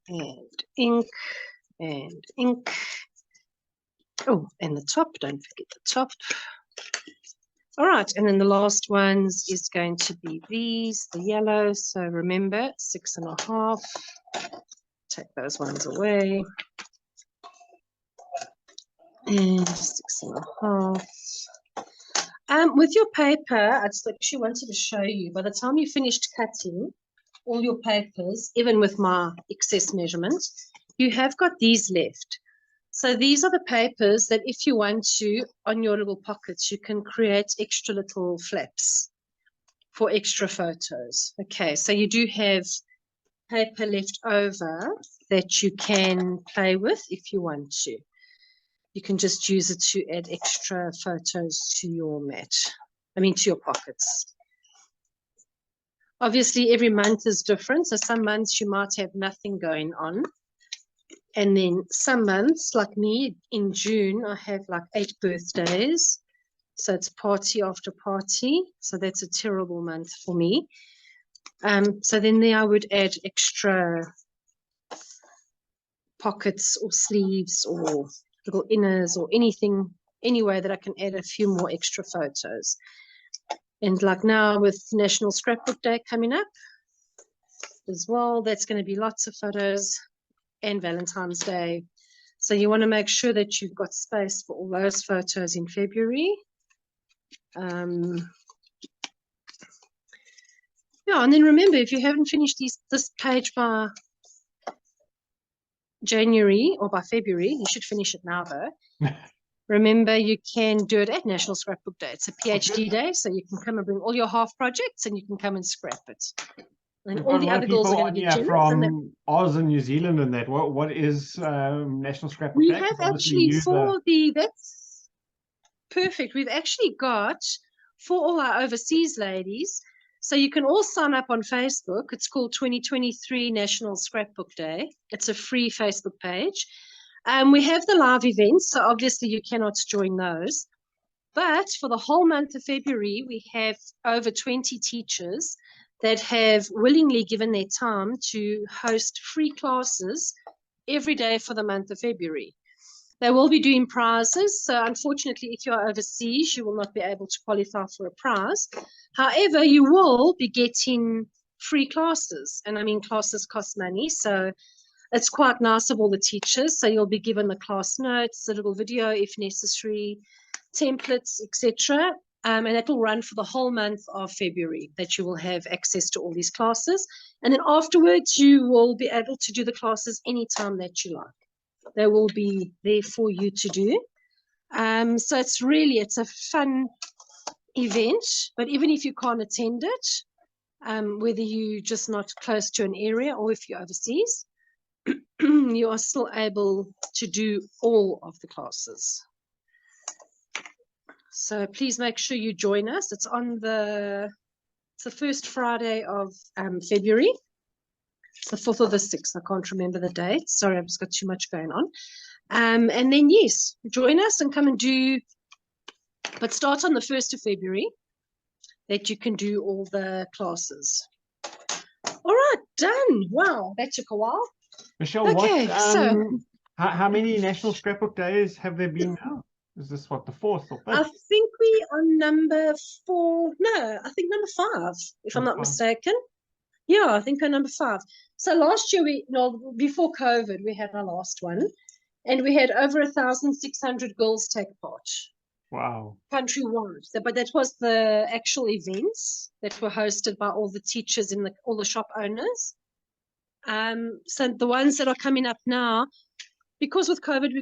and ink and ink. Oh, and the top, don't forget the top. All right, and then the last ones is going to be these, the yellow. So remember, 6.5. Take those ones away. And 6.5. With your paper, I just actually wanted to show you, by the time you finished cutting all your papers, even with my excess measurement, you have got these left. So these are the papers that if you want to, on your little pockets, you can create extra little flaps for extra photos. Okay, so you do have paper left over that you can play with if you want to. You can just use it to add extra photos to your mat. To your pockets. Obviously, every month is different. So some months you might have nothing going on. And then some months, like me, in June, I have like 8 birthdays. So it's party after party. So that's a terrible month for me. So then there I would add extra pockets or sleeves or little inners or anything, any way that I can add a few more extra photos. And like now with National Scrapbook Day coming up as well, that's going to be lots of photos, and Valentine's Day. So you want to make sure that you've got space for all those photos in February. Yeah, and then remember, if you haven't finished this page by January or by February, you should finish it now though. Remember, you can do it at National Scrapbook Day. It's a PhD day, so you can come and bring all your half projects and you can come and scrap it. And We've all got the a lot other of girls people are going on to get here jealous. from Oz and New Zealand and that. What is National Scrapbook We Day? have 'Cause obviously actually you that's perfect. We've actually got for all our overseas ladies, so you can all sign up on Facebook. It's called 2023 National Scrapbook Day. It's a free Facebook page. We have the live events, so obviously you cannot join those. But for the whole month of February, we have over 20 teachers that have willingly given their time to host free classes every day for the month of February. They will be doing prizes. So unfortunately, if you're overseas, you will not be able to qualify for a prize. However, you will be getting free classes. And I mean, classes cost money. So it's quite nice of all the teachers. So you'll be given the class notes, a little video if necessary, templates, etc. And that will run for the whole month of February, that you will have access to all these classes. And then afterwards, you will be able to do the classes anytime that you like. They will be there for you to do. So it's a fun event, but even if you can't attend it, whether you're just not close to an area or if you're overseas, you are still able to do all of the classes. So please make sure you join us. It's the first Friday of February. It's the 4th or the 6th. I can't remember the date. Sorry, I've just got too much going on. And then, yes, join us and come and do, but start on the 1st of February that you can do all the classes. All right, done. Wow, that took a while. Michelle, okay, how many National Scrapbook Days have there been now? Is this what, the 4th or 5th? I think we are number 4. No, I think number 5, if I'm not mistaken. Yeah, I think we're number 5. So last year, before COVID, we had our last one, and we had over 1,600 girls take part. Wow. Countrywide. But that was the actual events that were hosted by all the teachers in all the shop owners. So the ones that are coming up now, because with COVID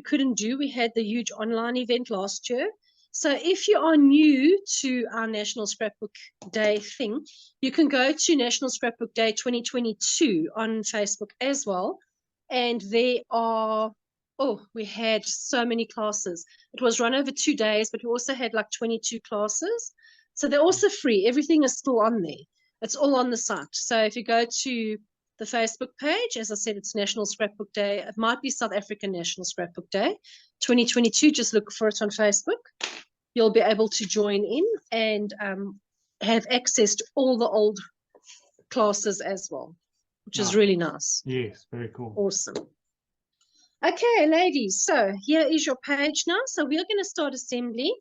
we had the huge online event last year. So if you are new to our National Scrapbook Day thing, you can go to National Scrapbook Day 2022 on Facebook as well. And we had so many classes. It was run over 2 days, but we also had like 22 classes. So they're also free. Everything is still on there. It's all on the site. So if you go to the Facebook page, as I said, it's National Scrapbook Day. It might be South African National Scrapbook Day 2022. Just look for it on Facebook. You'll be able to join in and have access to all the old classes as well, which is really nice. Yes, very cool. Awesome. Okay, ladies, so here is your page now. So we are going to start assembly.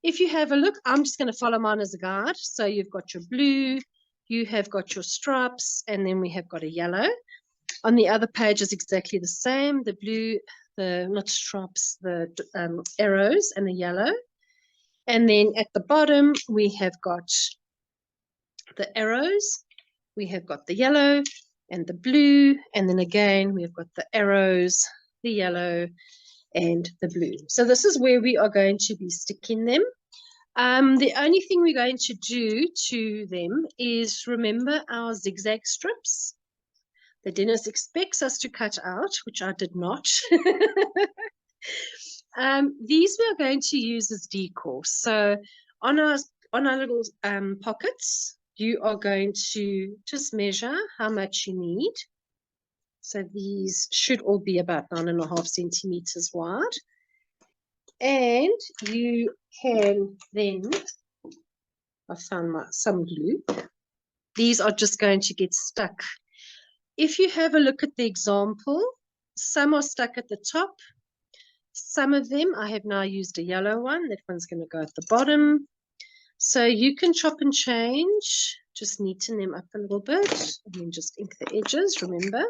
If you have a look, I'm just going to follow mine as a guide. So you've got your blue, you have got your stripes, and then we have got a yellow. On the other page is exactly the same, the blue, not stripes, the arrows and the yellow. And then at the bottom, we have got the arrows, we have got the yellow and the blue, and then again, we've got the arrows, the yellow, and the blue. So this is where we are going to be sticking them. The only thing we're going to do to them is remember our zigzag strips that Dennis expects us to cut out, which I did not. These we are going to use as decor. So on our little pockets, you are going to just measure how much you need. So these should all be about 9.5 centimeters wide. And you can then, I found some glue. These are just going to get stuck. If you have a look at the example, some are stuck at the top. Some of them, I have now used a yellow one. That one's going to go at the bottom. So you can chop and change. Just neaten them up a little bit. And then just ink the edges, remember.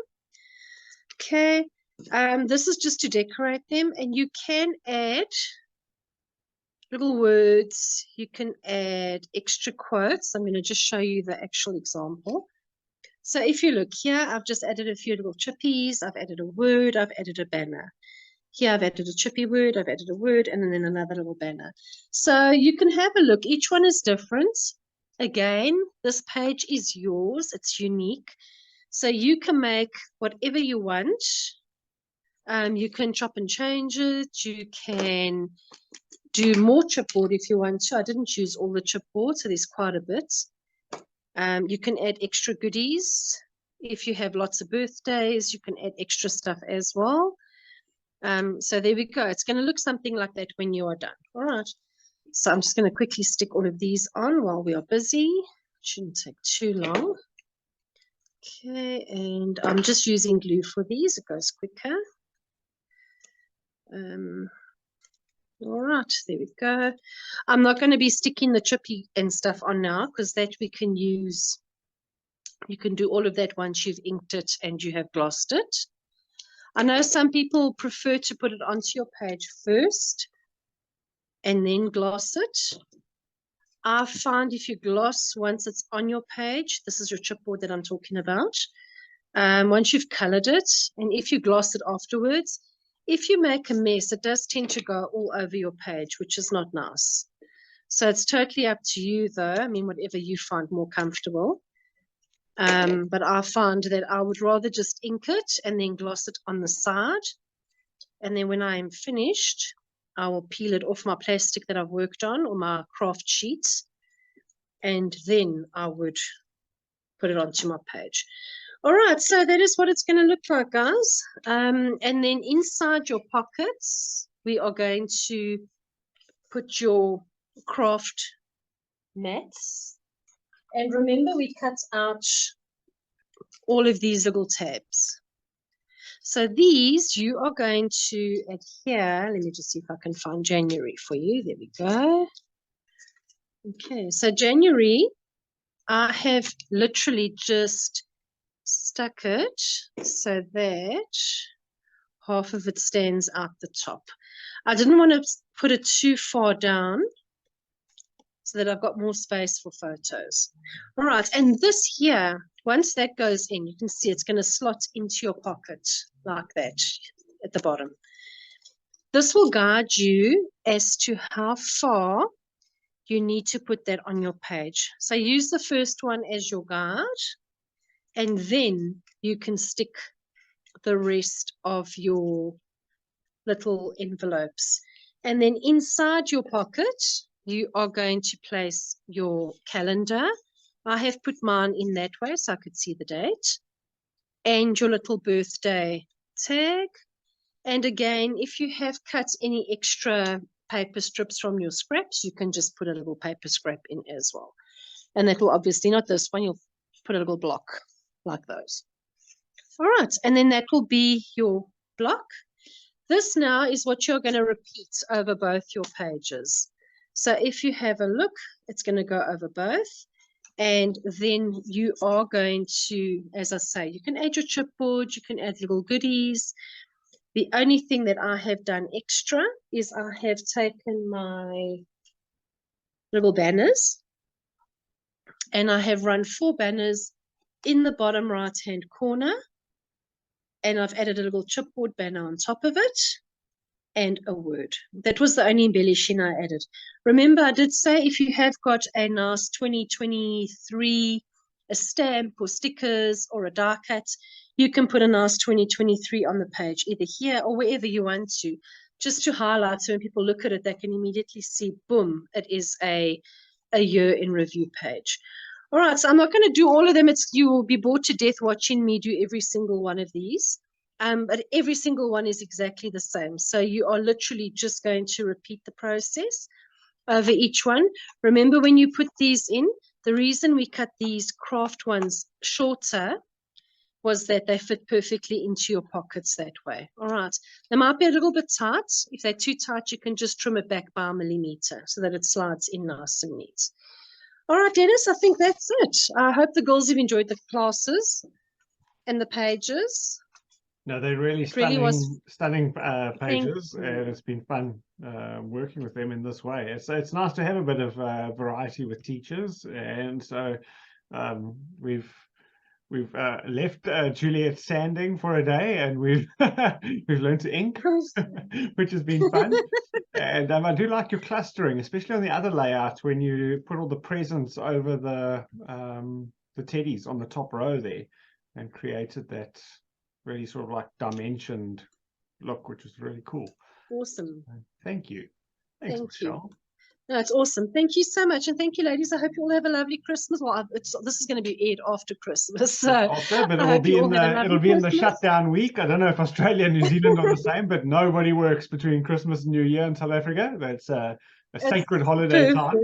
Okay. This is just to decorate them. And you can add little words. You can add extra quotes. I'm going to just show you the actual example. So if you look here, I've just added a few little chippies. I've added a word. I've added a banner. Here I've added a chippy word. I've added a word and then another little banner. So you can have a look. Each one is different. Again, this page is yours. It's unique. So you can make whatever you want. You can chop and change it. You can do more chipboard if you want to. I didn't use all the chipboard, so there's quite a bit. You can add extra goodies. If you have lots of birthdays, you can add extra stuff as well. So there we go. It's going to look something like that when you are done. All right. So I'm just going to quickly stick all of these on while we are busy. Shouldn't take too long. Okay, and I'm just using glue for these. It goes quicker. All right, there we go. I'm not going to be sticking the chippy and stuff on now because that we can use. You can do all of that once you've inked it and you have glossed it. I know some people prefer to put it onto your page first and then gloss it. I find if you gloss once it's on your page, this is your chipboard that I'm talking about. Once you've colored it, and if you gloss it afterwards, if you make a mess, it does tend to go all over your page, which is not nice. So it's totally up to you, though. I mean, whatever you find more comfortable. But I find that I would rather just ink it and then gloss it on the side. And then when I am finished, I will peel it off my plastic that I've worked on or my craft sheets. And then I would put it onto my page. All right, so that is what it's going to look like, guys. And then inside your pockets, we are going to put your craft mats. And remember, we cut out all of these little tabs. So these you are going to adhere. Let me just see if I can find January for you. There we go. Okay, so January, I have literally just stuck it so that half of it stands out the top. I didn't want to put it too far down so that I've got more space for photos. All right, and this here, once that goes in, you can see it's going to slot into your pocket like that at the bottom. This will guide you as to how far you need to put that on your page. So use the first one as your guide, and then you can stick the rest of your little envelopes. And then inside your pocket, you are going to place your calendar. I have put mine in that way so I could see the date. And your little birthday tag. And again, if you have cut any extra paper strips from your scraps, you can just put a little paper scrap in as well. And that will obviously, not this one, you'll put a little block like those. All right, and then that will be your block. This now is what you're going to repeat over both your pages. So if you have a look, it's going to go over both. And then you are going to, as I say, you can add your chipboard, you can add little goodies. The only thing that I have done extra is I have taken my little banners and I have run 4 banners in the bottom right-hand corner. And I've added a little chipboard banner on top of it and a word. That was the only embellishing I added. Remember, I did say if you have got a nice 2023, a stamp or stickers or a die cut, you can put a nice 2023 on the page, either here or wherever you want to, just to highlight so when people look at it, they can immediately see, boom, it is a year in review page. All right, so I'm not going to do all of them. You will be bored to death watching me do every single one of these. but every single one is exactly the same. So you are literally just going to repeat the process over each one. Remember, when you put these in, the reason we cut these craft ones shorter was that they fit perfectly into your pockets that way. All right. They might be a little bit tight. If they're too tight, you can just trim it back by a millimeter so that it slides in nice and neat. All right, Dennis, I think that's it. I hope the girls have enjoyed the classes and the pages. No, they're really It really was. stunning pages, and it's been fun working with them in this way. It's nice to have a bit of variety with teachers, and so we've left Juliet sanding for a day, and we've we've learned to ink, which has been fun. And I do like your clustering, especially on the other layout when you put all the presents over the teddies on the top row there, and created that really sort of like dimensioned look, which is really cool. Awesome. Thank you. Thanks, Michelle. No, it's awesome. Thank you so much. And thank you, ladies. I hope you all have a lovely Christmas. Well, this is going to be aired after Christmas. So after, but it'll be in the shutdown week. I don't know if Australia and New Zealand are the same, but nobody works between Christmas and New Year in South Africa. That's a sacred holiday time.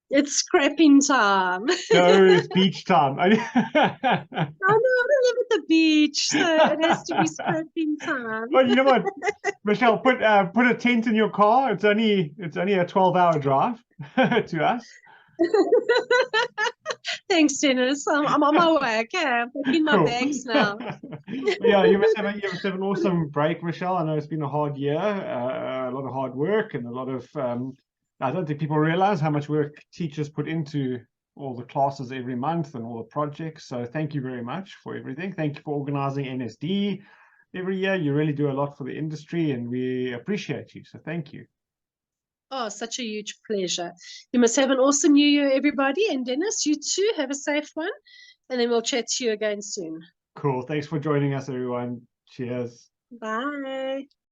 It's scrapping time. No, it's beach time. I know, I don't live at the beach, so it has to be scrapping time. Well, you know what, Michelle, put a tent in your car. It's only a 12-hour drive to us. Thanks, Dennis. I'm on my way. Okay, I'm packing my bags now. Yeah, you must have an awesome break, Michelle. I know it's been a hard year, a lot of hard work, and a lot of I don't think people realize how much work teachers put into all the classes every month and all the projects. So thank you very much for everything. Thank you for organizing NSD every year. You really do a lot for the industry, and we appreciate you. So thank you. Oh, such a huge pleasure. You must have an awesome New Year, everybody. And Dennis, you too, have a safe one. And then we'll chat to you again soon. Cool. Thanks for joining us, everyone. Cheers. Bye.